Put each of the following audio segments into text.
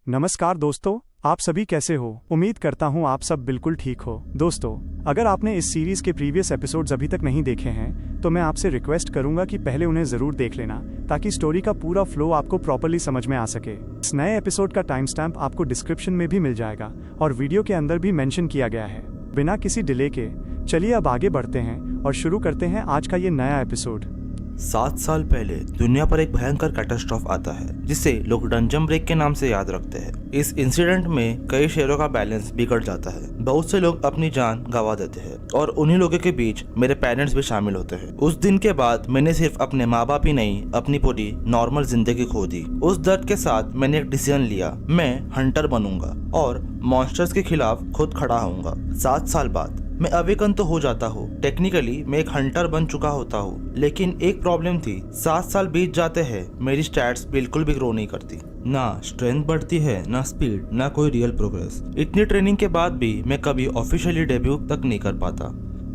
नमस्कार दोस्तों, आप सभी कैसे हो? उम्मीद करता हूँ आप सब बिल्कुल ठीक हो। दोस्तों, अगर आपने इस सीरीज के प्रीवियस एपिसोड्स अभी तक नहीं देखे हैं तो मैं आपसे रिक्वेस्ट करूंगा कि पहले उन्हें जरूर देख लेना ताकि स्टोरी का पूरा फ्लो आपको प्रॉपर्ली समझ में आ सके। इस नए एपिसोड का टाइम स्टैम्प आपको डिस्क्रिप्शन में भी मिल जाएगा और वीडियो के अंदर भी मेंशन किया गया है। बिना किसी डिले के चलिए अब आगे बढ़ते हैं और शुरू करते हैं आज का ये नया एपिसोड। 7 साल पहले दुनिया पर एक भयंकर कैटास्ट्रॉफ आता है जिसे लोग डंजन ब्रेक के नाम से याद रखते हैं। इस इंसिडेंट में कई शहरों का बैलेंस बिगड़ जाता है, बहुत से लोग अपनी जान गंवा देते हैं और उन्हीं लोगों के बीच मेरे पेरेंट्स भी शामिल होते हैं। उस दिन के बाद मैंने सिर्फ अपने माँ बाप ही नहीं, अपनी पूरी नॉर्मल जिंदगी खो दी। उस दर्द के साथ मैंने एक डिसीजन लिया, मैं हंटर बनूंगा और मॉन्स्टर्स के खिलाफ खुद खड़ा होऊंगा। 7 साल बाद मैं अवेकन तो हो जाता हूँ, टेक्निकली मैं एक हंटर बन चुका होता हूँ, लेकिन एक प्रॉब्लम थी। 7 साल बीत जाते हैं, मेरी स्टैट्स बिल्कुल भी ग्रो नहीं करती। ना स्ट्रेंथ बढ़ती है, ना स्पीड, ना कोई रियल प्रोग्रेस। इतनी ट्रेनिंग के बाद भी मैं कभी ऑफिशियली डेब्यू तक नहीं कर पाता।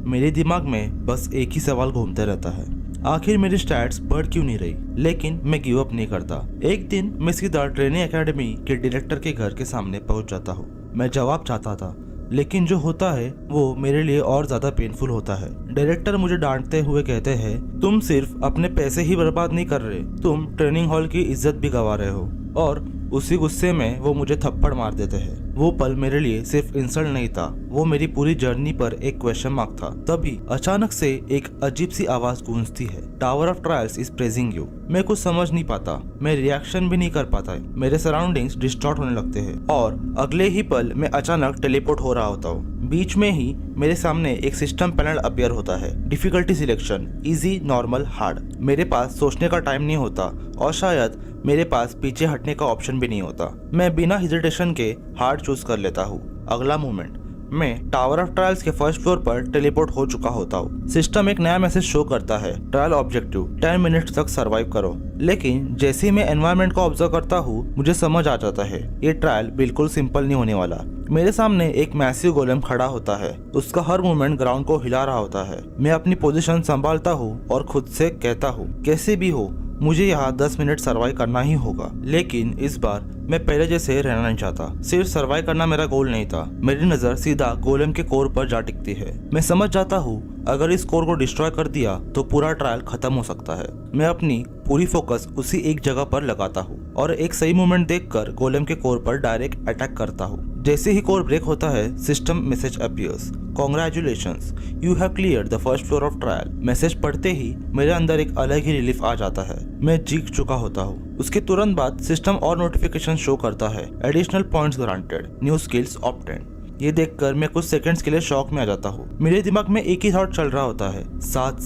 मेरे दिमाग में बस एक ही सवाल घूमते रहता है, आखिर मेरी स्टैट्स बढ़ क्यों नहीं रही? लेकिन मैं गिव अप नहीं करता। एक दिन मैं सीधा ट्रेनिंग एकेडमी के डायरेक्टर के घर के सामने पहुंच जाता हूँ। मैं जवाब चाहता था, लेकिन जो होता है वो मेरे लिए और ज्यादा पेनफुल होता है। डायरेक्टर मुझे डांटते हुए कहते हैं, तुम सिर्फ अपने पैसे ही बर्बाद नहीं कर रहे, तुम ट्रेनिंग हॉल की इज्जत भी गंवा रहे हो। और उसी गुस्से में वो मुझे थप्पड़ मार देते हैं। वो पल मेरे लिए सिर्फ इंसल्ट नहीं था, वो मेरी पूरी जर्नी पर एक क्वेश्चन मार्क था। तभी अचानक से एक अजीब सी आवाज गूंजती है, tower of trials is praising you. मैं कुछ समझ नहीं पाता, मैं रिएक्शन भी नहीं कर पाता। मेरे सराउंडिंग्स डिस्टॉर्ट होने लगते हैं और अगले ही पल मैं अचानक टेलीपोर्ट हो रहा होता हूँ। बीच में ही मेरे सामने एक सिस्टम पैनल अपीयर होता है, difficulty selection, easy, normal, hard. मेरे पास सोचने का टाइम नहीं होता और शायद मेरे पास पीछे हटने का ऑप्शन भी नहीं होता। मैं बिना हेजिटेशन के हार्ड चूज कर लेता हूँ। अगला मोमेंट, मैं टावर ऑफ ट्रायल्स के फर्स्ट फ्लोर पर टेलीपोर्ट हो चुका होता हूँ। सिस्टम एक नया मैसेज शो करता है, ट्रायल ऑब्जेक्टिव 10 मिनट्स तक सरवाइव करो। लेकिन जैसे ही मैं एनवायरनमेंट को ऑब्जर्व करता हूँ मुझे समझ आ जाता है ये ट्रायल बिल्कुल सिंपल नहीं होने वाला। मेरे सामने एक मैसिव गोलेम खड़ा होता है, उसका हर मूवमेंट ग्राउंड को हिला रहा होता है। मैं अपनी पोजीशन संभालता हूँ और खुद से कहता हूँ, कैसे भी हो मुझे यहाँ 10 मिनट सर्वाइव करना ही होगा। लेकिन इस बार मैं पहले जैसे रहना नहीं चाहता। सिर्फ सर्वाइव करना मेरा गोल नहीं था। मेरी नजर सीधा गोलेम के कोर पर जा टिकती है। मैं समझ जाता हूँ अगर इस कोर को डिस्ट्रॉय कर दिया तो पूरा ट्रायल खत्म हो सकता है। मैं अपनी पूरी फोकस उसी एक जगह पर लगाता हूँ और एक सही मोमेंट देखकर गोलेम के कोर पर डायरेक्ट अटैक करता हूँ। जैसे ही कोर ब्रेक होता है, system message appears, congratulations, you have cleared the first floor of trial. Message पढ़ते ही मेरे अंदर एक अलग ही रिलीफ आ जाता है। मैं जीत चुका होता हूँ। उसके तुरंत बाद सिस्टम और नोटिफिकेशन शो करता है, additional points granted, new skills obtained. ये देखकर मैं कुछ सेकंड्स के लिए शॉक में आ जाता हूँ। मेरे दिमाग में एक ही थॉट चल रहा होता है, 7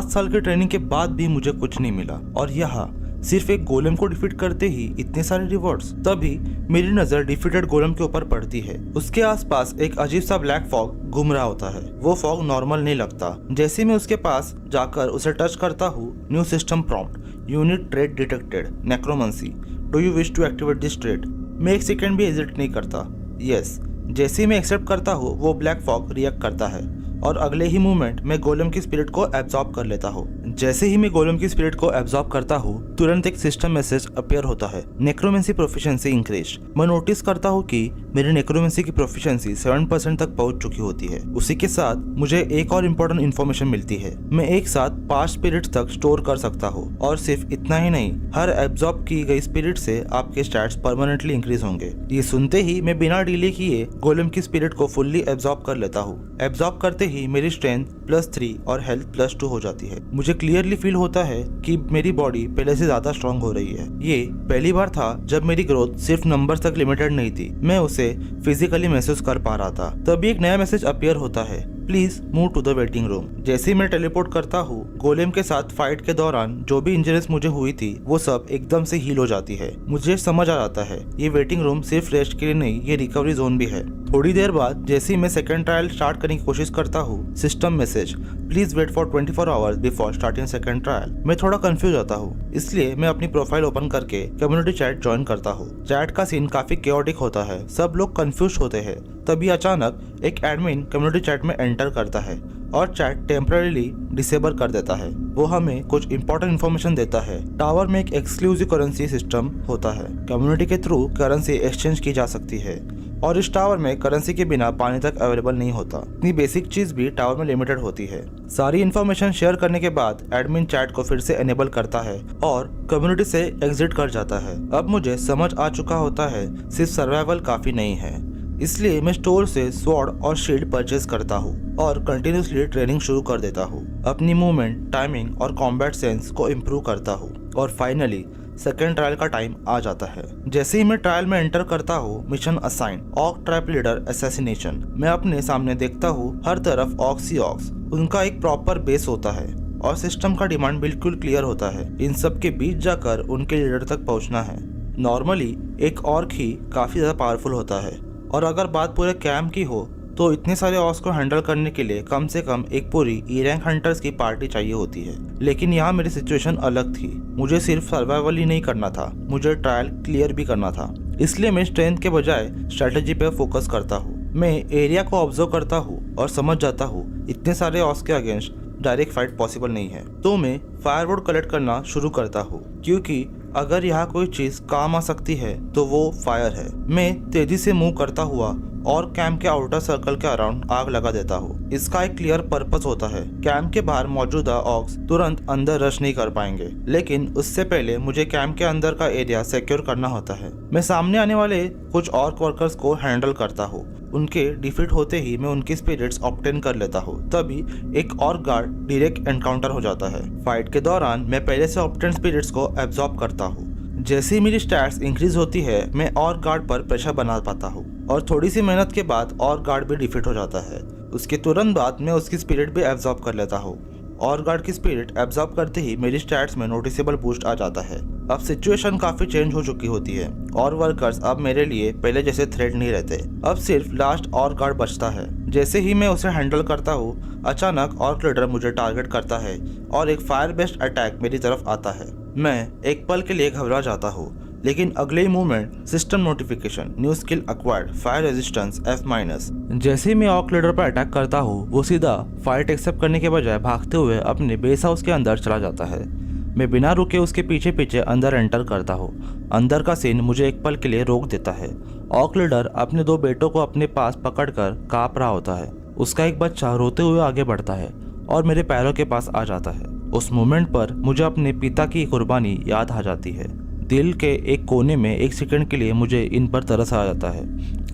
साल की ट्रेनिंग के बाद भी मुझे कुछ नहीं मिला और यहाँ सिर्फ एक गोलेम को डिफीट करते ही इतने सारे रिवॉर्ड्स। तभी मेरी नजर डिफीटेड गोलेम के ऊपर पड़ती है। उसके आसपास एक अजीब सा ब्लैक फॉग घूम रहा होता है। वो फॉग नॉर्मल नहीं लगता। जैसे मैं उसके पास जाकर उसे टच करता हूँ, new system prompt, unit trade detected, necromancy, do you wish to activate this trade. मैं एक सेकंड भी हेजिटेट नहीं करता, यस। जैसे ही मैं एक्सेप्ट करता हूँ वो ब्लैक फॉग रिएक्ट करता है और अगले ही मोमेंट मैं गोलेम की स्पिरिट को एब्जॉर्ब कर लेता हूँ। जैसे ही मैं गोलेम की स्पिरिट को एब्जॉर्ब करता हूँ तुरंत एक सिस्टम मैसेज अपीयर होता है, नेक्रोमेंसी प्रोफिशिएंसी इंक्रीज। मैं नोटिस करता हूँ कि मेरी नेक्रोमेंसी की प्रोफिशिएंसी 7% तक पहुंच चुकी होती है। उसी के साथ मुझे एक और इम्पोर्टेंट इन्फॉर्मेशन मिलती है, मैं एक साथ 5 स्पिरिट्स तक स्टोर कर सकता हूँ। और सिर्फ इतना ही नहीं, हर एब्जॉर्ब की गई स्पिरिट से आपके स्टैट्स परमानेंटली इंक्रीज होंगे। ये सुनते ही मैं बिना डिले किए गोलेम की स्पिरिट को फुल्ली एब्जॉर्ब कर लेता हूँ। एब्जॉर्ब करते ही मेरी स्ट्रेंथ +3 और हेल्थ +2 हो जाती है। मुझे क्लियरली फील होता है कि मेरी बॉडी पहले से ज्यादा स्ट्रांग हो रही है। ये पहली बार था जब मेरी ग्रोथ सिर्फ नंबर्स तक लिमिटेड नहीं थी, मैं उसे फिजिकली महसूस कर पा रहा था। तभी एक नया मैसेज अपीयर होता है, please move to the waiting room. जैसे ही मैं टेलीपोर्ट करता हूँ, गोलेम के साथ फाइट के दौरान जो भी इंजरीज मुझे हुई थी वो सब एकदम से हील हो जाती है। मुझे समझ आ जाता है ये वेटिंग रूम सिर्फ रेस्ट के लिए नहीं, ये रिकवरी जोन भी है। थोड़ी देर बाद जैसे ही मैं सेकंड ट्रायल स्टार्ट करने की कोशिश करता हूँ, system message please wait for 24 hours before starting second trial. मैं थोड़ा कंफ्यूज होता हूँ, इसलिए मैं अपनी प्रोफाइल ओपन करके कम्युनिटी चैट ज्वाइन करता हूँ। चैट का सीन काफी केओटिक होता है, सब लोग कंफ्यूज होते हैं। तभी अचानक एक एडमिन कम्युनिटी चैट में एंटर करता है और चैट टेम्पररीली डिसेबल कर देता है। वो हमें कुछ इंपॉर्टेंट इन्फॉर्मेशन देता है। टावर में एक एक्सक्लूसिव करेंसी सिस्टम होता है, कम्युनिटी के थ्रू करेंसी एक्सचेंज की जा सकती है और इस टावर में करेंसी के बिना पानी तक अवेलेबल नहीं होता। इतनी बेसिक चीज भी टावर में लिमिटेड होती है। सारी इन्फॉर्मेशन शेयर करने के बाद एडमिन चैट को फिर से एनेबल करता है और कम्युनिटी से एग्जिट कर जाता है। अब मुझे समझ आ चुका होता है सिर्फ सर्वाइवल काफी नहीं है, इसलिए मैं स्टोर से स्वॉर्ड और शील्ड परचेज करता हूँ और कंटिन्यूसली ट्रेनिंग शुरू कर देता हूँ। अपनी मूवमेंट, टाइमिंग और कॉम्बैट सेंस को इम्प्रूव करता हूँ और फाइनली सेकेंड ट्रायल का टाइम आ जाता है। जैसे ही मैं ट्रायल में एंटर करता हूँ, मिशन असाइन ऑक ट्रैप लीडर असैसिनेशन। मैं अपने सामने देखता हूँ हर तरफ ऑक्स ही ऑक्स। उनका एक प्रॉपर बेस होता है और सिस्टम का डिमांड बिल्कुल क्लियर होता है। इन सब के बीच जाकर उनके लीडर तक पहुँचना है। नॉर्मली एक ऑर्क ही काफी ज्यादा पावरफुल होता है और अगर बात पूरे कैंप की हो तो इतने सारे ऑर्क्स को हैंडल करने के लिए कम से कम एक पूरी ई रैंक हंटर्स की पार्टी चाहिए होती है। लेकिन यहाँ मेरी सिचुएशन अलग थी। मुझे सिर्फ सर्वाइवल ही नहीं करना था, मुझे ट्रायल क्लियर भी करना था। इसलिए मैं स्ट्रेंथ के बजाय स्ट्रेटेजी पे फोकस करता हूँ। मैं एरिया को ऑब्जर्व करता हूँ और समझ जाता हूँ इतने सारे ऑर्क्स के अगेंस्ट डायरेक्ट फाइट पॉसिबल नहीं है। तो मैं फायरवुड कलेक्ट करना शुरू करता हूँ, क्योंकि अगर यहाँ कोई चीज काम आ सकती है तो वो फायर है। मैं तेजी से मूव करता हुआ और कैंप के आउटर सर्कल के अराउंड आग लगा देता हूँ। इसका एक क्लियर पर्पस होता है। कैंप के बाहर मौजूदा ऑक्स तुरंत अंदर रश नहीं कर पाएंगे, लेकिन उससे पहले मुझे कैंप के अंदर का एरिया सिक्योर करना होता है। मैं सामने आने वाले कुछ ऑर्क वर्कर्स को हैंडल करता हूँ। उनके डिफीट होते ही मैं उनकी स्पिरिट्स ऑब्टेन कर लेता हूँ। तभी एक और गार्ड डायरेक्ट एनकाउंटर हो जाता है। फाइट के दौरान मैं पहले से ऑब्टेन स्पिरिट्स को एब्जॉर्ब करता हूँ। जैसे ही मेरी स्टैट्स इंक्रीज होती है, मैं और गार्ड पर प्रेशर बना पाता हूँ और थोड़ी सी मेहनत के बाद और गार्ड भी डिफीट हो जाता है। उसके तुरंत बाद मैं उसकी स्पिरिट भी एब्जॉर्ब कर लेता हूँ और गार्ड की स्पिरिट एब्जॉर्ब करते ही मेरी स्टैट्स में नोटिसेबल बूस्ट आ जाता है। अब सिचुएशन काफी चेंज हो चुकी होती है और वर्कर्स अब मेरे लिए पहले जैसे थ्रेट नहीं रहते। अब सिर्फ लास्ट और गार्ड बचता है। जैसे ही मैं उसे हैंडल करता हूँ, अचानक ऑर्क लीडर मुझे टारगेट करता है और एक फायर बेस्ड अटैक मेरी तरफ आता है। मैं एक पल के लिए घबरा जाता हूँ, लेकिन अगले ही movement system notification new skill acquired fire resistance F-। जैसे ही मैं ऑर्क लीडर पर अटैक करता हूँ, वो सीधा फाइट एक्सेप्ट करने के बजाय भागते हुए अपने बेस हाउस के अंदर चला जाता है। मैं बिना रुके उसके पीछे पीछे अंदर एंटर करता हूँ। अंदर का सीन मुझे एक पल के लिए रोक देता है। ऑर्क लीडर अपने 2 बेटों को अपने पास पकड़कर कांप रहा होता है। उसका एक बच्चा रोते हुए आगे बढ़ता है और मेरे पैरों के पास आ जाता है। उस मोमेंट पर मुझे अपने पिता की कुर्बानी याद आ जाती है। दिल के एक कोने में एक सेकंड के लिए मुझे इन पर तरस आ जाता है,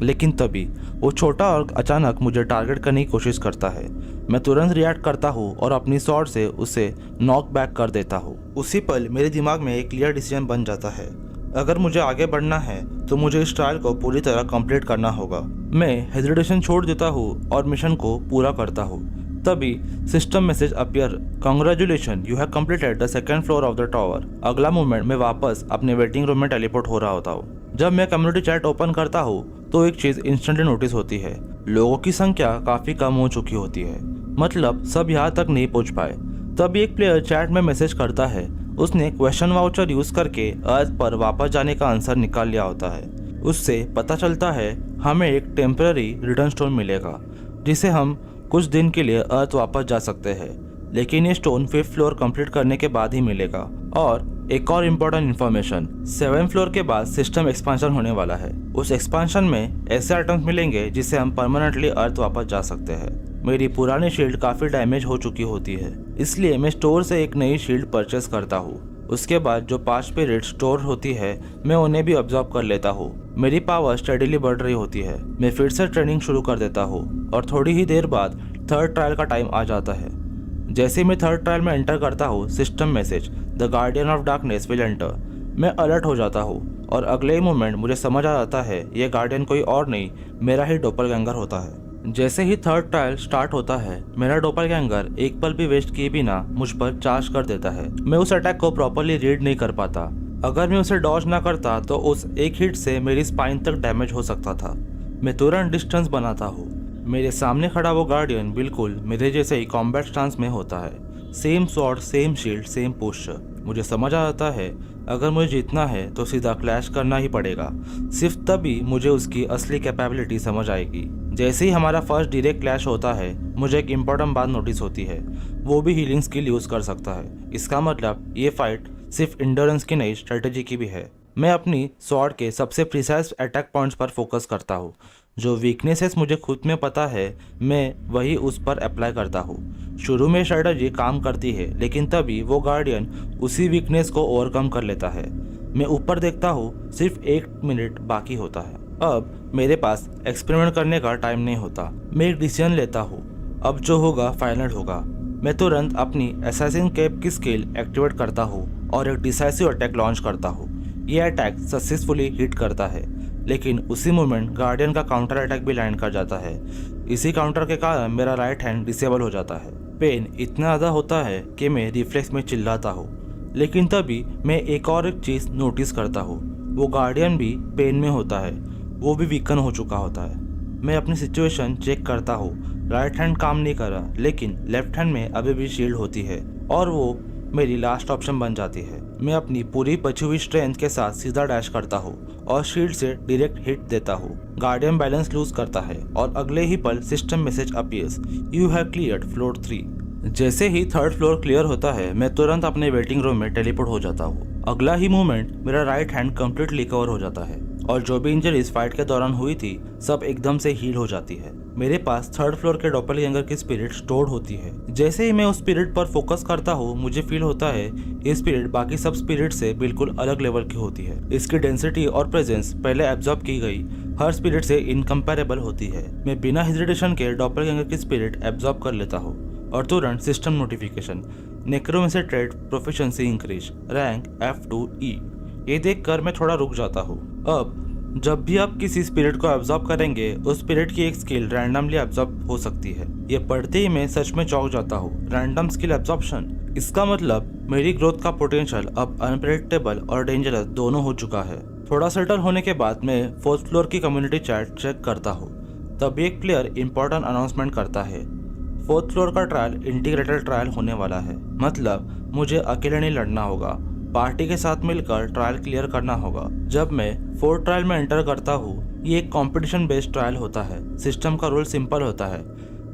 लेकिन तभी वो छोटा ऑर्क अचानक मुझे टारगेट करने की कोशिश करता है। मैं तुरंत रिएक्ट करता हूँ और अपनी स्वॉर्ड से उसे नॉक बैक कर देता हूँ। उसी पल मेरे दिमाग में एक क्लियर डिसीजन बन जाता है। अगर मुझे आगे बढ़ना है तो मुझे इस ट्रायल को पूरी तरह कंप्लीट करना होगा। मैं हेजिटेशन छोड़ देता हूँ और मिशन को पूरा करता हूँ। तभी system message appear, congratulation you have completed the second floor of the tower. अगला मोमेंट में वापस अपने वेटिंग रूम में टेलीपोर्ट हो रहा होता हूँ। जब मैं कम्युनिटी चैट ओपन करता हूँ तो एक चीज इंस्टेंटली नोटिस होती है। लोगों की संख्या काफी कम हो चुकी होती है, मतलब सब यहाँ तक नहीं पहुँच पाए। तभी एक प्लेयर चैट में मैसेज करता है। उसने क्वेश्चन वाउचर यूज करके अर्थ पर वापस जाने का आंसर निकाल लिया होता है। उससे पता चलता है हमें एक टेम्पररी रिटर्न स्टोन मिलेगा, जिसे हम कुछ दिन के लिए अर्थ वापस जा सकते हैं, लेकिन ये स्टोन 5th फ्लोर कंप्लीट करने के बाद ही मिलेगा। और एक और इम्पोर्टेंट इन्फॉर्मेशन, 7th फ्लोर के बाद सिस्टम एक्सपांशन होने वाला है। उस एक्सपांशन में ऐसे आइटम्स मिलेंगे जिससे हम परमानेंटली अर्थ वापस जा सकते हैं। मेरी पुरानी शील्ड काफी डैमेज हो चुकी होती है, इसलिए मैं स्टोर से एक नई शील्ड परचेस करता हूँ। उसके बाद जो 5 स्पिरिट स्टोर होती है, मैं उन्हें भी ऑब्जॉर्व कर लेता हूँ। मेरी पावर स्टेडीली बढ़ रही होती है। मैं फिर से ट्रेनिंग शुरू कर देता हूँ और थोड़ी ही देर बाद 3rd ट्रायल का टाइम आ जाता है। जैसे मैं 3rd ट्रायल में एंटर करता हूँ, system message the guardian of darkness will enter. मैं अलर्ट हो जाता हूँ और अगले ही मोमेंट मुझे समझ आ जाता है ये गार्डियन कोई और नहीं, मेरा ही डोपलगैंगर होता है। जैसे ही 3rd ट्रायल स्टार्ट होता है, मेरा डोपलगैंगर एक पल भी वेस्ट किए बिना मुझ पर चार्ज कर देता है। मैं उस अटैक को प्रॉपर्ली रीड नहीं कर पाता। अगर मैं उसे डॉज ना करता तो उस एक हिट से मेरी स्पाइन तक डैमेज हो सकता था। मैं तुरंत डिस्टेंस बनाता हूँ। मेरे सामने खड़ा वो गार्डियन बिल्कुल मेरे जैसे ही कॉम्बैट स्टांस में होता है। Same sword, same shield, same posture. मुझे समझ आता है अगर मुझे जीतना है तो सीधा क्लैश करना ही पड़ेगा। सिर्फ तभी मुझे उसकी असली कैपेबिलिटी समझ आएगी। जैसे ही हमारा फर्स्ट डायरेक्ट क्लैश होता है मुझे एक इम्पोर्टेंट बात नोटिस होती है, वो भी हीलिंग स्किल यूज़ कर सकता है। इसका मतलब ये फाइट सिर्फ इंड्योरेंस की नहीं, स्ट्रेटेजी की भी है। मैं अपनी स्वॉर्ड के सबसे प्रिसाइज अटैक पॉइंट्स पर फोकस करता हूँ। जो वीकनेसेस मुझे खुद में पता है मैं वही उस पर अप्लाई करता हूँ। शुरू में स्ट्रेटजी काम करती है लेकिन तभी वो गार्डियन उसी वीकनेस को ओवरकम कर लेता है। मैं ऊपर देखता हूँ, सिर्फ 1 मिनट बाकी होता है। अब मेरे पास एक्सपेरिमेंट करने का टाइम नहीं होता। मैं एक डिसीजन लेता हूँ, अब जो होगा फाइनल होगा। मैं तुरंत अपनी असैसिन कैप की स्किल एक्टिवेट करता हूँ और एक डिसाइसिव अटैक लॉन्च करता हूँ। यह अटैक सक्सेसफुली हिट करता है लेकिन उसी मोमेंट गार्डियन का काउंटर अटैक भी लैंड कर जाता है। इसी काउंटर के कारण मेरा राइट हैंड डिसेबल हो जाता है। पेन इतना ज़्यादा होता है कि मैं रिफ्लेक्स में चिल्लाता हूँ, लेकिन तभी मैं एक चीज़ नोटिस करता हूँ। वो गार्डियन भी पेन में होता है, वो भी वीकन हो चुका होता है। मैं अपनी सिचुएशन चेक करता हूँ। राइट हैंड काम नहीं कर रहा लेकिन लेफ्ट हैंड में अभी भी शील्ड होती है और वो मेरी लास्ट ऑप्शन बन जाती है। मैं अपनी पूरी बची हुई स्ट्रेंथ के साथ सीधा डैश करता हूँ और शील्ड से डायरेक्ट हिट देता हूँ। गार्डियन बैलेंस लूज करता है और अगले ही पल system message appears, you have cleared floor 3। जैसे ही 3rd फ्लोर क्लियर होता है मैं तुरंत अपने वेटिंग रूम में टेलीपोर्ट हो जाता हूँ। अगला ही मोमेंट मेरा राइट हैंड कंप्लीटली कवर हो जाता है और जो भी इंजरीज फाइट के दौरान हुई थी सब एकदम से हील हो जाती है। मेरे पास 3rd फ्लोर के डॉपलगैंगर की स्पिरिट स्टोर्ड होती है। जैसे ही मैं उस स्पिरिट पर फोकस करता हूँ मुझे फील होता है ये स्पिरिट बाकी सब स्पिरिट से बिल्कुल अलग लेवल की होती है। इसकी डेंसिटी और प्रेजेंस पहले एब्जॉर्ब की गई हर स्पिरिट से इनकम्पेरेबल होती है। मैं बिना हेजिटेशन के डॉपलगैंगर की स्पिरिट एब्जॉर्ब कर लेता हूँ और तुरंत system notification, necromancy trade proficiency increase, rank F2E। ये देखकर मैं थोड़ा रुक जाता हूँ। अब जब भी आप किसी स्पिरिट को एब्जॉर्ब करेंगे उस स्पिरिट की एक स्किल रैंडमली एब्जॉर्ब हो सकती है। ये पढ़ते ही मैं सच में चौंक जाता हूँ। रैंडम स्किल एब्जॉर्प्शन, इसका मतलब मेरी ग्रोथ का पोटेंशियल अब अनप्रेडिक्टेबल और डेंजरस दोनों हो चुका है। थोड़ा सेटल होने के बाद मैं 4th फ्लोर की कम्युनिटी चैट चेक करता हूँ। तभी एक प्लेयर इंपॉर्टेंट अनाउंसमेंट करता है, 4th फ्लोर का ट्रायल इंटीग्रेटेड ट्रायल होने वाला है। मतलब मुझे अकेले नहीं लड़ना होगा, पार्टी के साथ मिलकर ट्रायल क्लियर करना होगा। जब मैं 4th ट्रायल में एंटर करता हूँ ये एक कंपटीशन बेस्ड ट्रायल होता है। सिस्टम का रूल सिंपल होता है,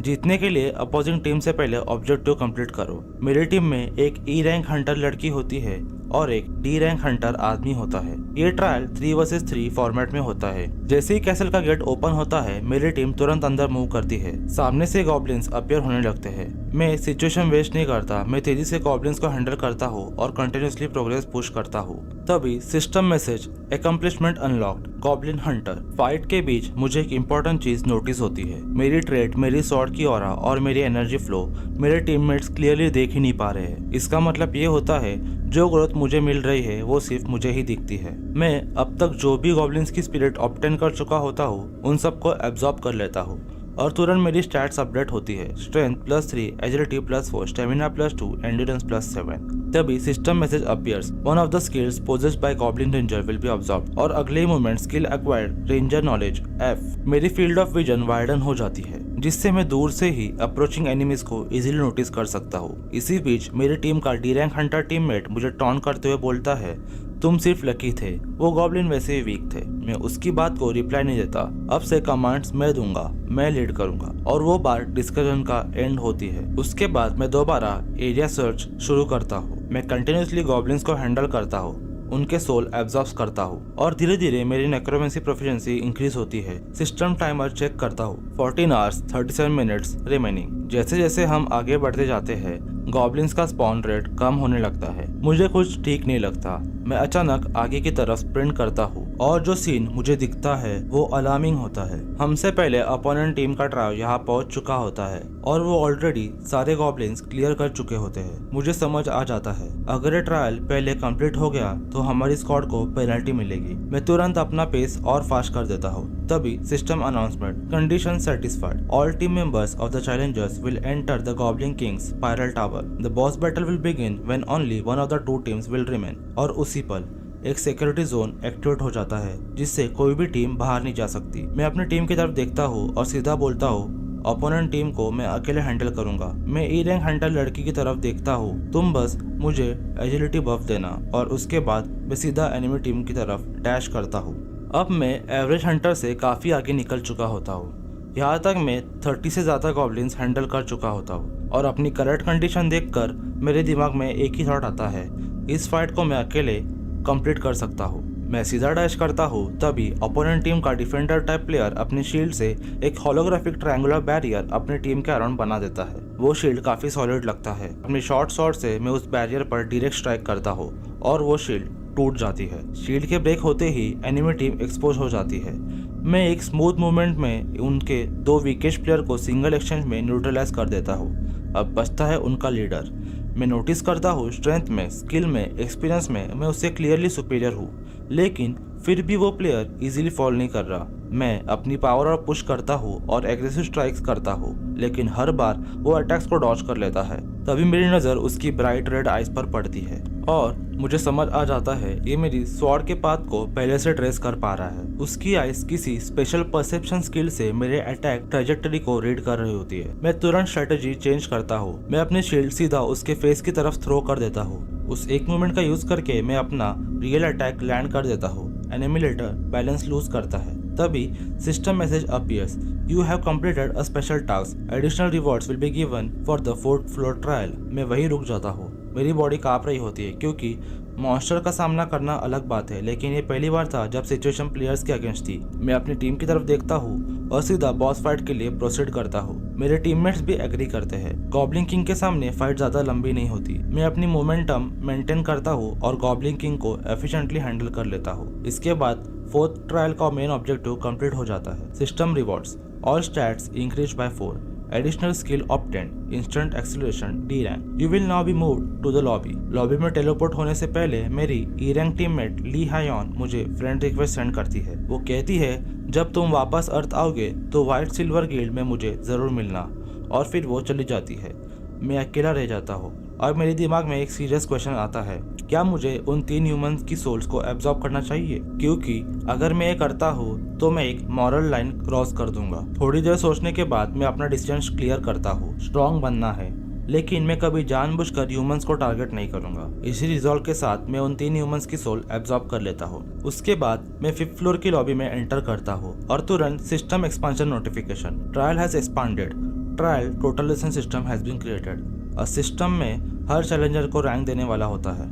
जीतने के लिए अपोजिंग टीम से पहले ऑब्जेक्टिव कंप्लीट करो। मेरी टीम में एक E रैंक हंटर लड़की होती है और एक D रैंक हंटर आदमी होता है। ये ट्रायल 3 vs 3 फॉर्मेट में होता है। जैसे ही कैसल का गेट ओपन होता है मेरी टीम तुरंत अंदर मूव करती है। सामने से गॉब्लिन्स अपीयर होने लगते हैं। मैं सिचुएशन वेस्ट नहीं करता, मैं तेजी से गॉब्लिन्स को हैंडल करता हूँ और कंटिन्यूसली प्रोग्रेस पुश करता हूँ। तभी system message, accomplishment unlocked, goblin Hunter. Fight के बीच मुझे एक इम्पोर्टेंट चीज नोटिस होती है। मेरी ट्रेड, मेरी स्वॉर्ड की ऑरा और मेरी एनर्जी फ्लो मेरे टीममेट्स क्लियरली देख ही नहीं पा रहे हैं। इसका मतलब ये होता है जो ग्रोथ मुझे मिल रही है वो सिर्फ मुझे ही दिखती है। मैं अब तक जो भी गॉब्लिन्स की स्पिरिट ऑब्टेन कर चुका होता हूँ उन सबको एब्जॉर्ब कर लेता हूँ और तुरंत मेरी स्टैट्स अपडेट होती है। Strength +3, agility +4, stamina +2, endurance +7। तभी system message appears, one of the skills possessed by goblin ranger will be absorbed. और अगले ही moment skill acquired, ranger knowledge F। मेरी फील्ड ऑफ विजन वाइडन हो जाती है जिससे मैं दूर से ही अप्रोचिंग एनिमीज को इजीली नोटिस कर सकता हूँ। इसी बीच मेरी टीम का D रैंक हंटर टीममेट मुझे टॉन्ट करते हुए बोलता है, तुम सिर्फ लकी थे, वो गॉब्लिन वैसे ही वीक थे। मैं उसकी बात को रिप्लाई नहीं देता। अब से कमांड्स मैं दूंगा, मैं लीड करूंगा। और वो बात डिस्कशन का एंड होती है। उसके बाद मैं दोबारा एरिया सर्च शुरू करता हूँ। मैं कंटिन्यूसली गॉब्लिन्स को हैंडल करता हूँ, उनके सोल एब्जॉर्ब करता हूँ और धीरे धीरे मेरी नेक्रोमेंसी प्रोफिशिएंसी इंक्रीज होती है। सिस्टम टाइमर चेक करता हूँ, 14 आवर्स 37 मिनट्स रिमेनिंग। जैसे जैसे हम आगे बढ़ते जाते हैं गॉब्लिन्स का स्पॉन रेट कम होने लगता है। मुझे कुछ ठीक नहीं लगता। मैं अचानक आगे की तरफ स्प्रिंट करता हूँ और जो सीन मुझे दिखता है वो अलार्मिंग होता है। हमसे पहले अपोनेंट टीम का ट्रायल यहाँ पहुँच चुका होता है और वो ऑलरेडी सारे गॉब्लिन्स क्लियर कर चुके होते हैं। मुझे समझ आ जाता है अगर ये ट्रायल पहले कंप्लीट हो गया तो हमारी स्क्वाड को पेनल्टी मिलेगी। मैं तुरंत अपना पेस और फास्ट कर देता हूँ। तभी system announcement, condition satisfied, all team members of the Challengers will enter the goblin Kings spiral tower. The boss battle will begin when only one of the 2 teams will remain. और उसी पल एक security zone activate हो जाता है जिससे कोई भी टीम बाहर नहीं जा सकती। मैं अपनी टीम की तरफ देखता हूँ और सीधा बोलता हूँ, ओपोनेंट टीम को मैं अकेले हैंडल करूंगा। मैं ई रैंक हंटर लड़की की तरफ देखता हूँ, तुम बस मुझे एजिलिटी बफ देना, और उसके बाद मैं सीधा एनिमी टीम की तरफ डैश करता हूँ। अब मैं एवरेज हंटर से काफ़ी आगे निकल चुका होता हूँ। यहाँ तक मैं 30 से ज़्यादा गॉब्लिन्स हैंडल कर चुका होता हूँ और अपनी करंट कंडीशन देखकर मेरे दिमाग में एक ही थॉट आता है, इस फाइट को मैं अकेले कंप्लीट कर सकता हूँ। मैं सीधा डैश करता हूँ, तभी ओपोनेंट टीम का डिफेंडर टाइप प्लेयर अपनी शील्ड से एक होलोग्राफिक ट्रायंगुलर बैरियर अपनी टीम के अराउंड बना देता है। वो शील्ड काफी सॉलिड लगता है। अपनी शॉर्ट स्वॉर्ड से मैं उस बैरियर पर डायरेक्ट स्ट्राइक करता हूँ और वो शील्ड टूट जाती है। शील्ड के ब्रेक होते ही एनिमी टीम एक्सपोज हो जाती है। मैं एक स्मूथ मूवमेंट में उनके 2 वीकेस्ट प्लेयर को सिंगल एक्सचेंज में न्यूट्रलाइज कर देता हूँ। अब बचता है उनका लीडर। मैं नोटिस करता हूँ स्ट्रेंथ में, स्किल में, एक्सपीरियंस में मैं उससे क्लियरली सुपीरियर हूँ, लेकिन फिर भी वो प्लेयर इजीली फॉल नहीं कर रहा। मैं अपनी पावर और पुश करता हूँ और एग्रेसिव स्ट्राइक्स करता हूँ, लेकिन हर बार वो अटैक्स को डॉज कर लेता है। तभी मेरी नज़र उसकी ब्राइट रेड आइज पर पड़ती है और मुझे समझ आ जाता है ये मेरी स्वॉर्ड के पाथ को पहले से ट्रेस कर पा रहा है। उसकी आइज किसी स्पेशल परसेप्शन स्किल से मेरे अटैक ट्रेजेक्टरी को रीड कर रही होती है। मैं तुरंत स्ट्रेटेजी चेंज करता हूँ। मैं अपनी शील्ड सीधा उसके फेस की तरफ थ्रो कर देता हूँ। उस एक मूवमेंट का यूज करके मैं अपना रियल अटैक लैंड कर देता हूँ। एनिमी लेटर बैलेंस लूज करता है। तभी system message appears, you have completed a special task, additional rewards will be given for the 4th floor trial. मैं वहीं रुक जाता हूँ। मेरी बॉडी कांप रही होती है क्योंकि मॉन्स्टर का सामना करना अलग बात है, लेकिन ये पहली बार था जब सिचुएशन प्लेयर्स के अगेंस्ट थी। मैं अपनी टीम की तरफ देखता हूँ और सीधा बॉस फाइट के लिए प्रोसीड करता हूँ। मेरे टीममेट्स भी एग्री करते हैं। गॉब्लिन किंग के सामने फाइट ज्यादा लंबी नहीं होती। मैं अपनी मोमेंटम मेंटेन करता हूँ और गॉब्लिन किंग को एफिशिएंटली हैंडल कर लेता हूँ। इसके बाद 4th ट्रायल का मेन ऑब्जेक्टिव कंप्लीट हो जाता है। System rewards, all stats increase by 4, additional skill obtained, instant acceleration D rank, you will now be moved to the lobby. Lobby में टेलीपोर्ट होने से पहले मेरी ई रैंक टीममेट ली हायोन मुझे फ्रेंड रिक्वेस्ट सेंड करती है। वो कहती है जब तुम वापस अर्थ आओगे तो व्हाइट सिल्वर गिल्ड में मुझे जरूर मिलना, और फिर वो चली जाती है। मैं अकेला रह जाता हूँ और मेरे दिमाग में एक सीरियस क्वेश्चन आता है, क्या मुझे उन 3 ह्यूमंस की सोल्स को एब्जॉर्ब करना चाहिए? क्योंकि अगर मैं ये करता हूँ तो मैं एक मॉरल लाइन क्रॉस कर दूंगा। थोड़ी देर सोचने के बाद मैं अपना डिसीजन क्लियर करता हूँ। स्ट्रॉन्ग बनना है, लेकिन मैं कभी जानबूझकर ह्यूमंस को टारगेट नहीं करूंगा। इसी रिजॉल्व के साथ मैं उन 3 ह्यूमंस की सोल एब्जॉर्ब कर लेता हूँ। उसके बाद मैं 5th फ्लोर की लॉबी में एंटर करता हूँ और तुरंत system expansion notification, trial has expanded, trial total lesson system has been created. और सिस्टम में हर चैलेंजर को रैंक देने वाला होता है।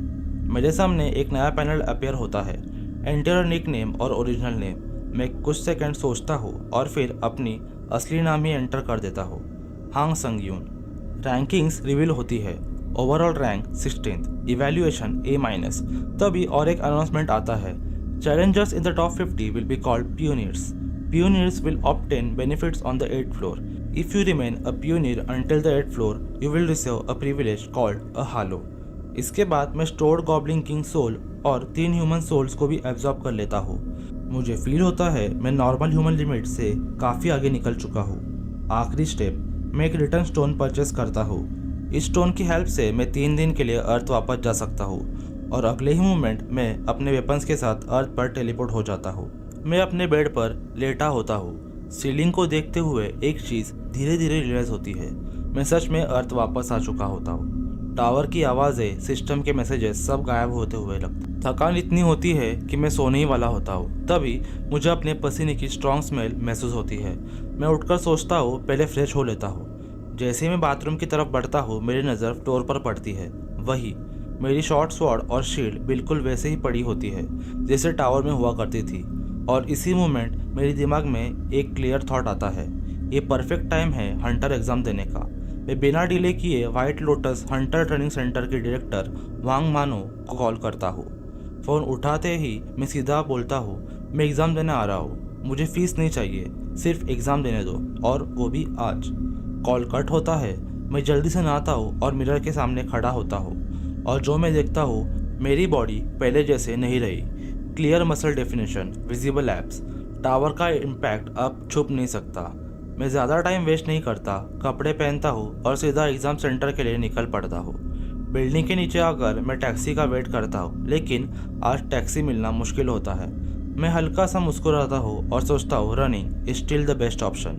मेरे सामने एक नया पैनल अपीयर होता है, एंटर निक नेम और ओरिजिनल नेम। मैं कुछ सेकंड सोचता हूँ और फिर अपनी असली नाम ही एंटर कर देता हूँ, हांग संग यून। रैंकिंग्स रिवील होती है, overall rank 16th, evaluation A-। तभी और एक अनाउंसमेंट आता है, challengers in the top 50 will be called pioneers. Pioneers will obtain benefits on the 8th floor. If you remain a pioneer until the 8th floor, you will receive a privilege called a halo. इसके बाद मैं stored goblin king soul और 3 human souls को भी absorb कर लेता हूँ। मुझे फील होता है मैं नॉर्मल ह्यूमन लिमिट से काफ़ी आगे निकल चुका हूँ। आखिरी स्टेप, मैं एक रिटर्न स्टोन परचेस करता हूँ। इस स्टोन की हेल्प से मैं 3 दिन के लिए अर्थ वापस जा सकता हूँ और अगले ही मोमेंट मैं अपने वेपन्स के साथ अर्थ पर टेलीपोर्ट हो जाता हूँ। मैं अपने बेड पर लेटा होता हूँ। सीलिंग को देखते हुए एक चीज़ धीरे धीरे रियलाइज होती है, मैं सच में अर्थ वापस आ चुका होता हूँ। टावर की आवाज़ें, सिस्टम के मैसेजेस सब गायब होते हुए लगता। थकान इतनी होती है कि मैं सोने ही वाला होता हूँ। तभी मुझे अपने पसीने की स्ट्रॉन्ग स्मेल महसूस होती है। मैं उठकर सोचता हूँ पहले फ्रेश हो लेता हूँ। जैसे ही मैं बाथरूम की तरफ बढ़ता हूँ मेरी नज़र फ्लोर पर पड़ती है। वही मेरी शॉर्ट स्वॉर्ड और शील्ड बिल्कुल वैसे ही पड़ी होती है जैसे टावर में हुआ करती थी। और इसी मोमेंट मेरे दिमाग में एक क्लियर थॉट आता है, ये परफेक्ट टाइम है हंटर एग्ज़ाम देने का। मैं बिना डिले किए white lotus Hunter training centre के डायरेक्टर वांग मानो को कॉल करता हूँ। फ़ोन उठाते ही मैं सीधा बोलता हूँ, मैं एग्ज़ाम देने आ रहा हूँ, मुझे फ़ीस नहीं चाहिए, सिर्फ एग्ज़ाम देने दो, और वो भी आज। कॉल कट होता है। मैं जल्दी से नहाता हूँ और मिरर के सामने खड़ा होता हूँ और जो मैं देखता हूँ मेरी बॉडी पहले जैसे नहीं रही। Clear muscle definition, visible abs, tower का इम्पैक्ट अब छुप नहीं सकता। मैं ज़्यादा टाइम वेस्ट नहीं करता, कपड़े पहनता हूँ और सीधा एग्ज़ाम सेंटर के लिए निकल पड़ता हूँ। बिल्डिंग के नीचे आकर मैं टैक्सी का वेट करता हूँ, लेकिन आज टैक्सी मिलना मुश्किल होता है। मैं हल्का सा मुस्कुराता हूँ और सोचता हूँ running is still the best option.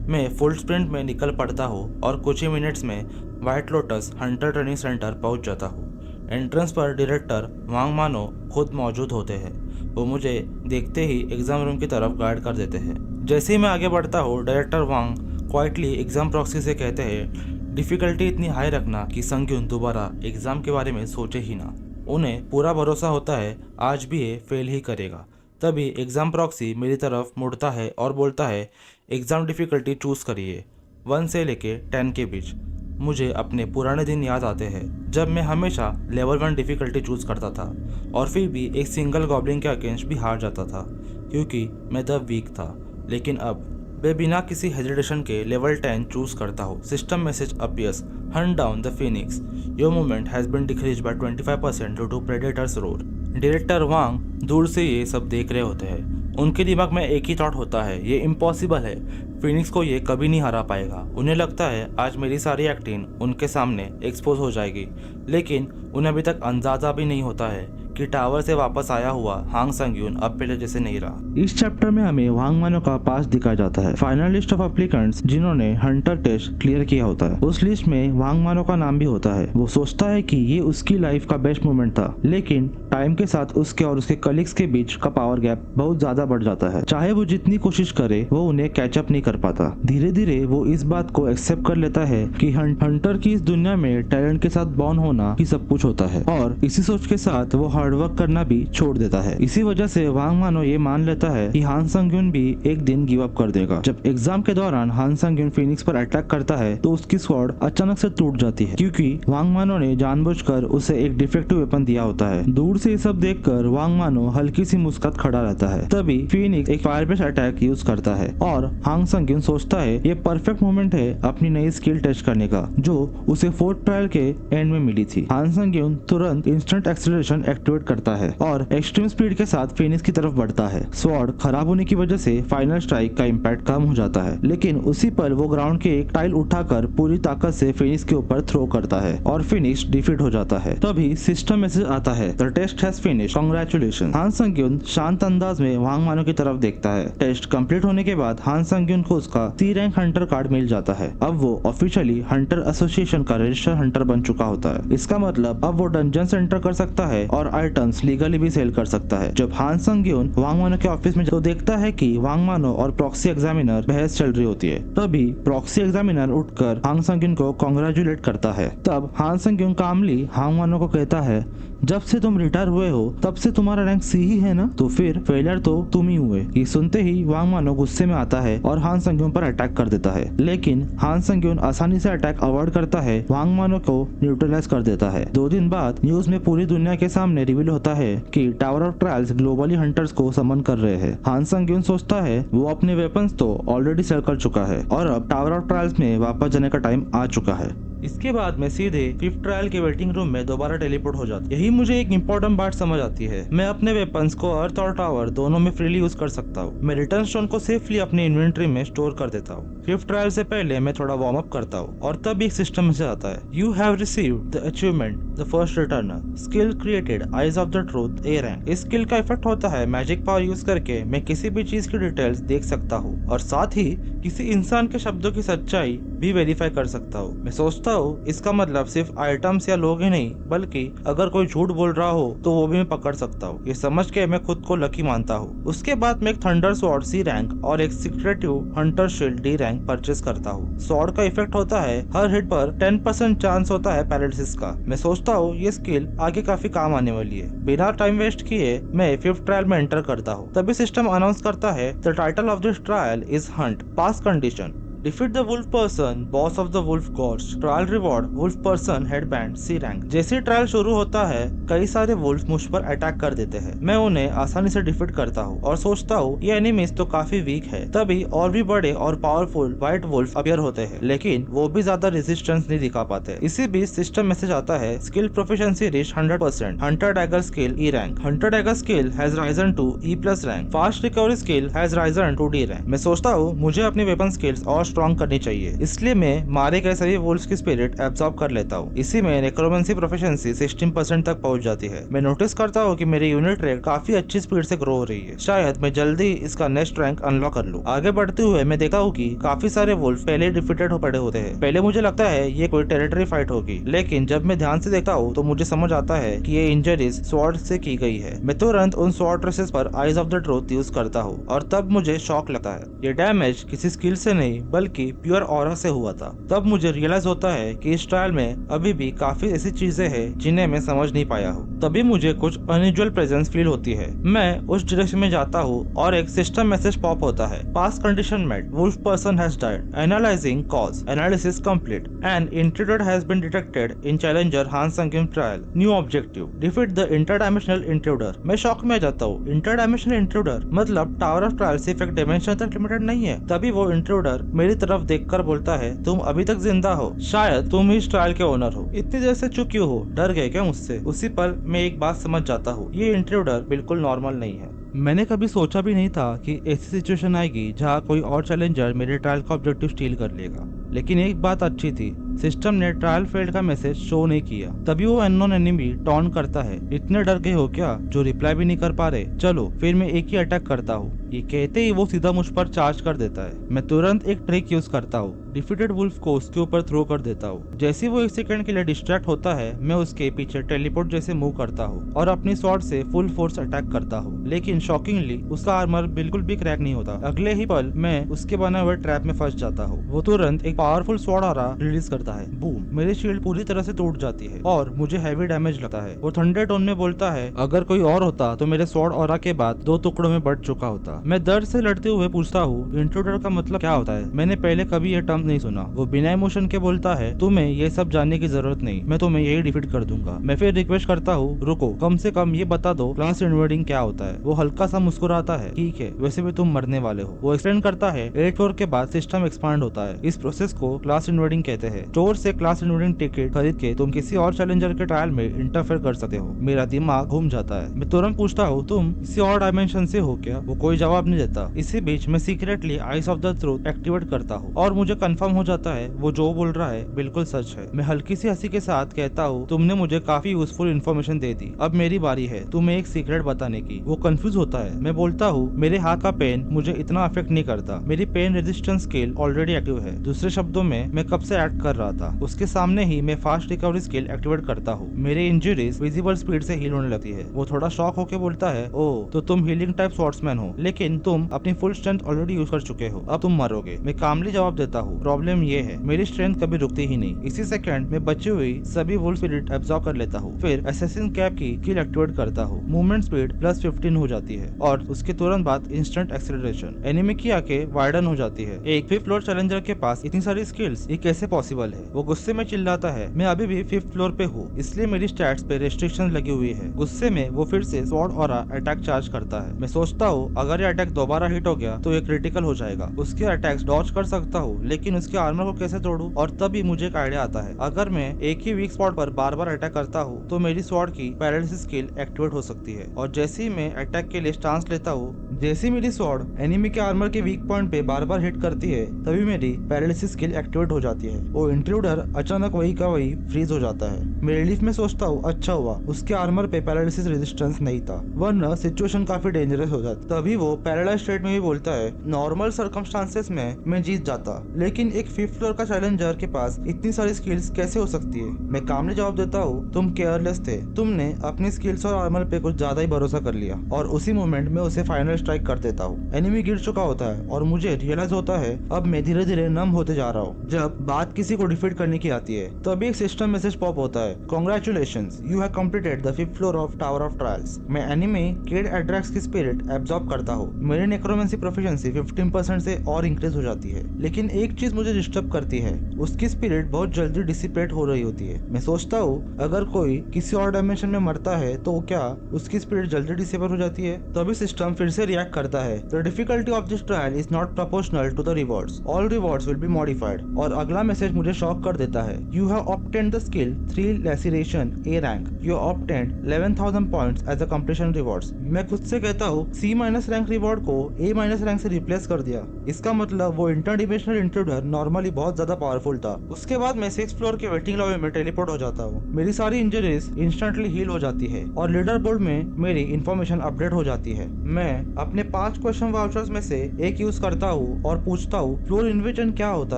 मैं फुल स्प्रिंट में निकल पड़ता हूँ और कुछ ही मिनट्स में white lotus Hunter training centre पहुँच जाता हूँ। एंट्रेंस पर डायरेक्टर वांग मानो खुद मौजूद होते हैं। वो मुझे देखते ही एग्ज़ाम रूम की तरफ गाइड कर देते हैं। जैसे ही मैं आगे बढ़ता हूँ, डायरेक्टर वांग क्वाइटली एग्ज़ाम प्रॉक्सी से कहते हैं, डिफ़िकल्टी इतनी हाई रखना कि संग्यून दोबारा एग्ज़ाम के बारे में सोचे ही ना। उन्हें पूरा भरोसा होता है आज भी ये फेल ही करेगा। तभी एग्ज़ाम प्रॉक्सी मेरी तरफ मुड़ता है और बोलता है, एग्ज़ाम डिफ़िकल्टी चूज़ करिए 1 से लेके 10 के बीच। मुझे अपने पुराने दिन याद आते हैं जब मैं हमेशा लेवल 1 डिफ़िकल्टी चूज़ करता था और फिर भी एक सिंगल गॉब्लिन के अगेंस्ट भी हार जाता था क्योंकि मैं तब वीक था। लेकिन अब मैं बिना किसी हेजिटेशन के लेवल 10 चूज़ करता हूँ। System message appears, hunt down the phoenix, your movement has been decrease by 25% due to predator's roar. Director Wang दूर से ये सब देख रहे होते हैं। उनके दिमाग में एक ही थॉट होता है, ये इम्पॉसिबल है, फिनिक्स को ये कभी नहीं हरा पाएगा। उन्हें लगता है आज मेरी सारी एक्टिंग उनके सामने एक्सपोज हो जाएगी, लेकिन उन्हें अभी तक अंदाजा भी नहीं होता है कि टावर से वापस आया हुआ हांग संग्यून अब पहले जैसे नहीं रहा। इस चैप्टर में हमें वांग मानो का पास दिखाया जाता है, फाइनल लिस्ट ऑफ एप्लीकेंट्स जिन्होंने हंटर टेस्ट क्लियर किया होता है। उस लिस्ट में वांग मानो का नाम भी होता है। वो सोचता है कि ये उसकी लाइफ का बेस्ट मोमेंट था, लेकिन टाइम के साथ उसके और उसके कलीग्स के बीच का पावर गैप बहुत ज्यादा बढ़ जाता है। चाहे वो जितनी कोशिश करे, वो उन्हें कैचअप नहीं कर पाता। धीरे धीरे वो इस बात को एक्सेप्ट कर लेता है कि हंटर की इस दुनिया में टैलेंट के साथ बॉर्न होना ही सब कुछ होता है, और इसी सोच के साथ वो हार्डवर्क करना भी छोड़ देता है। इसी वजह से वांग मानो ये मान लेता है कि हान संग्यून भी एक दिन गिव अप कर देगा। जब एग्जाम के दौरान हान संग्यून फिनिक्स पर अटैक करता है तो उसकी स्वॉर्ड अचानक से टूट जाती है, क्योंकि वांग मानो ने जानबूझकर उसे एक डिफेक्टिव वेपन दिया होता है। दूर से ये सब देखकर वांग मानो हल्की सी मुस्कुरात खड़ा रहता है। तभी फिनिक्स एक फायर बेस्ड अटैक यूज करता है और हांग संग्यून सोचता है ये परफेक्ट मोमेंट है अपनी नई स्किल टेस्ट करने का, जो उसे 4th ट्रायल के एंड में मिली थी। हान संग्यून तुरंत इंस्टेंट एक्सेलरेशन एक्टिवेट करता है और एक्सट्रीम स्पीड के साथ फिनिक्स की तरफ बढ़ता है। स्वॉर्ड खराब होने की वजह से फाइनल स्ट्राइक का इम्पैक्ट कम हो जाता है, लेकिन उसी पर वो ग्राउंड के एक टाइल उठाकर पूरी ताकत से फिनिक्स के ऊपर थ्रो करता है और फिनिक्स डिफीट हो जाता है। तभी सिस्टम मैसेज आता है, the test has finish, congratulation. Han Sungyoon शांत अंदाज में वांग मानो की तरफ देखता है। टेस्ट कंप्लीट होने के बाद हान संग्यून को उसका C रैंक हंटर कार्ड मिल जाता है। अब वो ऑफिशियली हंटर एसोसिएशन का रजिस्टर्ड हंटर बन चुका होता है। इसका मतलब अब वो डंजन एंटर कर सकता है और आइटम्स लीगली भी सेल कर सकता है। जब हान संग्यून वांग मानो के ऑफिस में तो देखता है कि वांग मानो और प्रॉक्सी एग्जामिनर बहस चल रही होती है। तभी प्रॉक्सी एग्जामिनर उठकर हान संग्यून को कांग्रेचुलेट करता है। तब हान संग्यून कामली हांग मानो को कहता है, जब से तुम रिटायर हुए हो तब से तुम्हारा रैंक C ही है ना, तो फिर फेलियर तो तुम ही हुए। ये सुनते ही वांग मानो गुस्से में आता है और हान संग्यून पर अटैक कर देता है, लेकिन हान संग्यून आसानी से अटैक अवॉइड करता है, वांग मानो को न्यूट्रलाइज कर देता है। 2 दिन बाद न्यूज में पूरी दुनिया के सामने रिवील होता है कि tower of trials globally hunters को समन कर रहे हैं। हान संग्यून सोचता है वो अपने वेपन्स तो ऑलरेडी सेल कर चुका है और अब टावर ऑफ ट्रायल्स में वापस जाने का टाइम आ चुका है। इसके बाद मैं सीधे 5th ट्रायल के वेटिंग रूम में दोबारा टेलीपोर्ट हो जाता। यही मुझे एक इम्पोर्टेंट बात समझ आती है, मैं अपने वेपन्स को अर्थ और टावर दोनों में फ्रीली यूज कर सकता हूँ। मैं रिटर्न स्टोन को सेफली अपनी इन्वेंट्री में स्टोर कर देता हूँ। 5th ट्रायल से पहले मैं थोड़ा वार्म अप करता हूँ और तब एक सिस्टम से आता है, you have received the achievement the first returner, skill created eyes of the truth A rank. इस स्किल का इफेक्ट होता है मैजिक पावर यूज करके मैं किसी भी चीज की डिटेल्स देख सकता हूँ और साथ ही किसी इंसान के शब्दों की सच्चाई भी वेरीफाई कर सकता हूँ। मैं सोचता हूँ इसका मतलब सिर्फ आइटम्स या लोग ही नहीं, बल्कि अगर कोई झूठ बोल रहा हो तो वो भी मैं पकड़ सकता हूँ। ये समझ के मैं खुद को लकी मानता हूँ। उसके बाद मैं एक थंडर स्वॉर्ड C रैंक और एक secretive Hunter shield D rank purchase करता हूँ। स्वॉर्ड का इफेक्ट होता है हर हिट पर 10% चांस होता है पैरालिसिस का। मैं सोचता हूँ ये स्किल आगे काफी काम आने वाली है। बिना टाइम वेस्ट किए मैं 5th ट्रायल में एंटर करता हूँ। तभी सिस्टम अनाउंस करता है, the title of this trial is hunt, pass condition, defeat the wolf person, boss of the wolf gods, trial reward wolf person headband C rank. जैसे ट्रायल शुरू होता है कई सारे वुल्फ मुझ पर अटैक कर देते हैं। मैं उन्हें आसानी से डिफीट करता हूँ और सोचता हूँ ये एनिमीज तो काफी वीक है। तभी और भी बड़े और पावरफुल व्हाइट वुल्फ अपीयर होते हैं, लेकिन वो भी ज्यादा रेजिस्टेंस नहीं दिखा पाते। इसी बीच सिस्टम मैसेज आता है, skill proficiency reach 100%, hunter dagger skill E rank, hunter dagger skill has risen to E+ rank, fast recovery skill has risen to D rank. मैं सोचता हूँ मुझे अपनी वेपन स्किल्स और स्ट्रॉन्ग करनी चाहिए, इसलिए मैं मारे गए सभी वुल्फ्स की स्पिरिट एब्जॉर्ब कर लेता हूँ। इसी में नेक्रोमेंसी प्रोफिशिएंसी 16% तक पहुंच जाती है। मैं नोटिस करता हूँ कि मेरी यूनिट रैंक काफी अच्छी स्पीड से ग्रो हो रही है। शायद मैं जल्दी इसका नेक्स्ट रैंक अनलॉक कर लूँ। आगे बढ़ते हुए मैं देखता हूँ कि काफी सारे वुल्फ पहले डिफीटेड हो पड़े होते हैं। पहले मुझे लगता है ये कोई टेरिटरी फाइट होगी, लेकिन जब मैं ध्यान से देखता हूँ तो मुझे समझ आता है कि ये इंजरीज स्वॉर्ड से की गई है। मैं तुरंत उन स्वॉर्ड ट्रेसेस पर eyes of the truth use करता हूँ और तब मुझे शॉक लगता है। ये डैमेज किसी स्किल से नहीं बल्कि प्योर ऑरा से हुआ था। तब मुझे रियलाइज होता है कि इस ट्रायल में अभी भी काफी ऐसी चीजें हैं जिन्हें मैं समझ नहीं पाया हूँ। तभी मुझे कुछ अनयूजुअल प्रेजेंस फील होती है। मैं उस डायरेक्शन में जाता हूँ और एक सिस्टम मैसेज पॉप होता है। Pass condition met, wolf person has died, analysing cause, analysis complete, an intruder has been detected in challenger Han Sangim trial, new objective, defeat the interdimensional intruder. मैं shock में आ जाता हूँ। Interdimensional intruder मतलब tower of trial सिर्फ एक dimension तक limited नहीं है। तभी वो इंट्रूडर मेरी तरफ देखकर बोलता है, तुम अभी तक जिंदा हो, शायद तुम ही इस ट्रायल के ओनर हो। इतनी देर से चुप क्यों हो? डर गए क्या मुझसे? उसी पल मैं एक बात समझ जाता हूँ, ये इंट्रूडर बिल्कुल नॉर्मल नहीं है। मैंने कभी सोचा भी नहीं था कि ऐसी सिचुएशन आएगी जहाँ कोई और चैलेंजर मेरे ट्रायल का ऑब्जेक्टिव स्टील कर लेगा। लेकिन एक बात अच्छी थी, सिस्टम ने ट्रायल फेल्ड का मैसेज शो नहीं किया। तभी वो अननोन एनिमी टॉन्ट करता है, इतने डर गए हो क्या जो रिप्लाई भी नहीं कर पा रहे? चलो फिर मैं एक ही अटैक करता हूँ। ये कहते ही वो सीधा मुझ पर चार्ज कर देता है। मैं तुरंत एक ट्रिक यूज करता हूँ, डिफीटेड वुल्फ को उसके ऊपर थ्रो कर देता हूँ। जैसे वो एक सेकंड के लिए डिस्ट्रैक्ट होता है, मैं उसके पीछे टेलीपोर्ट जैसे मूव करता हूँ और अपनी स्वॉर्ड से फुल फोर्स अटैक करता हूँ। लेकिन शॉकिंगली उसका आर्मर बिल्कुल भी क्रैक नहीं होता। अगले ही पल मैं उसके बने हुए ट्रैप में फंस जाता हूँ। वो तुरंत एक पावरफुल स्वॉर्ड ऑरा रिलीज करता है। बूम, मेरी शील्ड पूरी तरह से टूट जाती है और मुझे हैवी डैमेज लगता है। वो थंडर टोन में बोलता है, अगर कोई और होता तो मेरे स्वॉर्ड ऑरा के बाद 2 टुकड़ों में बढ़ चुका होता। मैं दर्द से लड़ते हुए पूछता हूँ, इंट्रूडर का मतलब क्या होता है? मैंने पहले कभी ये टर्म नहीं सुना। वो बिना इमोशन के बोलता है, तुम्हें ये सब जानने की जरूरत नहीं, मैं तुम्हें यही डिफीट कर दूंगा। मैं फिर रिक्वेस्ट करता हूँ, रुको, कम से कम ये बता दो क्लास इनवर्डिंग क्या होता है। वो हल्का सा मुस्कुराता है, ठीक है, वैसे भी तुम मरने वाले हो। वो एक्सप्लेन करता है, 8 फ्लोर के बाद सिस्टम एक्सपांड होता है। इस प्रोसेस को क्लास इनवर्डिंग कहते हैं। स्टोर से क्लास इनवर्डिंग टिकट खरीद के तुम किसी और चैलेंजर के ट्रायल में इंटरफेयर कर सकते हो। मेरा दिमाग घूम जाता है। मैं तुरंत पूछता हूँ, तुम किसी और डायमेंशन से हो क्या? वो कोई जवाब नहीं देता। इसी बीच मैं secretly eyes of the truth activate करता हूँ और मुझे कंफर्म हो जाता है वो जो बोल रहा है बिल्कुल सच है। मैं हल्की सी हंसी के साथ कहता हूँ, तुमने मुझे काफी यूजफुल इन्फॉर्मेशन दे दी, अब मेरी बारी है तुम्हें एक सीक्रेट बताने की। वो कंफ्यूज होता है। मैं बोलता हूँ, मेरे हाथ का पेन मुझे इतना अफेक्ट नहीं करता, मेरी pain resistance skill already active है। दूसरे शब्दों में मैं कब से एक्ट कर रहा था। उसके सामने ही मैं फास्ट रिकवरी स्किल एक्टिवेट करता हूँ। मेरी इंजरीज विजिबल स्पीड से हील होने लगती है। वो थोड़ा शॉक होकर बोलता है, ओह तो तुम हीलिंग टाइप स्वॉर्ड्समैन हो, लेकिन तुम अपनी फुल स्ट्रेंथ ऑलरेडी यूज कर चुके हो, अब तुम मरोगे। मैं कामली जवाब देता हूँ, प्रॉब्लम ये है मेरी स्ट्रेंथ कभी रुकती ही नहीं। इसी सेकंड में बची हुई सभी वुल्फ स्पिरिट एब्जॉर्ब कर लेता हूँ। फिर असैसिन कैप की स्किल एक्टिवेट करता हूँ। मूवमेंट स्पीड +15 हो जाती है और उसके तुरंत बाद इंस्टेंट एक्सेलरेशन। एनिमी की आंखें वाइडन हो जाती है। एक 5th फ्लोर चैलेंजर के पास इतनी सारी स्किल्स, ये कैसे पॉसिबल है? वो गुस्से में चिल्लाता है, मैं अभी भी 5th फ्लोर पे हूँ, इसलिए मेरी स्टैट्स पे रेस्ट्रिक्शन लगी हुई है। गुस्से में वो फिर से स्वॉर्ड ऑरा अटैक चार्ज करता है। मैं सोचता हूँ अगर ये अटैक दोबारा हिट हो गया तो ये क्रिटिकल हो जाएगा। उसके अटैक्स डॉज कर सकता हूँ, लेकिन उसके आर्मर को कैसे तोड़ूं? और तभी मुझे एक आइडिया आता है, अगर मैं एक ही वीक स्पॉट पर बार बार अटैक करता हूँ तो मेरी स्वॉर्ड की पैरालिसिस स्किल एक्टिवेट हो सकती है। और जैसे ही मैं अटैक के लिए स्टांस लेता हूँ, जैसे मेरी स्वॉर्ड एनिमी के आर्मर के वीक पॉइंट पे बार बार हिट करती है, तभी मेरी पैरालिसिस स्किल एक्टिवेट हो जाती है। वो इंट्रूडर अचानक वही का वही फ्रीज हो जाता है। मैं रिलीफ में सोचता हूँ, अच्छा हुआ उसके आर्मर पे पैरालिसिस रेजिस्टेंस नहीं था, वरना सिचुएशन काफी डेंजरस हो जाती। तभी वो पैरालाइज स्टेट में भी बोलता है, नॉर्मल सर्कमस्टांसेस में मैं जीत जाता, लेकिन एक 5th फ्लोर का चैलेंजर के पास इतनी सारी स्किल्स कैसे हो सकती है? मैं कामली जवाब देता हूँ, तुम केयरलेस थे, तुमने अपनी स्किल्स और आर्मर पे कुछ ज्यादा ही भरोसा कर लिया। और उसी मोमेंट में उसे फाइनल स्ट्राइक कर देता हूँ। एनिमी गिर चुका होता है और मुझे रियलाइज होता है अब मैं धीरे धीरे नम होते जा रहा हूँ। जब बात किसी को डिफीट करने की आती है तभी एक सिस्टम मैसेज पॉप होता है, congratulations, you have completed the 5th floor of tower of trials. मैं एनिमी केड एड्रैक्स की स्पिरिट एब्जॉर्ब करता हूँ। मेरी नेक्रोमेंसी प्रोफिशिएंसी 15% से और इंक्रीज हो जाती है। लेकिन एक चीज मुझे डिस्टर्ब करती है, उसकी स्पिरिट बहुत जल्दी डिसिपेट हो रही होती है। मैं सोचता हूँ अगर कोई किसी और डायमेंशन में मरता है तो क्या उसकी स्पिरिट जल्दी डिसेबल हो जाती है? तभी सिस्टम फिर से रिएक्ट करता है, the difficulty of this trial is not proportional to the rewards, all rewards will be modified. और अगला मैसेज मुझे शॉक कर देता है, you have obtained the skill thrill laceration A rank, you obtained 11,000 points as a completion rewards. मैं खुद से कहता हूँ C- रैंक रिवॉर्ड को A- रैंक से रिप्लेस कर दिया। इसका मतलब वो इंटरडिमेंशनल इंट्रूडर नॉर्मली बहुत ज्यादा पावरफुल था। उसके बाद मैं 6th फ्लोर के वेटिंग लॉबी में टेलीपोर्ट हो जाता हूँ। मेरी सारी इंजरीज इंस्टेंटली हील हो जाती है और लीडर बोर्ड में मेरी इंफॉर्मेशन अपडेट हो जाती है। मैं अपने 5 क्वेश्चन वाउचर्स में से एक यूज करता हूँ और पूछता हूँ फ्लोर इन्वेजन क्या होता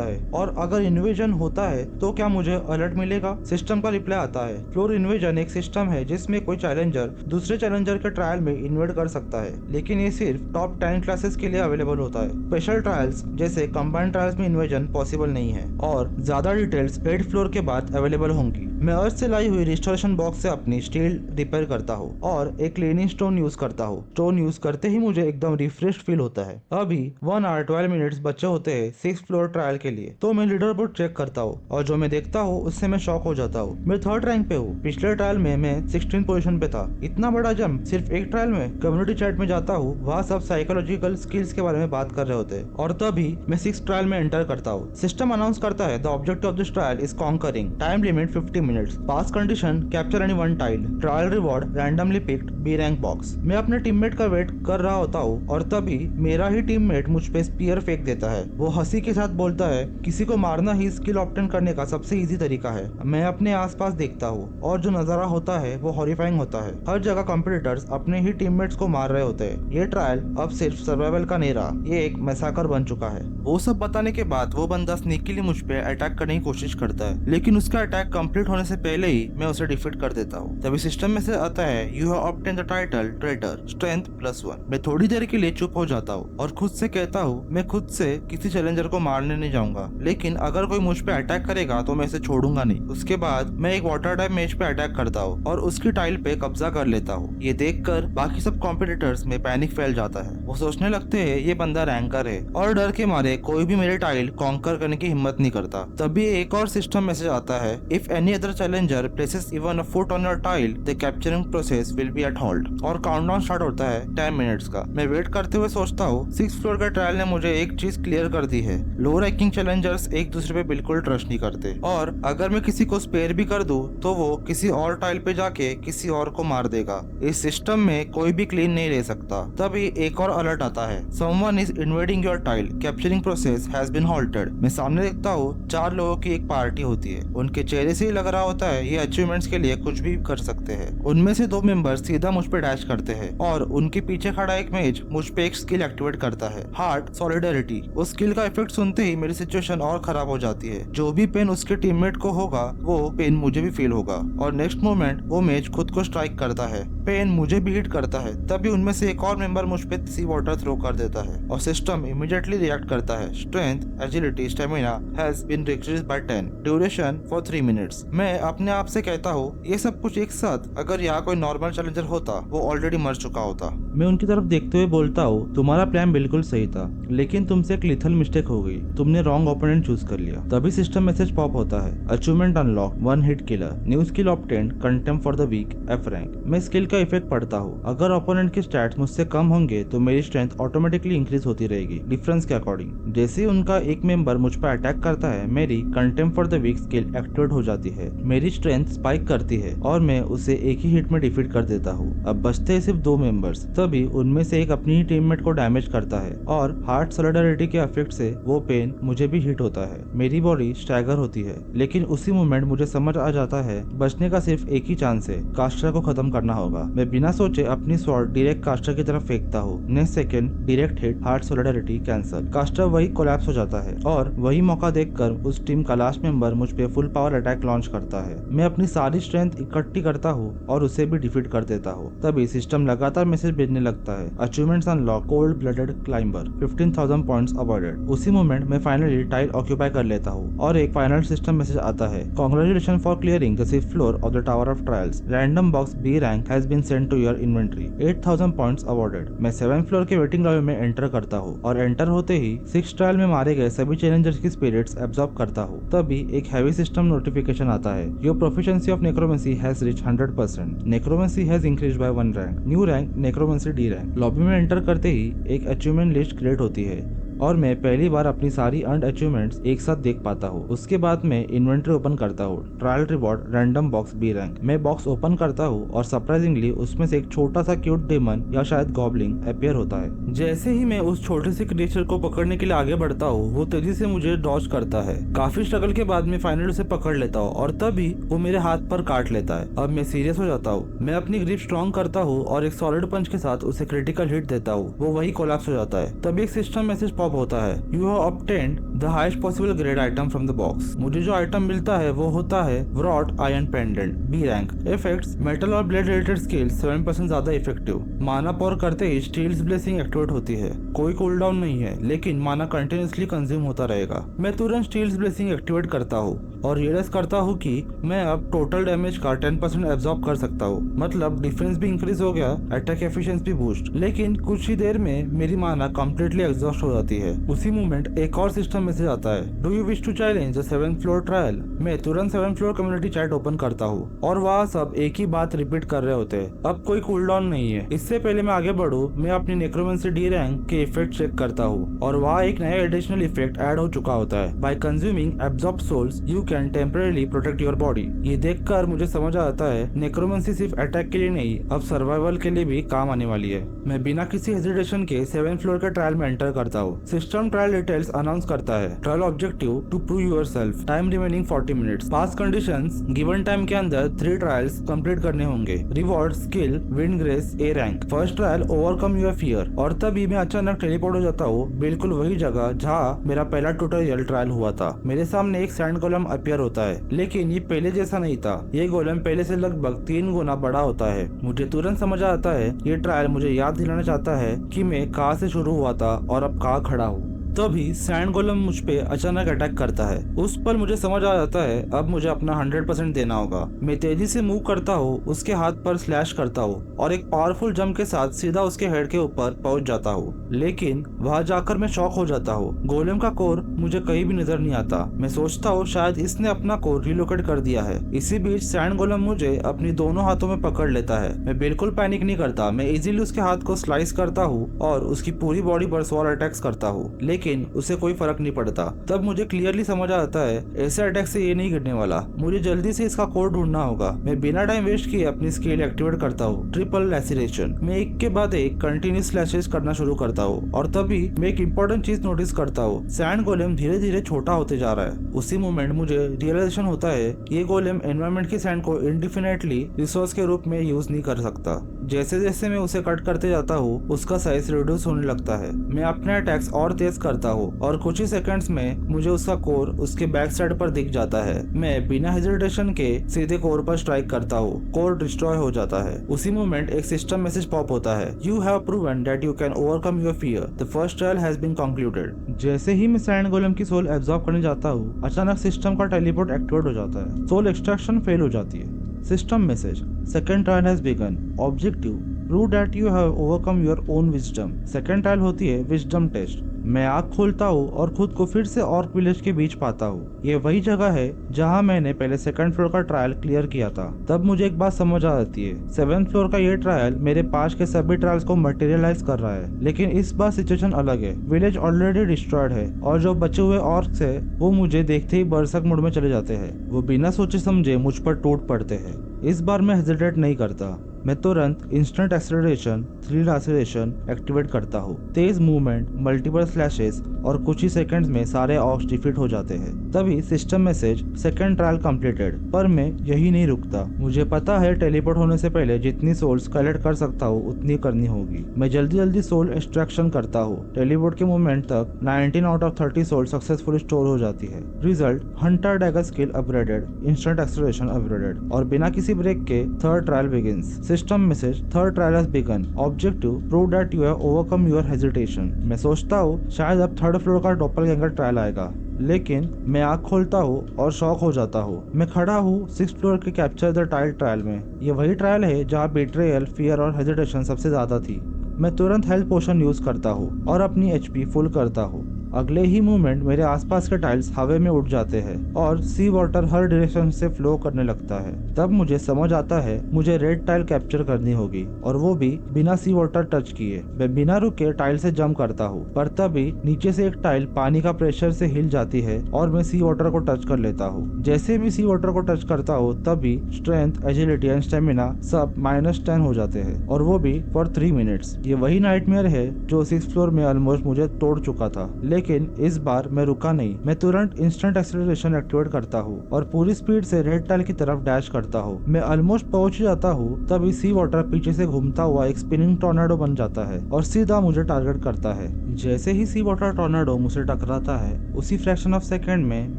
है, और अगर इन्वेजन होता है तो क्या मुझे अलर्ट मिलेगा। सिस्टम का रिप्लाई आता है, फ्लोर इन्वेजन एक सिस्टम है जिसमें कोई चैलेंजर दूसरे चैलेंजर के ट्रायल में इन्वेड कर सकता है, लेकिन ये सिर्फ टॉप 10 क्लासेस के लिए अवेलेबल होता है। स्पेशल ट्रायल्स जैसे कंबाइंड ट्रायल्स में इन्वेजन पॉसिबल नहीं है, और ज्यादा डिटेल्स 8th फ्लोर के बाद अवेलेबल होंगी। मैं अर्थ से लाई हुई रिस्टोरेशन बॉक्स से अपनी स्टील रिपेयर करता हूँ और एक क्लीनिंग स्टोन यूज करता हूँ। स्टोन यूज करते ही मुझे एकदम रिफ्रेश फील होता है। अभी 1 आवर 12 मिनट्स बचे होते हैं 6th फ्लोर ट्रायल के लिए, तो मैं लीडर बोर्ड चेक करता हूँ और जो मैं देखता हूँ उससे मैं शॉक हो जाता हूँ। मैं 3rd रैंक पे हूँ। पिछले ट्रायल में मैं 16 पोजीशन पे था। इतना बड़ा जंप सिर्फ एक ट्रायल में। कम्युनिटी चैट में जाता हूँ, वहाँ सब साइकोलॉजिकल स्किल्स के बारे में बात कर रहे होते हैं, और तभी मैं 6th ट्रायल में एंटर करता हूँ। सिस्टम अनाउंस करता है the objective of this trial is conquering, time limit 50 minutes, pass condition capture any 1 tile, trial reward randomly picked B rank box. मैं अपने टीममेट का वेट कर रहा होता हूँ और तभी मेरा ही टीममेट मुझ पे स्पीयर फेंक देता है। वो हंसी के साथ बोलता है किसी को मारना ही स्किल ऑब्टेन करने का सबसे इजी तरीका है। मैं अपने आसपास देखता हूँ और जो नजारा होता है वो हॉरिफाइंग होता है। हर जगह कॉम्पिटिटर्स अपने ही टीममेट्स को मार रहे होते हैं। ये ट्रायल अब सिर्फ सर्वाइवल का नहीं रहा, ये एक मैसाकर बन चुका है। वो सब बताने के बाद वो बंदा स्नीकीली मुझ पे अटैक करने की कोशिश करता है, लेकिन उसका अटैक कंप्लीट होने से पहले ही मैं उसे डिफीट कर देता हूँ। तभी सिस्टम में से आता है you have obtain the title traitor, strength +1। मैं थोड़ी देर के लिए चुप हो जाता हूँ और खुद से कहता हूँ मैं खुद से किसी चैलेंजर को मारने नहीं जाऊंगा, लेकिन अगर कोई मुझ पे अटैक करेगा तो मैं इसे छोड़ूंगा नहीं। उसके बाद मैं एक वाटर टाइप मेज पे अटैक करता हूँ और उसकी टाइल पे कब्जा कर लेता हूँ। ये देखकर बाकी सब कॉम्पिटिटर्स में पैनिक फैल जाता है। वो सोचने लगते हैं ये बंदा रैंकर है, और डर के मारे कोई भी मेरे टाइल कॉन्कर करने की हिम्मत नहीं करता। तभी एक और सिस्टम मैसेज आता है, if any other challenger places even a foot on your tile the capturing process will be at hold, और काउंटडाउन स्टार्ट होता है 10 मिनट्स का। मैं वेट करते हुए सोचता हूँ 6th फ्लोर का ट्रायल ने मुझे एक चीज क्लियर कर दी है, लो रैंकिंग चैलेंजर्स एक दूसरे पे बिल्कुल ट्रस्ट नहीं करते, और अगर मैं किसी को स्पेयर भी कर दूं तो वो किसी और टाइल पे जाके किसी और को मार देगा। इस सिस्टम में कोई भी क्लीन नहीं रह सकता। तभी एक और अलर्ट आता है, someone is invading your tile, capturing process has been halted. मैं सामने देखता हूँ 4 लोगों की एक पार्टी होती है। उनके चेहरे से ही लग रहा होता है ये अचीवमेंट्स के लिए कुछ भी कर सकते हैं। उनमें से 2 मेंबर सीधा मुझ पे डैश करते हैं और उनके पीछे खड़ा एक मेज मुझ पे एक स्किल एक्टिवेट करता है, हार्ट सॉलिडेरिटी। उस स्किल का इफेक्ट सुनते ही मेरी सिचुएशन और खराब हो जाती है। जो भी पेन उसके टीममेट को होगा वो पेन मुझे भी फील होगा, और नेक्स्ट मोमेंट वो मेज खुद को स्ट्राइक करता है। पेन मुझे भी हिट करता है। तभी उनमें से एक और मेंबर मुझ पे सी वाटर थ्रो कर देता है और सिस्टम इमीडिएटली रिएक्ट करता है, strength, agility, stamina has been decreased by 10, duration for 3 minutes. मैं अपने आप से कहता हूँ ये सब कुछ एक साथ, अगर यहाँ कोई नॉर्मल चैलेंजर होता वो ऑलरेडी मर चुका होता। मैं उनकी तरफ देखते हुए बोलता हूँ तुम्हारा प्लान बिल्कुल सही था, लेकिन तुमसे एक लिथल मिस्टेक हो गई, तुमने रॉन्ग ओपोनेंट चूज कर लिया। तभी सिस्टम मैसेज पॉप होता है, achievement unlock, 1 hit killer, new skill obtained, contempt for the weak, F rank. मैं स्किल का इफेक्ट पढ़ता हूँ, अगर ओपोनेंट के स्टैट्स मुझसे कम होंगे तो मेरी स्ट्रेंथ ऑटोमेटिकली इंक्रीज होती रहेगी डिफरेंस के अकॉर्डिंग। जैसे उनका एक मेंबर मुझ पर अटैक करता है, मेरी contempt for the weak skill activate हो जाती है, मेरी स्ट्रेंथ स्पाइक करती है और मैं उसे एक ही हिट में डिफीट कर देता हूँ। अब बचते हैं सिर्फ 2 मेंबर्स। तभी उनमें से एक अपनी ही टीममेट को डैमेज करता है और हार्ट सॉलिडेरिटी के इफेक्ट से वो पेन मुझे भी हिट होता है। मेरी बॉडी स्टैगर होती है, लेकिन उसी मोमेंट मुझे समझ आ जाता है बचने का सिर्फ एक ही चांस है, कास्टर को खत्म करना होगा। मैं बिना सोचे अपनी स्वॉर्ड डायरेक्ट कास्टर की तरफ फेंकता हूँ। Next second direct hit, heart solidarity cancel, caster वही कोलैप्स हो जाता है और वही मौका देखकर उस टीम का लास्ट मेंबर मुझ पे फुल पावर अटैक लॉन्च करता है। मैं अपनी सारी स्ट्रेंथ इकट्ठी करता हूँ और उसे भी डिफीट कर देता हूँ। तभी सिस्टम लगातार मैसेज भेजने लगता है, achievements unlock, cold blooded climber, 15,000 points awarded. उसी मोमेंट मैं फाइनली टाइल ऑक्यूपाई कर लेता हूँ और एक फाइनल सिस्टम मैसेज आता है, congratulation for clearing the 6th floor of the tower of trials, random box B rank has been sent to your inventory, 8,000 points awarded. मैं 7th फ्लोर के waiting lobby में एंटर करता हूँ और enter होते ही 6th trial में मारे गए सभी चैलेंजर्स की स्पिरिट्स एब्जॉर्ब करता हूँ। तभी एक हैवी सिस्टम नोटिफिकेशन आता है, your proficiency of necromancy has reached 100%, necromancy has increased by 1 rank, new rank necromancy D rank. Lobby में एंटर करते ही एक अचीवमेंट लिस्ट क्रिएट होती है और मैं पहली बार अपनी सारी अर्नड अचीवमेंट्स एक साथ देख पाता हूँ। उसके बाद मैं इन्वेंटरी ओपन करता हूँ। Trial reward random box B rank. मैं बॉक्स ओपन करता हूँ और सरप्राइजिंगली उसमें से एक छोटा सा क्यूट डेमन या शायद गॉब्लिन अपीयर होता है। जैसे ही मैं उस छोटे से क्रिएचर को पकड़ने के लिए आगे बढ़ता हूँ, वो तेजी से मुझे डॉज करता है। काफी स्ट्रगल के बाद मैं फाइनली उसे पकड़ लेता हूँ और तभी वो मेरे हाथ पर काट लेता है। अब मैं सीरियस हो जाता हूँ। मैं अपनी ग्रिप स्ट्रॉन्ग करता हूँ और एक सॉलिड पंच के साथ उसे क्रिटिकल हिट देता हूँ। वो वही कोलैप्स हो जाता है। तभी एक सिस्टम मैसेज पॉप होता है, you have obtained the highest possible grade item from the box. मुझे जो आइटम मिलता है वो होता है wrought iron pendant B rank. Effects metal और ब्लेड रिलेटेड स्किल्स 7% ज्यादा इफेक्टिव। माना पॉर करते ही स्टील्स ब्लेसिंग एक्टिवेट होती है। कोई कूलडाउन नहीं है, लेकिन माना कंटिन्यूसली कंज्यूम होता रहेगा। मैं तुरंत स्टील्स ब्लेसिंग एक्टिवेट करता हूँ और रियलाइज करता हूँ कि मैं अब टोटल डैमेज का 10% एब्जॉर्ब कर सकता हूँ। मतलब डिफेंस भी इंक्रीज हो गया, अटैक एफिशिएंसी भी बूस्ट। लेकिन कुछ ही देर में मेरी माना कंप्लीटली एग्जॉस्ट हो जाती है। उसी मोमेंट एक और सिस्टम मैसेज आता है, do you wish to challenge the 7th floor trial. मैं तुरंत 7th floor community chat open करता हूँ और वहाँ सब एक ही बात रिपीट कर रहे होते हैं, अब कोई कूलडाउन नहीं है। इससे पहले मैं आगे बढ़ूँ, मैं अपनी नेक्रोमेंसी डी रैंक के इफेक्ट चेक करता हूँ और वहाँ एक नया एडिशनल इफेक्ट ऐड हो चुका होता है, by consuming absorb souls you can temporarily protect your body. ये देखकर मुझे समझ आता है नेक्रोमेंसी सिर्फ अटैक के लिए नहीं, अब सर्वाइवल के लिए भी काम आने वाली है। मैं बिना किसी हेजिटेशन के 7th फ्लोर के ट्रायल में एंटर करता हूँ। सिस्टम ट्रायल डिटेल्स अनाउंस करता है, trial objective to prove yourself, time remaining 40 minutes, pass conditions given time के अंदर 3 ट्रायल्स कंप्लीट करने होंगे। Reward skill wind grace A rank, first trial overcome your fear. और तभी मैं अचानक टेलीपोर्ट हो जाता हूँ बिल्कुल वही जगह जहाँ मेरा पहला ट्यूटोरियल ट्रायल हुआ था। मेरे सामने एक सैंड गोलम अपीयर होता है, लेकिन ये पहले जैसा नहीं था। ये गोलम पहले से लगभग 3 गुना बड़ा होता है। मुझे तुरंत समझ आता है ये ट्रायल मुझे याद दिलाना चाहता है कि मैं कहाँ से शुरू हुआ था और अब कहाँ खड़ा हूँ। तभी सैंड गोलम मुझ पे अचानक अटैक करता है। उस पर मुझे समझ आ जाता है अब मुझे अपना 100% देना होगा। मैं तेजी से मूव करता हूँ, उसके हाथ पर स्लैश करता हूँ और एक पावरफुल जंप के साथ सीधा उसके हेड के ऊपर पहुंच जाता हूँ। लेकिन वहां जाकर मैं शॉक हो जाता हूँ। गोलम का कोर मुझे कहीं भी नजर नहीं आता। मैं सोचता हूँ शायद इसने अपना कोर रिलोकेट कर दिया है। इसी बीच सैंड गोलम मुझे अपनी दोनों हाथों में पकड़ लेता है। मैं बिल्कुल पैनिक नहीं करता। मैं इजीली उसके हाथ को स्लाइस करता हूँ और उसकी पूरी बॉडी पर स्वॉर अटैक्स करता हूँ, लेकिन उसे कोई फर्क नहीं पड़ता। तब मुझे क्लियरली समझ आता है ऐसे अटैक से ये नहीं गिरने वाला। मुझे जल्दी से इसका कोड ढूंढना होगा। मैं बिना टाइम वेस्ट किए अपनी स्किल एक्टिवेट करता हूँ, ट्रिपल लैसिरेशन। मैं एक के बाद एक कंटिन्यूस स्लैशेस करना शुरू करता हूँ और तभी मैं एक इम्पोर्टेंट चीज नोटिस करता हूँ, सैंड गोलेम धीरे धीरे छोटा होते जा रहा है। उसी मोमेंट मुझे रियलाइजेशन होता है ये गोलेम एनवायरमेंट की सैंड को इंडिफिनिटली रिसोर्स के रूप में यूज नहीं कर सकता। जैसे जैसे मैं उसे कट करते जाता हूँ उसका साइज रिड्यूस होने लगता है। मैं अपने अटैक्स और तेज करता हूँ और कुछ ही सेकंड्स में मुझे उसका कोर उसके बैक साइड पर दिख जाता है। मैं बिना हेजिटेशन के सीधे कोर पर स्ट्राइक करता हूँ। कोर डिस्ट्रॉय हो जाता है। उसी मोमेंट एक सिस्टम मैसेज पॉप होता है, you have proven that you can overcome your fear, the first trial has been concluded. जैसे ही मैं सैंड गोलेम की सोल एब्जॉर्ब करने जाता हूँ, अचानक सिस्टम का टेलीपोर्ट एक्टिवेट हो जाता है। सोल एक्सट्रैक्शन फेल हो जाती है। System message, second trial has begun, objective prove that you have overcome your own wisdom. Second trial होती है विजडम टेस्ट। मैं आँख खोलता हूँ और खुद को फिर से ऑर्क विलेज के बीच पाता हूँ। ये वही जगह है जहाँ मैंने पहले 2nd फ्लोर का ट्रायल क्लियर किया था। तब मुझे एक बात समझ आ जाती है, 7th फ्लोर का ये ट्रायल मेरे पास के सभी ट्रायल्स को मटेरियलाइज कर रहा है, लेकिन इस बार सिचुएशन अलग है। विलेज ऑलरेडी डिस्ट्रॉयड है और जो बचे हुए ऑर्क्स है वो मुझे देखते ही बरसक मोड में चले जाते हैं। वो बिना सोचे समझे मुझ पर टूट पड़ते हैं। इस बार मैं हेजिटेट नहीं करता। मैं तुरंत इंस्टेंट एक्सेलरेशन 3 लैसिरेशन एक्टिवेट करता हूँ। तेज मूवमेंट, मल्टीपल स्लैशेस और कुछ ही सेकंड्स में सारे ऑक्स डिफीट हो जाते हैं। तभी system message, second trial completed. पर मैं यही नहीं रुकता। मुझे पता है टेलीपोर्ट होने से पहले जितनी सोल्स कलेक्ट कर सकता हूँ उतनी करनी होगी। मैं जल्दी जल्दी सोल एक्सट्रैक्शन करता हूँ। टेलीपोर्ट के मोमेंट तक 19 out of 30 soul successfully store हो जाती है। Result, hunter dagger skill upgraded, instant acceleration upgraded. और बिना किसी ब्रेक के third trial begins. System message, third trial has begun, objective prove that you have overcome your hesitation. मैं सोचता हूँ शायद अब 3rd फ्लोर का डॉपलगैंगर ट्रायल आएगा, लेकिन मैं आँख खोलता हूँ और शॉक हो जाता हूँ। मैं खड़ा हूँ 6th फ्लोर के कैप्चर द टाइल ट्रायल में। ये वही ट्रायल है जहाँ बिट्रेयल, फियर और हेजिटेशन सबसे ज्यादा थी। मैं तुरंत हेल्थ पोशन यूज करता हूँ और अपनी HP फुल करता हूँ। अगले ही मोमेंट मेरे आसपास के टाइल्स हवा में उड़ जाते हैं और सी वाटर हर डायरेक्शन से फ्लो करने लगता है। तब मुझे समझ आता है मुझे रेड टाइल कैप्चर करनी होगी, और वो भी बिना सी वाटर टच किए। मैं बिना रुके टाइल से जंप करता हूँ, पर तभी नीचे से एक टाइल पानी का प्रेशर से हिल जाती है और मैं सी वाटर को टच कर लेता हूँ। जैसे भी सी वाटर को टच करता हूँ तभी स्ट्रेंथ, एजिलिटी एंड स्टेमिना सब -10 हो जाते हैं, और वो भी फॉर 3 मिनट्स। ये वही नाइटमेयर है जो 6th फ्लोर में ऑलमोस्ट मुझे तोड़ चुका था, लेकिन इस बार मैं रुका नहीं। मैं तुरंत इंस्टेंट एक्सेलरेशन एक्टिवेट करता हूँ और पूरी स्पीड से रेड टाइल की तरफ डैश करता हूँ। मैं ऑलमोस्ट पहुंच जाता हूँ तभी सी वाटर पीछे से घूमता हुआ एक स्पिनिंग टॉर्नेडो बन जाता है और सीधा मुझे टारगेट करता है। जैसे ही सी वाटर टॉर्नेडो मुझसे टकराता है, उसी फ्रैक्शन ऑफ सेकंड में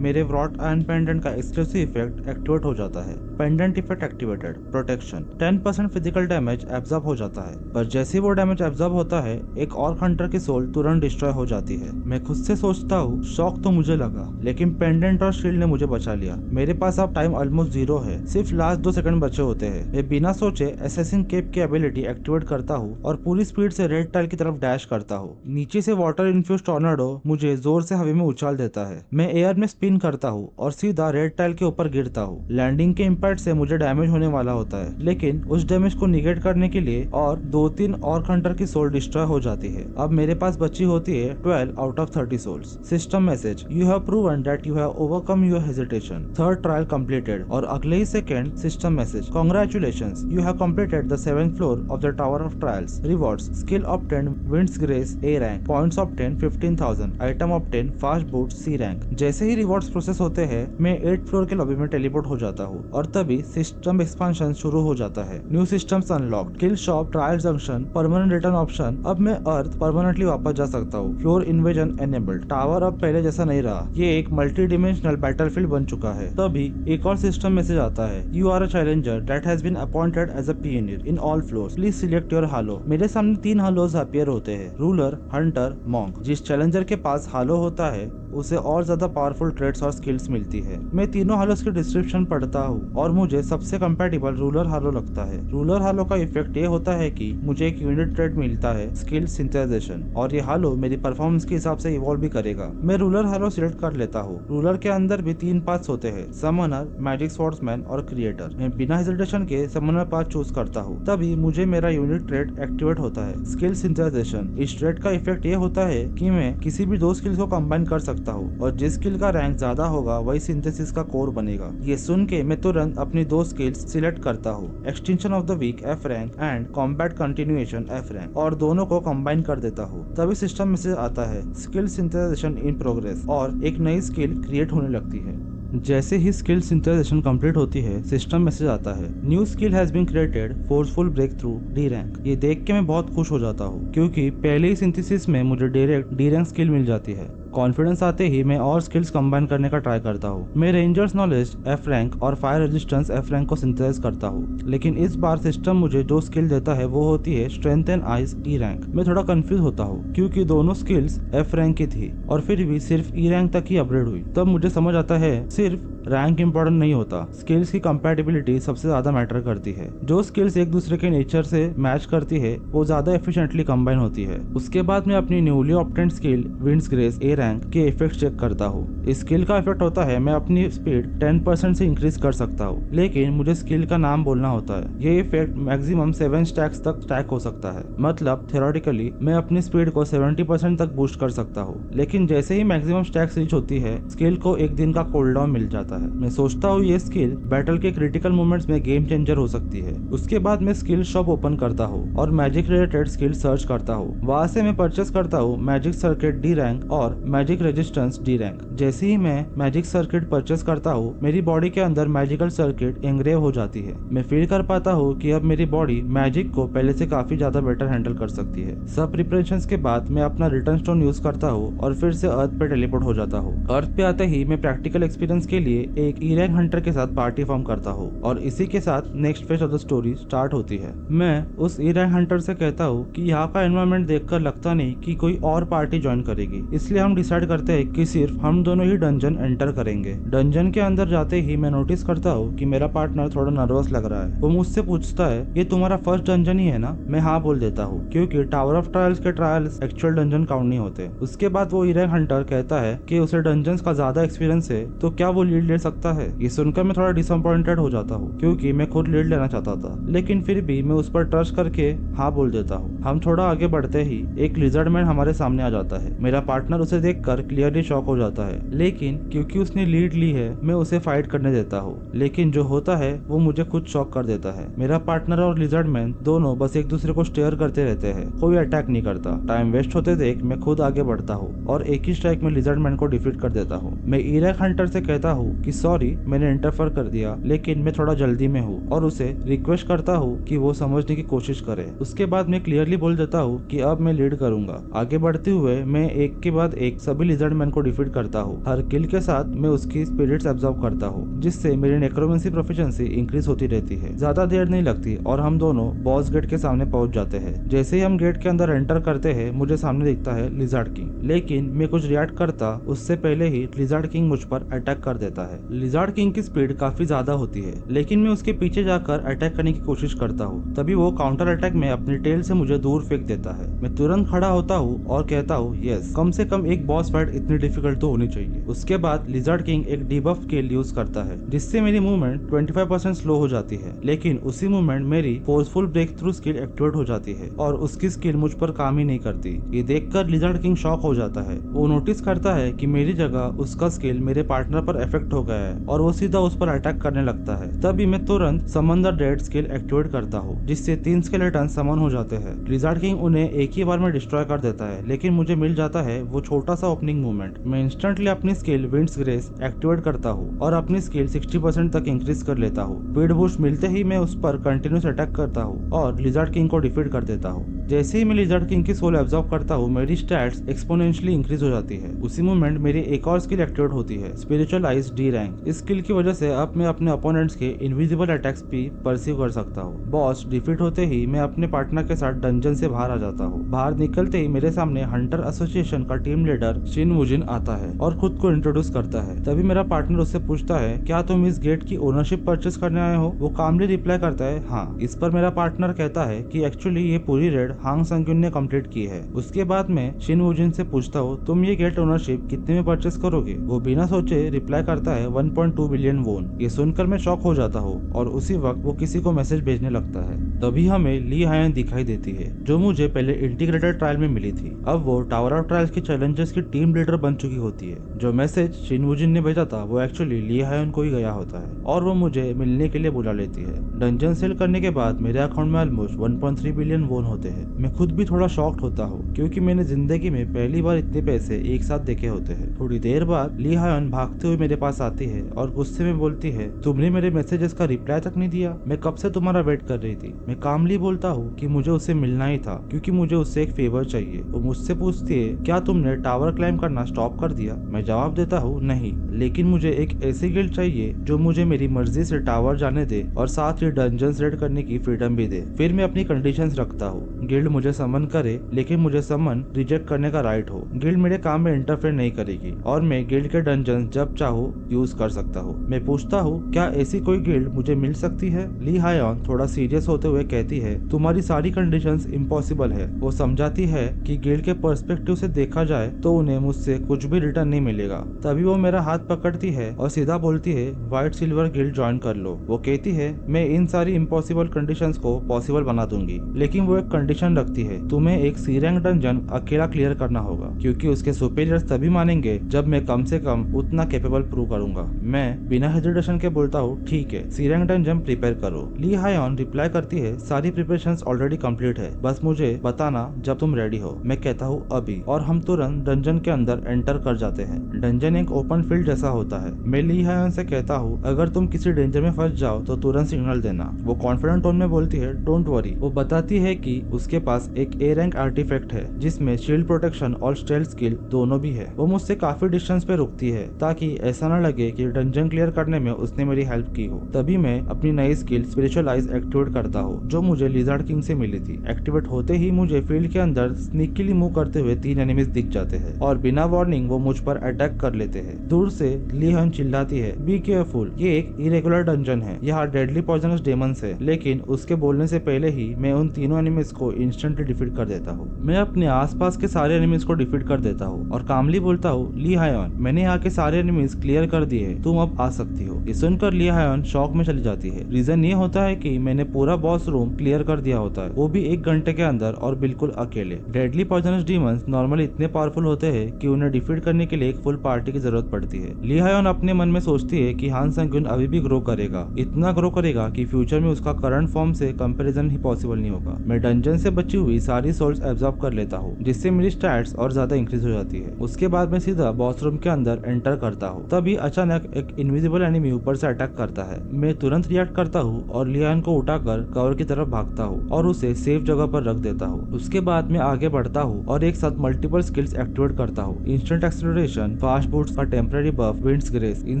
मेरे व्रॉट आयरन पेंडेंट का एक्सक्लूसिव इफेक्ट एक्टिवेट हो जाता है। Pendant effect activated, protection, 10% physical damage absorb हो जाता है। पर जैसे वो डैमेज एब्जॉर्ब होता है, एक और हंटर की सोल तुरंत डिस्ट्रॉय हो जाती है। मैं खुद से सोचता हूँ शॉक तो मुझे लगा, लेकिन पेंडेंट और शील्ड ने मुझे बचा लिया। मेरे पास अब टाइम ऑलमोस्ट 0 है, सिर्फ लास्ट 2 सेकंड बचे होते हैं। मैं बिना सोचे असैसिन केप की एबिलिटी एक्टिवेट करता हूँ और पूरी स्पीड से रेड टाइल की तरफ डैश करता हूँ। नीचे से वाटर इन्फ्यूज टॉर्नेडो मुझे जोर से हवा में उछाल देता है। मैं एयर में स्पिन करता हूँ और सीधा रेड टाइल के ऊपर गिरता हूँ। लैंडिंग के इम्पैक्ट से मुझे डैमेज होने वाला होता है, लेकिन उस डैमेज को निगेट करने के लिए और 2-3 और हंटर की सोल डिस्ट्रॉय हो जाती है। अब मेरे पास बची होती है 12 out of 30 souls. System message, you have proven that you have overcome your hesitation, third trial completed. और अगले ही second system message, congratulations, you have completed the 7th floor of the tower of trials. Rewards, skill obtained winds grace A rank, points obtained 15,000, item obtained fast boot C rank. जैसे ही rewards process होते हैं, मैं 8th floor के lobby में teleport हो जाता हूँ और तभी सिस्टम एक्सपांशन शुरू हो जाता है। New systems unlocked, kill shop, trial junction, permanent return option. अब मैं अर्थ परमानेंटली वापस जा सकता हूँ। Floor invasion enabled. टावर अब पहले जैसा नहीं रहा, ये एक मल्टी डिमेंशनल बैटलफील्ड बन चुका है। तभी एक और सिस्टम मैसेज आता है, you are a challenger that has been appointed as a pioneer in all floors, please select your halo. मेरे सामने 3 हालोज अपीयर होते हैं, रूलर, हंटर, मॉन्क। जिस चैलेंजर के पास हालो होता है उसे और ज्यादा पावरफुल ट्रेड्स और स्किल्स मिलती है। मैं तीनों हालोस की डिस्क्रिप्शन पढ़ता हूँ और मुझे सबसे कंपैटिबल रूलर हालो लगता है। रूलर हालो का इफेक्ट ये होता है कि मुझे एक यूनिट ट्रेड मिलता है, स्किल सिंथेसाइजेशन, और ये हालो मेरी परफॉर्मेंस के हिसाब से इवॉल्व भी करेगा। मैं रूलर हालो सिलेक्ट कर लेता हूँ। रूलर के अंदर भी 3 पाथ्स होते हैं, समनर, मैजिक स्वॉर्ड्समैन और क्रिएटर। मैं बिना हेजिटेशन के समनर पाथ चूज करता हूँ। तभी मुझे मेरा यूनिट ट्रेड एक्टिवेट होता है, स्किल सिंथेसाइजेशन। इस ट्रेड का इफेक्ट ये होता है कि मैं किसी भी 2 स्किल्स को कंबाइन कर सकता हूँ और जिस स्किल का रैंक ज्यादा होगा वही सिंथेसिस का कोर बनेगा। ये सुन के मैं तुरंत अपनी 2 स्किल्स सिलेक्ट करता हूँ, extension of the weak F rank and combat continuation F rank, और दोनों को कंबाइन कर देता हूँ। तभी सिस्टम मैसेज आता है, स्किल सिंथेसाइजेशन इन प्रोग्रेस, और एक नई स्किल क्रिएट होने लगती है। जैसे ही स्किल सिंथेसाइजेशन कंप्लीट होती है, सिस्टम मैसेज आता है, new skill has been created, forceful break through D rank. ये देख के मैं बहुत खुश हो जाता हूँ, क्योंकि पहले ही सिंथेसिस में मुझे डायरेक्ट D रैंक स्किल मिल जाती है। कॉन्फिडेंस आते ही मैं और स्किल्स कंबाइन करने का ट्राई करता हूँ। मैं रेंजर्स नॉलेज F रैंक और फायर रेजिस्टेंस F रैंक को सिंथेसाइज करता हूँ, लेकिन इस बार सिस्टम मुझे जो स्किल देता है वो होती है strength and ice E rank. मैं थोड़ा कंफ्यूज होता हूँ, क्योंकि दोनों स्किल्स F रैंक की थी और फिर भी सिर्फ E रैंक तक ही अपग्रेड हुई। तब मुझे समझ आता है सिर्फ रैंक इंपॉर्टेंट नहीं होता, स्किल्स की कंपैटिबिलिटी सबसे ज्यादा मैटर करती है। जो स्किल्स एक दूसरे के नेचर से मैच करती है वो ज्यादा एफिशिएंटली कंबाइन होती है। उसके बाद मैं अपनी newly obtained skill winds grace A rank के इफेक्ट चेक करता हूँ। इस स्किल का इफेक्ट होता है मैं अपनी स्पीड 10% से इंक्रीज कर सकता हूँ, लेकिन मुझे स्किल का नाम बोलना होता है। ये इफेक्ट मैक्सिमम 7 स्टैक्स तक स्टैक हो सकता है, मतलब थ्योरेटिकली मैं अपनी स्पीड को 70% तक बूस्ट कर सकता हूँ, लेकिन जैसे ही मैक्सिमम स्टैक्स रीच होती है स्किल को 1 दिन का कूलडाउन मिल जाता है। मैं सोचता हूँ ये स्किल बैटल के क्रिटिकल मोमेंट्स में गेम चेंजर हो सकती है। उसके बाद मैं स्किल शॉप ओपन करता हूँ और मैजिक रिलेटेड स्किल सर्च करता हूँ। वहाँ से मैं परचेस करता हूँ मैजिक सर्किट D रैंक और मैजिक रेजिस्टेंस D रैंक। जैसे ही मैं मैजिक सर्किट परचेस करता हूँ, मेरी बॉडी के अंदर मैजिकल सर्किट एंग्रेव हो जाती है। मैं फील कर पाता हूँ कि अब मेरी बॉडी मैजिक को पहले से काफी ज्यादा बेटर हैंडल कर सकती है। सब प्रिपरेशंस के बाद मैं अपना रिटर्न स्टोन यूज करता हूँ और फिर से अर्थ पे टेलीपोर्ट हो जाता हूँ। अर्थ पे आते ही मैं प्रैक्टिकल एक्सपीरियंस के लिए एक E रैंक हंटर के साथ पार्टी फॉर्म करता हूँ और इसी के साथ next phase of the story start होती है। मैं उस E रैंक हंटर से कहता हूँ कि यहाँ का एनवायरनमेंट देखकर लगता नहीं कि कोई और पार्टी ज्वाइन करेगी, इसलिए हम डिसाइड करते हैं कि सिर्फ हम दोनों ही डंजन एंटर करेंगे। डंजन के अंदर जाते ही मैं नोटिस करता हूँ कि मेरा पार्टनर थोड़ा नर्वस लग रहा है। वो मुझसे पूछता है, ये तुम्हारा फर्स्ट डंजन ही है ना? मैं हाँ बोल देता हूँ, क्योंकि टावर ऑफ ट्रायल्स के ट्रायल्स एक्चुअल डंजन काउंट नहीं होते। उसके बाद वो इरेक हंटर कहता है कि उसे डंजन्स का ज्यादा एक्सपीरियंस है, तो क्या वो लीड ले सकता है। ये सुनकर मैं थोड़ा डिसअपॉइंटेड हो जाता हूँ, क्योंकि मैं खुद लीड लेना चाहता था, लेकिन फिर भी मैं उस पर ट्रस्ट करके हाँ बोल देता हूँ। हम थोड़ा आगे बढ़ते ही एक लिजर्ड मैन हमारे सामने आ जाता है। मेरा पार्टनर उसे देखकर क्लियरली शॉक हो जाता है, लेकिन क्योंकि उसने लीड ली है मैं उसे फाइट करने देता हूँ। लेकिन जो होता है वो मुझे खुद शॉक कर देता है। मेरा पार्टनर और लिजर्ड मैन दोनों बस एक दूसरे को स्टेयर करते रहते हैं, कोई अटैक नहीं करता। टाइम वेस्ट होते देख मैं खुद आगे बढ़ता हूँ और एक ही स्ट्राइक में लिजर्ड मैन को डिफीट कर देता हूँ। मैं इरेक हंटर से कहता हूँ कि सॉरी मैंने इंटरफेयर कर दिया, लेकिन मैं थोड़ा जल्दी में हूँ, और उसे रिक्वेस्ट करता हूँ कि वो समझने की कोशिश करे। उसके बाद मैं क्लियरली बोल देता हूँ कि अब मैं लीड करूंगा। आगे बढ़ते हुए मैं एक के बाद एक सभी लिजर्ड मैन को डिफीट करता हूँ। हर किल के साथ मैं उसकी स्पिरिट्स एब्जॉर्ब करता हूँ, जिससे मेरी नेक्रोमेंसी प्रोफिशिएंसी इंक्रीज होती रहती है। ज्यादा देर नहीं लगती और हम दोनों बॉस गेट के सामने पहुंच जाते हैं। जैसे ही हम गेट के अंदर एंटर करते हैं मुझे सामने दिखता है लिजर्ड किंग, लेकिन मैं कुछ रिएक्ट करता उससे पहले ही लिजर्ड किंग मुझ पर अटैक कर देता है। लिजर्ड किंग की स्पीड काफी ज्यादा होती है, लेकिन मैं उसके पीछे जाकर अटैक करने की कोशिश करता हूँ। तभी वो काउंटर अटैक में अपनी टेल से मुझे दूर फेंक देता है। मैं तुरंत खड़ा होता हूँ और कहता हूँ यस, कम से कम एक बॉस फाइट इतनी डिफिकल्ट तो होनी चाहिए। उसके बाद लिजर्ड किंग एक डिबफ स्किल यूज करता है, जिससे मेरी मूवमेंट 25% स्लो हो जाती है, लेकिन उसी मूवमेंट मेरी forceful break through skill activate हो जाती है और उसकी स्किल मुझ पर काम ही नहीं करती। ये देखकर लिजर्ड किंग शॉक हो जाता है। वो नोटिस करता है कि मेरी जगह उसका स्किल मेरे पार्टनर पर इफेक्ट हो गया है और वो सीधा उस पर अटैक करने लगता है। तभी मैं तुरंत summon the dead skill activate करता हूँ, जिससे 3 स्केलेटन समन हो जाते हैं। लिजर्ड किंग उन्हें एक ही बार में डिस्ट्रॉय कर देता है, लेकिन मुझे मिल जाता है वो छोटा सा ओपनिंग मूवमेंट। मैं इंस्टेंटली अपनी स्किल विंड्स ग्रेस एक्टिवेट करता हूँ और अपनी स्किल 60% तक इंक्रीज कर लेता हूँ। स्पीड बूस्ट मिलते ही मैं उस पर कंटिन्यूस अटैक करता हूँ और लिजर्ड किंग को डिफीट कर देता हूँ। जैसे ही मैं लिजर्ड किंग की सोल एब्जॉर्ब करता हूँ मेरी स्टैट्स एक्सपोनेंशियली इंक्रीज हो जाती है। उसी मोमेंट मेरी एक और स्किल एक्टिवेट होती है, स्पिरिचुअल आइज डी रैंक। इस स्किल की वजह से अब मैं अपने अपोनेंट्स के इनविजिबल अटैक्स भी परसीव कर सकता हूँ। बॉस डिफीट होते ही मैं अपने पार्टनर के साथ डंजन से बाहर आ जाता हूँ। बाहर निकलते ही मेरे सामने हंटर एसोसिएशन का टीम लीडर शिन वुजिन आता है और खुद को इंट्रोड्यूस करता है। तभी मेरा पार्टनर उससे पूछता है, क्या तुम इस गेट की ओनरशिप परचेस करने आए हो? वो कामली रिप्लाई करता है, हाँ। इस पर मेरा पार्टनर कहता है कि एक्चुअली ये पूरी रेड हांग संग्युन ने कंप्लीट की है। उसके बाद मैं शिन वुजिन से पूछता हूँ, तुम ये गेट ओनरशिप कितने में परचेस करोगे? वो बिना सोचे रिप्लाई करता है 1.2 बिलियन वोन। ये सुनकर मैं शॉक हो जाता हूँ और उसी वक्त वो किसी को मैसेज भेजने लगता है। तभी हमें ली हायन दिखाई देती है, जो मुझे पहले इंटीग्रेटेड ट्रायल में मिली थी। अब वो टावर ऑफ ट्रायल्स के चैलेंजर्स की टीम लीडर बन चुकी होती है। जो मैसेज शिन वुजिन ने भेजा था वो एक्चुअली ली हायन को ही गया होता है और वो मुझे मिलने के लिए बुला लेती है। डंजन सेल करने के बाद मेरे अकाउंट में ऑलमोस्ट 1.3 बिलियन वोन होते हैं। मैं खुद भी थोड़ा शॉक्ड होता हूँ, क्योंकि मैंने जिंदगी में पहली बार इतने पैसे एक साथ देखे होते हैं। थोड़ी देर बाद ली हायन भागते हुए मेरे पास आती है और गुस्से में बोलती है, तुमने मेरे मैसेजेस का रिप्लाई तक नहीं दिया। मैं कब से तुम्हारा वेट कर रही थी। मैं कामली बोलता हूँ कि मुझे उससे मिलना ही था, क्योंकि मुझे उससे एक फेवर चाहिए। वो मुझसे पूछती है, क्या तुमने टावर क्लाइम करना स्टॉप कर दिया? मैं जवाब देता हूँ, नहीं, लेकिन मुझे एक ऐसी गिल्ड चाहिए जो मुझे मेरी मर्जी से टावर जाने दे और साथ ही डंजन्स रेड करने की फ्रीडम भी दे। फिर मैं अपनी कंडीशंस रखता हूँ। गिल्ड मुझे समन करे, लेकिन मुझे समन रिजेक्ट करने का राइट हो। गिल्ड मेरे काम में इंटरफेयर नहीं करेगी और मैं गिल्ड के डंजन जब चाहूँ यूज कर सकता हूँ। मैं पूछता हूँ, क्या ऐसी कोई गिल्ड मुझे मिल सकती है? ली हायन थोड़ा सीरियस होते हुए कहती है, तुम्हारी सारी कंडीशंस इम्पॉसिबल है। वो समझाती है कि गिल्ड के पर्सपेक्टिव से देखा जाए तो उन्हें मुझसे कुछ भी रिटर्न नहीं मिलेगा। तभी वो मेरा हाथ पकड़ती है और सीधा बोलती है, व्हाइट सिल्वर गिल्ड ज्वाइन कर लो। वो कहती है, मैं इन सारी इम्पॉसिबल कंडीशंस को पॉसिबल बना दूंगी, लेकिन वो एक कंडीशन रखती है, तुम्हें एक सी रैंक डंजन अकेला क्लियर करना होगा, क्योंकि उसके सुपीरियर्स तभी मानेंगे जब मैं कम से कम उतना कैपेबल प्रूव करूंगा। मैं बिना हेजिटेशन के बोलता हूँ, ठीक है, सी रैंक डंजन प्रिपेयर करो। ली हायन रिप्लाई करती है, सारी प्रिपरेशंस ऑलरेडी कंप्लीट है, बस मुझे बताना जब तुम रेडी हो। मैं कहता हूँ अभी, और हम तुरंत डंजन के अंदर एंटर कर जाते हैं। डंजन एक ओपन फील्ड जैसा होता है। मैं ली हायन से कहता हूँ, अगर तुम किसी डेंजर में फंस जाओ तो तुरंत सिग्नल देना। वो कॉन्फिडेंट टोन में बोलती है, डोंट वरी। वो बताती है कि उसके पास एक ए रैंक आर्टिफैक्ट है जिसमें शील्ड प्रोटेक्शन और स्टेल्थ स्किल दोनों भी है। वो मुझसे काफी डिस्टेंस पे रुकती है ताकि ऐसा न लगे कि डंजन क्लियर करने में उसने मेरी हेल्प की हो। तभी मैं अपनी नई स्किल स्पिरिचुअल आइज एक्टिवेट करता हूँ, जो मुझे लिजर्ड किंग से मिली थी। एक्टिवेट होते ही मुझे फील्ड के अंदर स्नीकीली मूव करते हुए 3 एनिमीज दिख जाते हैं। है और बिना वार्निंग वो मुझ पर अटैक कर लेते हैं। दूर से ली हन चिल्लाती है, बी केयरफुल, ये एक इरेगुलर डंजन है, यहाँ डेडली पॉइजनस डेमंस है। लेकिन उसके बोलने से पहले ही मैं उन तीनों एनिमीज को इंस्टेंटली डिफीट कर देता हूँ। मैं अपने आसपास के सारे एनिमीज को डिफीट कर देता हूँ और कामली बोलता हूँ, ली हायन, मैंने यहाँ के सारे एनिमीज क्लियर कर दिए, तुम अब आ सकती हो। ये सुनकर ली हायन शॉक में चली जाती है। रीजन ये होता है कि मैंने पूरा बॉस रूम क्लियर कर दिया होता है, वो भी 1 घंटे के अंदर और बिल्कुल अकेले। डेडली पॉइजनस डीमंस नॉर्मली इतने पावरफुल होते हैं कि उन्हें डिफीट करने के लिए एक फुल पार्टी की जरूरत पड़ती है। ली हायन अपने मन में सोचती है कि हान संग-युन अभी भी ग्रो करेगा, इतना ग्रो करेगा कि फ्यूचर में उसका करंट फॉर्म से कंपैरिजन ही पॉसिबल नहीं होगा। मैं डंजन से बची हुई सारी सोल्स एब्जॉर्ब कर लेता हूँ, जिससे मेरी स्टैट्स और ज्यादा इंक्रीज हो जाती है। उसके बाद मैं सीधा बॉस रूम के अंदर एंटर करता हूँ। तभी अचानक एक इनविजिबल एनिमी ऊपर से अटैक करता है। मैं तुरंत रिएक्ट करता हूँ और लियान को उठाकर कवर की तरफ भागता हूँ और उसे सेफ जगह पर रख देता हूँ। उसके बाद मैं आगे बढ़ता हूँ और एक साथ मल्टीपल स्किल्स एक्टिवेट करता हूँ। इंस्टेंट एक्सेलरेशन, फास्ट बूट्स का टेम्पररी बफ, विंड्स ग्रेस, इन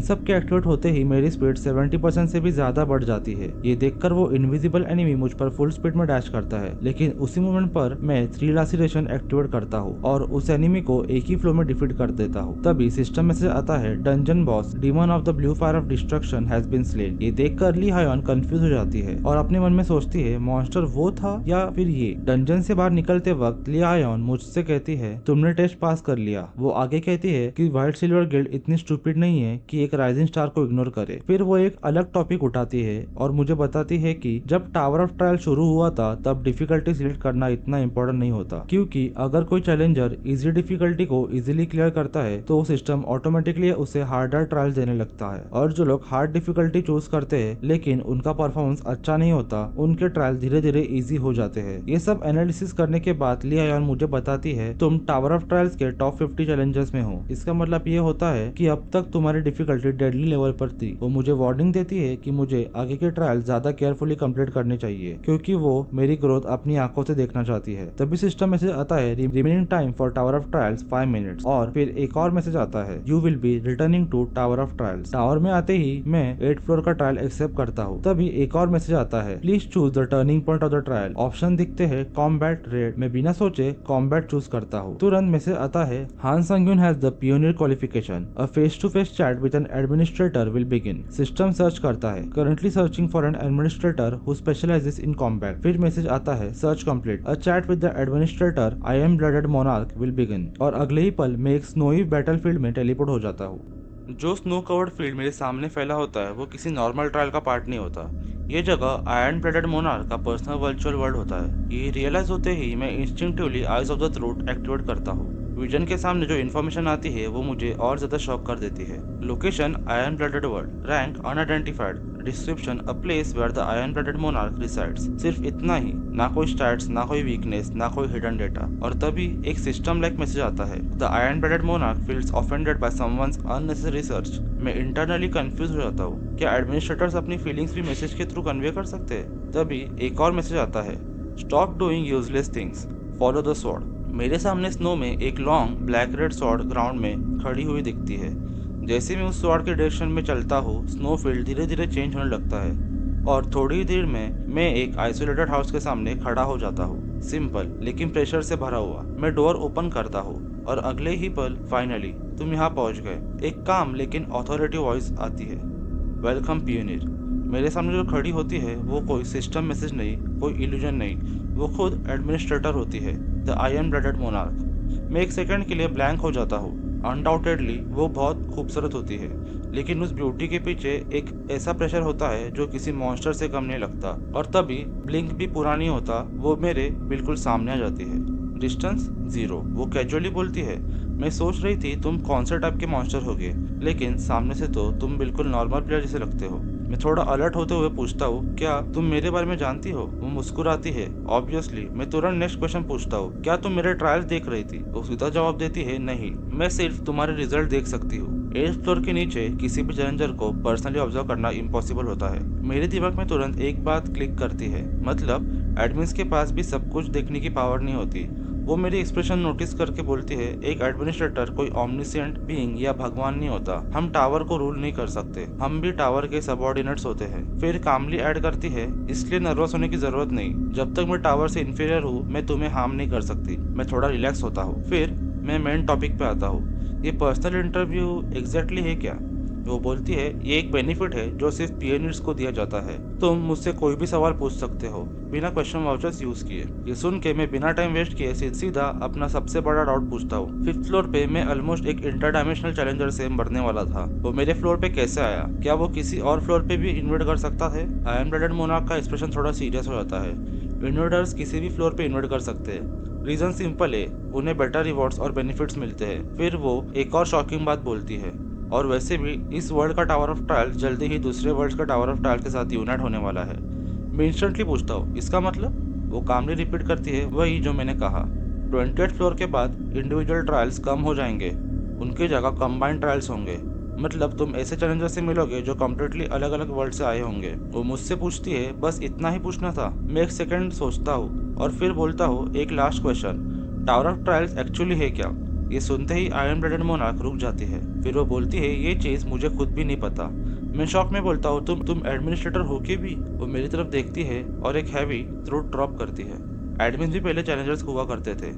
सब के एक्टिवेट होते ही मेरी स्पीड 70% से भी ज्यादा बढ़ जाती है। ये देखकर वो इनविजिबल एनिमी मुझ पर फुल स्पीड में डैश करता है, लेकिन उसी मोमेंट पर मैं 3 लासिरेशन एक्टिवेट करता हूँ और उस एनिमी को एक ही फ्लो में डिफीट कर देता हूँ। तभी सिस्टम मैसेज आता है, dungeon boss demon of the blue fire of destruction has been slain. ये देखकर ली हायन कंफ्यूज हो जाती है और अपने मन में सोचती है, मॉन्स्टर वो था या फिर ये। डंजन से बाहर निकलते वक्त ली हायन मुझसे कहती है, तुमने टेस्ट पास कर लिया। वो आगे कहती है कि व्हाइट सिल्वर गिल्ड इतनी स्टूपिड नहीं है कि एक राइजिंग स्टार को इग्नोर करे। फिर वो एक अलग टॉपिक उठाती है और मुझे बताती है कि जब टावर ऑफ ट्रायल शुरू हुआ था तब डिफिकल्टी सिलेक्ट करना इतना इम्पोर्टेंट नहीं होता, क्योंकि अगर कोई चैलेंजर इजी डिफिकल्टी को इजीली क्लियर करता है तो सिस्टम ऑटोमेटिकली उसे हार्डर ट्रायल देने लगता है। और जो लोग हार्ड डिफिकल्टी चूज करते हैं लेकिन उनका परफॉर्मेंस अच्छा नहीं होता, उनके ट्रायल धीरे धीरे इजी हो जाते हैं। ये सब एनालिसिस करने के बाद ली हायन मुझे बताती है, तुम टावर ऑफ ट्रायल्स के टॉप 50 चैलेंजर्स में हो। इसका मतलब ये होता है कि अब तक तुम्हारी डिफिकल्टी डेडली लेवल पर थी। वो मुझे वार्निंग देती है कि मुझे आगे के ट्रायल ज्यादा केयरफुली कंप्लीट करने चाहिए, क्योंकि वो मेरी ग्रोथ अपनी आंखों से देखना चाहती है। तभी सिस्टम मैसेज आता है, remaining time for tower of trials 5 minutes. और फिर एक और मैसेज आता है, you will be returning to tower of trials. Tower में आते ही मैं 8th फ्लोर का ट्रायल एक्सेप्ट करता हूँ। तभी एक और मैसेज आता है, please choose the turning point of the trial. Option दिखते हैं, कॉम्बैट, रेड। मैं बिना सोचे कॉम्बैट चूज करता हूँ। तुरंत मैसेज आता है, Han Sangyun has the pioneer qualification, a face to face chat with an administrator will begin. System search करता है, currently searching for an administrator who specialises in combat. फिर मैसेज आता है, search complete, a chat with the administrator iron blooded monarch will begin. और अगले ही पल मैं एक स्नोई बैटलफील्ड में टेलीपोर्ट हो जाता हूँ। जो स्नो कवर्ड फील्ड मेरे सामने फैला होता है वो किसी नॉर्मल ट्रायल का पार्ट नहीं होता। ये जगह आयरन ब्लडेड मोनार्क का पर्सनल वर्चुअल वर्ल्ड होता है। ये रियलाइज होते ही मैं instinctively eyes of the throat activate करता हूँ। विजन के सामने जो इन्फॉर्मेशन आती है वो मुझे और ज्यादा शॉक कर देती है। Location iron blooded world, rank unidentified, description a place where the iron blooded monarch resides. सिर्फ इतना ही, ना कोई स्टैट्स, ना कोई वीकनेस, ना कोई हिडन डेटा। और तभी एक सिस्टम लाइक मैसेज आता है, the iron blooded monarch feels offended by someone's unnecessary search. मैं इंटरनली कंफ्यूज हो जाता हूँ, क्या एडमिनिस्ट्रेटर्स अपनी फीलिंग्स भी मैसेज के थ्रू कन्वे कर सकते हैं? तभी एक और मैसेज आता है, stop doing useless things, follow the sword. मेरे सामने स्नो में एक long black red sword ground में खड़ी हुई दिखती है। जैसे मैं उस स्वॉर्ड के डायरेक्शन में चलता हूँ, स्नो फील्ड धीरे धीरे चेंज होने लगता है और थोड़ी देर में मैं एक आइसोलेटेड हाउस के सामने खड़ा हो जाता हूँ। सिंपल लेकिन प्रेशर से भरा हुआ। मैं डोर ओपन करता हूँ और अगले ही पल फाइनली तुम यहाँ पहुँच गए। एक काम लेकिन ऑथोरिटी वॉइस आती है, वेलकम पियोनियर। मेरे सामने जो खड़ी होती है वो कोई सिस्टम मैसेज नहीं, कोई इल्यूजन नहीं, वो खुद एडमिनिस्ट्रेटर होती है, द आयरन ब्लडेड मोनार्क। मैं एक सेकंड के लिए ब्लैंक हो जाता हूँ। अनडाउटेडली वो बहुत खूबसूरत होती है, लेकिन उस ब्यूटी के पीछे एक ऐसा प्रेशर होता है जो किसी मॉन्स्टर से कम नहीं लगता। और तभी ब्लिंक भी पूरा नहीं होता, वो मेरे बिल्कुल सामने आ जाती है। डिस्टेंस 0। वो कैजुअली बोलती है, मैं सोच रही थी तुम कौन से टाइप के मॉन्स्टर होगे, लेकिन सामने से तो तुम बिल्कुल नॉर्मल प्लेयर जैसे लगते हो। मैं थोड़ा अलर्ट होते हुए पूछता हूँ, क्या तुम मेरे बारे में जानती हो? वो मुस्कुराती है, ऑब्वियसली। मैं तुरंत नेक्स्ट क्वेश्चन पूछता हूँ, क्या तुम मेरे ट्रायल देख रही थी? वो सीधा जवाब देती है, नहीं, मैं सिर्फ तुम्हारे रिजल्ट देख सकती हूँ। 8th फ्लोर के नीचे किसी भी चैलेंजर को पर्सनली ऑब्जर्व करना इम्पॉसिबल होता है। मेरे दिमाग में तुरंत एक बात क्लिक करती है, मतलब एडमिन्स के पास भी सब कुछ देखने की पावर नहीं होती। वो मेरी एक्सप्रेशन नोटिस करके बोलती है, एक एडमिनिस्ट्रेटर कोई ऑमनिसेंट बीइंग या भगवान नहीं होता। हम टावर को रूल नहीं कर सकते, हम भी टावर के सबऑर्डिनेट्स होते हैं। फिर कामली ऐड करती है, इसलिए नर्वस होने की जरूरत नहीं, जब तक मैं टावर से इंफीरियर हूँ मैं तुम्हें हार्म नहीं कर सकती। मैं थोड़ा रिलैक्स होता हूँ। फिर मैं मेन टॉपिक पे आता हूँ। ये पर्सनल इंटरव्यू एग्जैक्टली है क्या? वो बोलती है, ये एक बेनिफिट है जो सिर्फ पियोनियर्स को दिया जाता है। तुम मुझसे कोई भी सवाल पूछ सकते हो बिना क्वेश्चन वाउचर्स यूज किए। ये सुन के मैं बिना टाइम वेस्ट किए सीधा अपना सबसे बड़ा डाउट पूछता हूँ। 5th फ्लोर पे मैं ऑलमोस्ट एक इंटरडायमेंशनल चैलेंजर से मरने वाला था। वो मेरे फ्लोर पे कैसे आया? क्या वो किसी और फ्लोर पे भी इन्वेट कर सकता है? आई एम ब्लडेड मोनार्क का एक्सप्रेशन थोड़ा सीरियस हो जाता है। इन्वेटर्स किसी भी फ्लोर पे इन्वेट कर सकते हैं। रीजन सिंपल है, उन्हें बेटर रिवॉर्ड्स और बेनिफिट्स मिलते हैं। फिर वो एक और शॉकिंग बात बोलती है, और वैसे भी इस वर्ल्ड का टावर ऑफ ट्रायल जल्दी ही दूसरे वर्ल्ड का टावर ऑफ ट्रायल के साथ यूनाइट होने वाला है। मैं इंस्टेंटली पूछता हूँ, इसका मतलब? वो कामली रिपीट करती है, वही जो मैंने कहा। 20th फ्लोर के बाद इंडिविजुअल ट्रायल्स कम हो जाएंगे, उनकी जगह कंबाइंड ट्रायल्स होंगे। मतलब तुम ऐसे चैलेंजर से मिलोगे जो कम्प्लीटली अलग अलग वर्ल्ड से आए होंगे। वो मुझसे पूछती है, बस इतना ही पूछना था? मैं एक सेकंड सोचता हूँ और फिर बोलता हूँ, एक last question, tower of trials actually है क्या? ये सुनते ही आयरन ब्लडेड मोनार्क रुक जाती है। फिर वो बोलती है, ये चीज मुझे खुद भी नहीं पता। मैं शॉक में बोलता हूँ, तुम एडमिनिस्ट्रेटर हो के भी? वो मेरी तरफ देखती है और एक हैवी थ्रोट ड्रॉप करती है। एडमिन भी पहले चैलेंजर्स हुआ करते थे।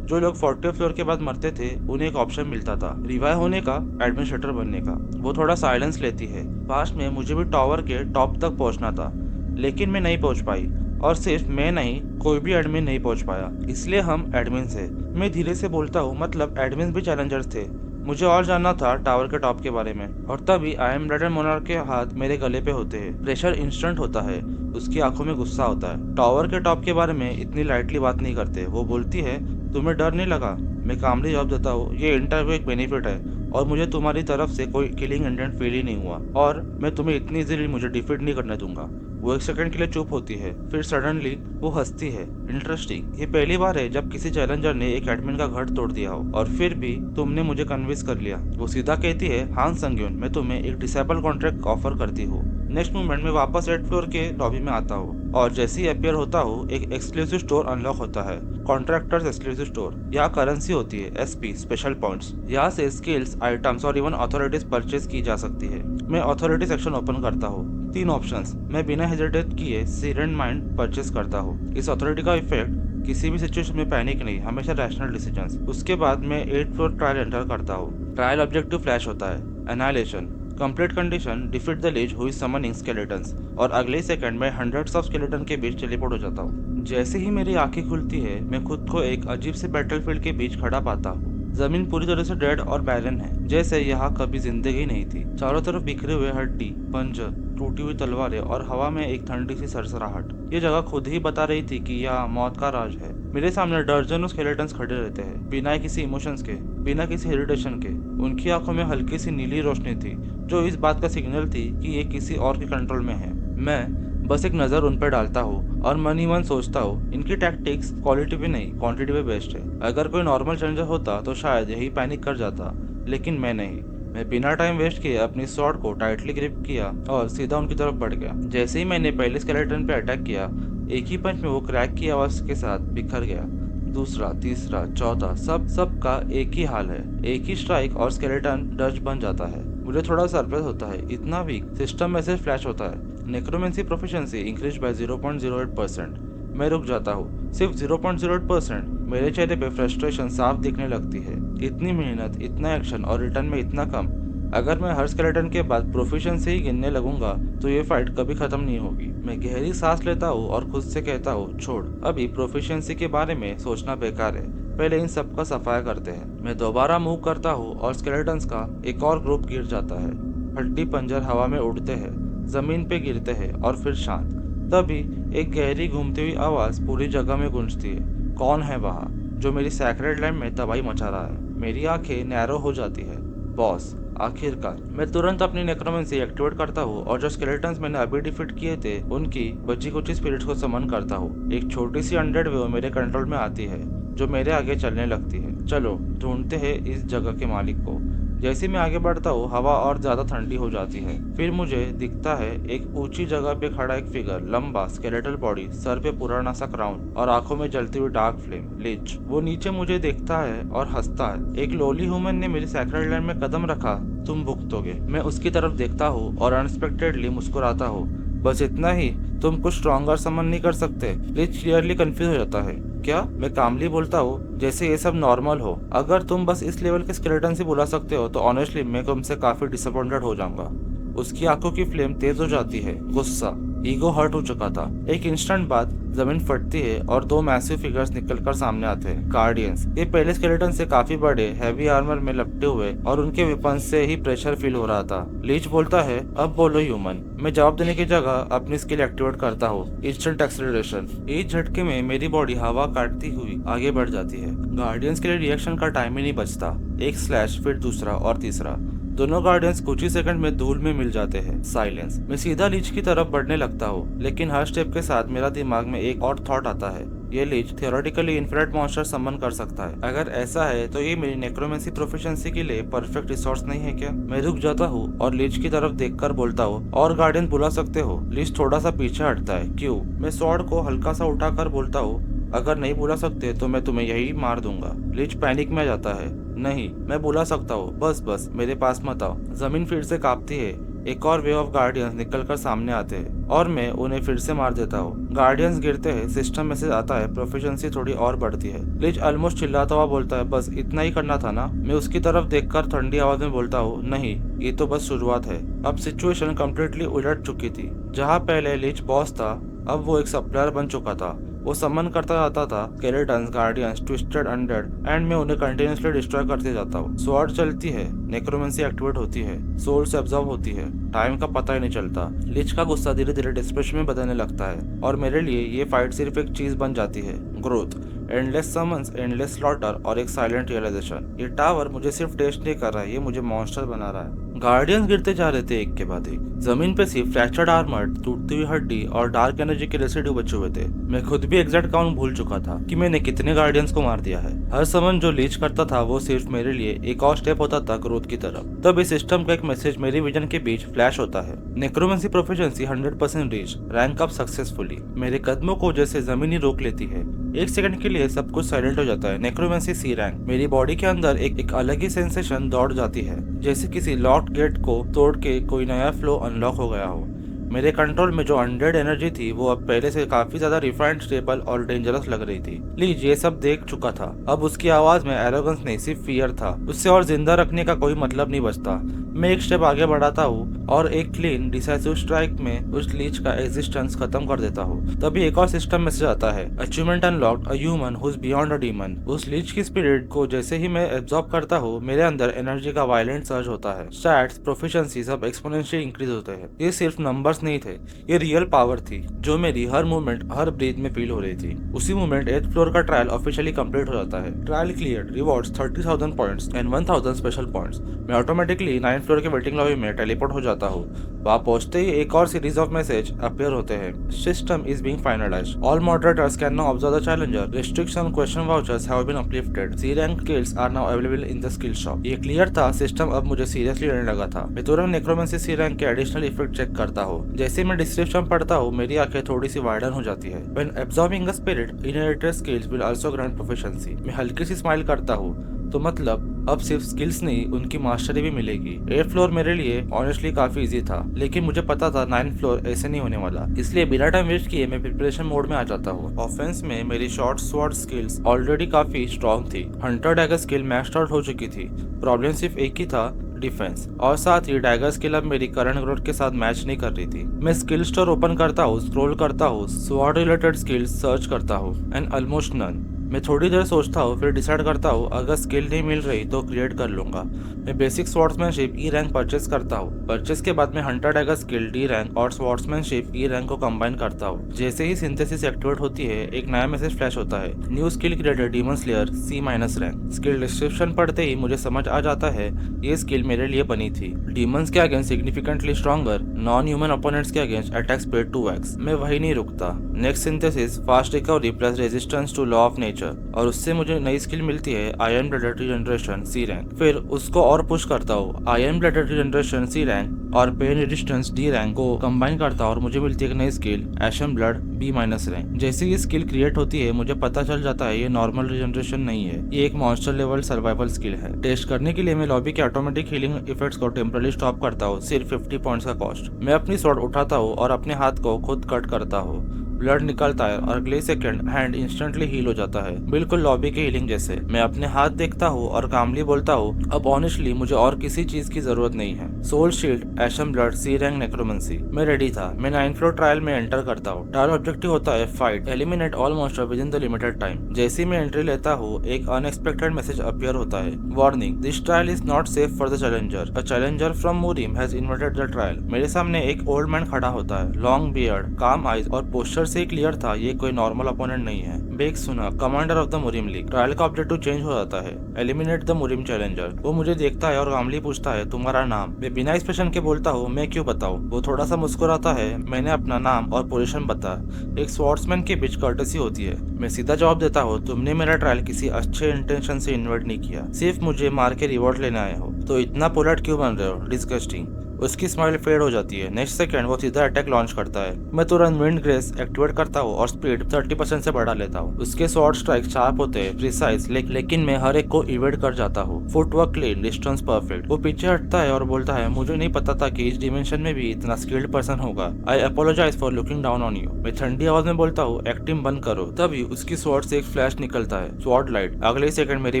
जो लोग 40th फ्लोर के बाद मरते थे उन्हें एक ऑप्शन मिलता था, रिवाइव होने का, एडमिनिस्ट्रेटर बनने का। वो थोड़ा साइलेंस लेती है। पास्ट में मुझे भी टावर के टॉप तक पहुंचना था, लेकिन मैं नहीं पहुंच पाई। और सिर्फ मैं नहीं, कोई भी एडमिन नहीं पहुंच पाया, इसलिए हम एडमिन थे। मैं धीरे से बोलता हूँ, मतलब एडमिन भी चैलेंजर्स थे। मुझे और जानना था टावर के टॉप के बारे में। और तभी आई एम ब्लडेड मोनार्क के हाथ मेरे गले पे होते हैं। प्रेशर इंस्टेंट होता है, उसकी आंखों में गुस्सा होता है। टावर के टॉप के बारे में इतनी लाइटली बात नहीं करते। वो बोलती है, तुम्हें डर नहीं लगा? मैं कामली जवाब देता हूँ, ये इंटरव्यू एक बेनिफिट है और मुझे तुम्हारी तरफ से कोई किलिंग इंटेंट फील ही नहीं हुआ, और मैं तुम्हें इतनी इजीली मुझे डिफीट नहीं करने दूंगा। वो एक सेकंड के लिए चुप होती है, फिर सडनली वो हंसती है। इंटरेस्टिंग, ये पहली बार है जब किसी चैलेंजर ने एक एडमिन का घर तोड़ दिया हो, और फिर भी तुमने मुझे कन्विंस कर लिया। वो सीधा कहती है, हाँ संग्यून, मैं तुम्हें एक डिसेबल कॉन्ट्रैक्ट ऑफर करती हूँ। नेक्स्ट मोमेंट में वापस 8th फ्लोर के लॉबी में आता हूँ, और जैसे ही अपियर होता हूँ एक एक्सक्लूसिव स्टोर अनलॉक होता है, कॉन्ट्रैक्टर्स एक्सक्लूसिव स्टोर। यहाँ करेंसी होती है, SP स्पेशल पॉइंट्स। यहाँ से स्किल्स, आइटम्स और इवन अथॉरिटीज परचेज की जा सकती है। मैं अथॉरिटी सेक्शन ओपन करता हूँ। 3 ऑप्शंस। मैं बिना हेजिटेट किए सीरेंट माइंड परचेज करता हूँ। इस अथॉरिटी का इफेक्ट, किसी भी सिचुएशन में पैनिक नहीं, हमेशा रैशनल डिसीजंस। उसके बाद मैं 8th फ्लोर ट्रायल एंटर करता हूँ। ट्रायल ऑब्जेक्टिव फ्लैश होता है, annihilation. Complete condition, defeat the lease who is summoning skeletons. और अगले सेकंड में हंड्रेड्स ऑफ स्केलेटन के बीच टेलीपोर्ट हो जाता हूँ। जैसे ही मेरी आंखें खुलती है मैं खुद को एक अजीब से बैटलफील्ड के बीच खड़ा पाता हूँ। जमीन पूरी तरह से डेड और बैरन है, जैसे यहाँ कभी जिंदगी नहीं थी। चारों तरफ बिखरे हुए हड्डी, पंजर, टूटी हुई तलवारें और हवा में एक ठंडी सी सरसराहट। ये जगह खुद ही बता रही थी कि यह मौत का राज है। मेरे सामने दर्जनों स्केलेटन्स खड़े रहते हैं, बिना किसी इमोशंस के, बिना किसी हेजिटेशन के। उनकी आंखों में हल्की सी नीली रोशनी थी, जो इस बात का सिग्नल थी कि ये किसी और के कंट्रोल में है। मैं बस एक नज़र उन पर डालता हूँ और मन ही मन सोचता हूँ, इनकी टैक्टिक्स क्वालिटी पे नहीं क्वांटिटी पे बेस्ड है। अगर कोई नॉर्मल चैलेंजर होता तो शायद यही पैनिक कर जाता, लेकिन मैं नहीं। मैं बिना टाइम वेस्ट किए अपनी स्वॉर्ड को टाइटली ग्रिप किया और सीधा उनकी तरफ बढ़ गया। जैसे ही मैंने पहले स्केलेटन पे अटैक किया, एक ही पंच में वो क्रैक की आवाज के साथ बिखर गया। दूसरा, तीसरा, चौथा, सबका एक ही हाल है। एक ही स्ट्राइक और स्केलेटन डच बन जाता है। मुझे थोड़ा सरप्राइज होता है, इतना वीक। सिस्टम मैसेज फ्लैश होता है, नेक्रोमेंसी प्रोफिशिएंसी इंक्रीज बाय 0.08%। मैं रुक जाता हूँ। सिर्फ 0.08%। मेरे चेहरे पे फ्रस्ट्रेशन साफ दिखने लगती है। इतनी मेहनत, इतना एक्शन और रिटर्न में इतना कम। अगर मैं हर स्केलेटन के बाद प्रोफिशिएंसी ही गिनने लगूंगा तो ये फाइट कभी खत्म नहीं होगी। मैं गहरी सांस लेता हूँ और खुद से कहता हूँ, छोड़, अभी प्रोफिशिएंसी के बारे में सोचना बेकार है, पहले इन सब का सफाया करते हैं। मैं दोबारा मूव करता हूँ और स्केलेटन्स का एक और ग्रुप गिर जाता है। हड्डी पंजर हवा में उड़ते हैं, जमीन पे गिरते हैं और फिर शांत। तभी एक गहरी घूमती हुई आवाज पूरी जगह में गूंजती है। कौन है वहाँ जो मेरी सैक्रेड लैंड में तबाही मचा रहा है? मेरी आंखें नैरो हो जाती है। बॉस, आखिरकार। मैं तुरंत अपनी नेक्रोमेंसी एक्टिवेट करता हूँ और जो स्केलेटन्स मैंने अभी डिफीट किए थे उनकी बची कुछ स्पिरिट्स को समन करता हूँ। एक छोटी सी अनडेड वेव मेरे कंट्रोल में आती है जो मेरे आगे चलने लगती है। चलो ढूंढते हैं इस जगह के मालिक को। जैसे मैं आगे बढ़ता हूँ हवा और ज्यादा ठंडी हो जाती है। फिर मुझे दिखता है एक ऊंची जगह पे खड़ा एक फिगर, लंबा स्केलेटल बॉडी, सर पे पुराना सा क्राउन और आंखों में जलती हुई डार्क फ्लेम, लिच। वो नीचे मुझे देखता है और हंसता है। एक लोली ह्यूमन ने मेरी सैक्रेड लैंड में कदम रखा, तुम भुगतोगे। मैं उसकी तरफ देखता हूँ और अनएक्सपेक्टेडली मुस्कुराता हूँ। बस इतना ही? तुम कुछ स्ट्रॉन्गर समन नहीं कर सकते? लिच क्लियरली कंफ्यूज हो जाता है। क्या? मैं कामली बोलता हूँ जैसे ये सब नॉर्मल हो। अगर तुम बस इस लेवल के स्केलेटन से बुला सकते हो तो ऑनेस्टली मैं तुमसे काफी डिसअपॉइंटेड हो जाऊंगा। उसकी आंखों की फ्लेम तेज हो जाती है, गुस्सा, ईगो हर्ट हो चुका था। एक इंस्टेंट बाद जमीन फटती है और दो मैसिव फिगर्स निकलकर सामने आते हैं, गार्डियंस। ये पहले स्केलेटन से काफी बड़े, हैवी आर्मर में लपटे हुए और उनके वेपन्स से ही प्रेशर फील हो रहा था। लीच बोलता है, अब बोलो ह्यूमन। मैं जवाब देने की जगह अपनी स्किल एक्टिवेट करता हूँ, इंस्टेंट एक्सेलरेशन। एक झटके में मेरी बॉडी हवा काटती हुई आगे बढ़ जाती है। गार्डियंस के लिए रिएक्शन का टाइम ही नहीं बचता। एक स्लैश, फिर दूसरा और तीसरा। दोनों गार्डियंस कुछ ही सेकंड में धूल में मिल जाते हैं। साइलेंस। मैं सीधा लीच की तरफ बढ़ने लगता हूँ, लेकिन हर स्टेप के साथ मेरा दिमाग में एक और थॉट आता है। ये लीच थियोरेटिकली इन्फिनिट मॉन्स्टर समन कर सकता है। अगर ऐसा है तो ये मेरी नेक्रोमेंसी प्रोफिशिएंसी के लिए परफेक्ट रिसोर्स नहीं है क्या? मैं रुक जाता हूँ और लीच की तरफ देखकर बोलता हूँ, और गार्डियन बुला सकते हो? लीच थोड़ा सा पीछे हटता है। क्यों? मैं स्वॉर्ड को हल्का सा उठाकर बोलता हूँ, अगर नहीं बुला सकते तो मैं तुम्हें यही मार दूंगा। लीच पैनिक में जाता है। नहीं, मैं बुला सकता हूँ, बस मेरे पास मत आओ। जमीन फिर से कांपती है। एक और वेव ऑफ गार्डियंस निकलकर सामने आते हैं और मैं उन्हें फिर से मार देता हूँ। गार्डियंस गिरते हैं, सिस्टम मैसेज आता है, प्रोफिशिएंसी थोड़ी और बढ़ती है। लीच ऑलमोस्ट चिल्लाता हुआ बोलता है, बस इतना ही करना था ना? मैं उसकी तरफ देखकर ठंडी आवाज में बोलता हूँ, नहीं, ये तो बस शुरुआत है। अब सिचुएशन कम्प्लीटली उलट चुकी थी। जहाँ पहले लीच बॉस था, अब वो एक सप्लायर बन चुका था। वो समन करता जाता था skeletons, guardians, twisted undead, and मैं उन्हें कंटिन्यूअसली डिस्ट्रॉय करते जाता हूँ। स्वॉर्ड चलती है, नेक्रोमेंसी एक्टिवेट होती है, सोल्स एब्जॉर्ब होती है, टाइम का पता ही नहीं चलता। लीच का गुस्सा धीरे धीरे डिस्प्रेशन में बदलने लगता है और मेरे लिए ये फाइट सिर्फ एक चीज बन जाती है, growth. Endless summons, endless slaughter और एक साइलेंट रियलाइजेशन। ये टावर मुझे सिर्फ टेस्ट नहीं कर रहा है, ये मुझे मॉन्स्टर बना रहा है। गार्डियंस गिरते जा रहे थे एक के बाद एक। जमीन पे सिर्फ फ्रैक्चर्ड आर्मर, टूटती हुई हड्डी और डार्क एनर्जी के रेसिड्यू बचे हुए थे। मैं खुद भी एग्जैक्ट काउंट भूल चुका था कि मैंने कितने गार्डियंस को मार दिया है। हर समन जो लीच करता था वो सिर्फ मेरे लिए एक और स्टेप होता था ग्रोथ की तरफ। तब इस सिस्टम का एक मैसेज मेरी विजन के बीच फ्लैश होता है, necromancy proficiency 100% reach, rank up successfully. मेरे कदमों को जैसे जमीन ही रोक लेती है। एक सेकंड के लिए सब कुछ साइलेंट हो जाता है। Necromancy C rank. मेरी बॉडी के अंदर एक अलग ही सेंसेशन दौड़ जाती है, जैसे किसी लॉक्ड गेट को तोड़ के कोई नया फ्लो अनलॉक हो गया हो। मेरे कंट्रोल में जो अनडेड एनर्जी थी वो अब पहले से काफी ज्यादा रिफाइंड, स्टेबल और डेंजरस लग रही थी। लीज ये सब देख चुका था। अब उसकी आवाज में एरोगेंस नहीं, सिर्फ फियर था। उससे और जिंदा रखने का कोई मतलब नहीं बचता। मैं एक स्टेप आगे बढ़ाता हूँ और एक क्लीन डिसाइसिव स्ट्राइक में उस लीच का एग्जिस्टेंस खत्म कर देता हूँ। तभी एक और सिस्टम मैसेज आता है, achievement unlocked, a human who is beyond a demon. उस लीच की स्पिरिट को जैसे ही मैं एब्जॉर्ब करता हूँ, मेरे अंदर एनर्जी का वायलेंट सर्ज होता है। स्टैट्स, प्रोफिशिएंसी सब एक्सपोनेंशियली इंक्रीज होते हैं। ये सिर्फ नंबर्स नहीं थे, ये रियल पावर थी जो मेरी हर मूवमेंट, हर ब्रीथ में फील हो रही थी। उसी मूवमेंट 8th फ्लोर का ट्रायल ऑफिशियली कंप्लीट हो जाता है। Trial clear, rewards 30,000 points and 1000 special points. मैं ऑटोमेटिकली 9th फ्लोर के वेटिंग लॉबी में टेलीपोर्ट हो जाता हूँ। वहाँ पहुंचते ही एक और सीरीज ऑफ मैसेज अपीयर होते हैं। System is being finalized. All moderators can now observe the challenger. Restriction question vouchers have been uplifted. C rank skills are now available in the skill shop. ये clear था, system अब मुझे seriously लेने लगा था। मैं तुरंत नेक्रोमेंसी सी रैंक के एडिशनल इफेक्ट चेक करता हूँ। जैसे मैं डिस्क्रिप्शन पढ़ता हूँ, मेरी आंखें थोड़ी सी वाइडन हो जाती है। When absorbing a spirit, inherited skills will also grant proficiency। मैं हल्की सी स्माइल करता हूँ, तो मतलब अब सिर्फ स्किल्स नहीं, उनकी मास्टरी भी मिलेगी। 8th फ्लोर मेरे लिए ऑनेस्टली काफी इजी था, लेकिन मुझे पता था 9th फ्लोर ऐसे नहीं होने वाला। इसलिए बिना टाइम वेस्ट किए मैं प्रिपरेशन मोड में आ जाता हूँ। ऑफेंस में मेरी शॉर्ट स्वॉर्ड स्किल्स ऑलरेडी काफी स्ट्रॉन्ग थी। Hunter dagger skill maxed out हो चुकी थी। प्रॉब्लम सिर्फ एक ही था, डिफेंस। और साथ ही डैगर स्किल अब मेरी करंट ग्रोथ के साथ मैच नहीं कर रही थी। मैं स्किल स्टोर ओपन करता हूँ, स्क्रॉल करता हूँ, स्वॉर्ड रिलेटेड स्किल्स सर्च करता हूँ, एंड ऑलमोस्ट नन। मैं थोड़ी देर सोचता हूँ, फिर डिसाइड करता हूँ अगर स्किल नहीं मिल रही तो क्रिएट कर लूंगा। मैं बेसिक स्वॉर्ड्समैनशिप ई रैंक परचेस करता हूँ। परचेस के बाद मैं Hunter dagger skill D rank और स्वॉर्ड्समैनशिप ई रैंक को कंबाइन करता हूँ। जैसे ही सिंथेसिस एक्टिवेट होती है, एक नया मैसेज फ्लैश होता है, new skill created, demon slayer C- rank. Skill description पढ़ते ही मुझे समझ आ जाता है ये स्किल मेरे लिए बनी थी। डीमंस के against significantly stronger, non human opponents के अगेंस्ट अटैक स्पीड 2x। मैं वही नहीं रुकता। Next synthesis, fast recovery plus resistance to law of nature, और उससे मुझे नई स्किल मिलती है, iron blooded regeneration C rank. फिर उसको और पुश करता हूँ, iron blooded regeneration C rank और पेन रेजिस्टेंस D रैंक को कंबाइन करता हूँ और मुझे मिलती है एक नई skill, ashen blood B- rank. जैसे ही स्किल क्रिएट होती है, मुझे पता चल जाता है ये नॉर्मल रीजनरेशन नहीं है, ये एक मॉन्स्टर लेवल सर्वाइवल स्किल है। टेस्ट करने के लिए मैं लॉबी के ऑटोमेटिक हीलिंग इफेक्ट्स को टेम्पररी स्टॉप करता हूँ, सिर्फ 50 पॉइंट्स का कॉस्ट। मैं अपनी स्वॉर्ड उठाता हूँ और अपने हाथ को खुद कट करता हूँ। ब्लड निकलता है और अगले सेकंड हैंड इंस्टेंटली हील हो जाता है, बिल्कुल लॉबी के हीलिंग जैसे। मैं अपने हाथ देखता हूँ और कामली बोलता हूँ, अब ऑनेस्टली मुझे और किसी चीज की जरूरत नहीं है। सोल शील्ड, एशम ब्लड, सी रैंक नेक्रोमेंसी। मैं रेडी था। मैं 9th फ्लोर ट्रायल में एंटर करता हूँ। ट्रायल ऑब्जेक्टिव होता है fight, eliminate all monster with in the limited time. जैसे मैं एंट्री लेता हूँ एक अनएक्सपेक्टेड मैसेज अपीयर होता है, warning, this trial is not safe for the challenger, a challenger from Murim has invited the trial. मेरे सामने एक ओल्ड मैन खड़ा होता है, लॉन्ग बियर्ड, काम आइज और पोस्टर से क्लियर था ये कोई नॉर्मल अपोनेंट नहीं है। Baek Suna, commander of the Murim league. Trial का ऑब्जेक्टिव चेंज हो जाता है, एलिमिनेट द मुरीम चैलेंजर। वो मुझे देखता है और कामली पूछता है, तुम्हारा नाम? मैं बिना एक्सप्रेशन के बोलता हूँ, मैं क्यों बताऊँ? वो थोड़ा सा मुस्कुराता है। मैंने अपना नाम और पोजीशन बता। एक स्वॉर्ड्समैन के बीच कर्टेसी होती है। मैं सीधा जवाब देता हूँ, तुमने मेरा ट्रायल किसी अच्छे इंटेंशन से इन्वाइट नहीं किया, सिर्फ मुझे मार के रिवॉर्ड लेने आए हो, तो इतना पोलाइट क्यों बन रहे हो? डिस्गस्टिंग। उसकी स्माइल फेड हो जाती है। नेक्स्ट सेकंड वो सीधा अटैक लॉन्च करता है। मैं तुरंत विंड ग्रेस एक्टिवेट करता हूँ और स्पीड 30% से बढ़ा लेता हूँ। उसके शॉर्ट स्ट्राइक शार्प होते हैं, प्रिसाइज, लेकिन मैं हर एक को इवेट कर जाता हूँ। Footwork clean, distance perfect. वो पीछे हटता है और बोलता है, मुझे नहीं पता था कि इस डिमेंशन में भी इतना स्किल्ड पर्सन होगा। I apologise for looking down on you. मैं ठंडी आवाज में बोलता हूँ, एक्टिंग बंद करो। तभी उसकी स्वॉर्ड से एक फ्लैश निकलता है, स्वॉर्ड लाइट। अगले सेकंड मेरी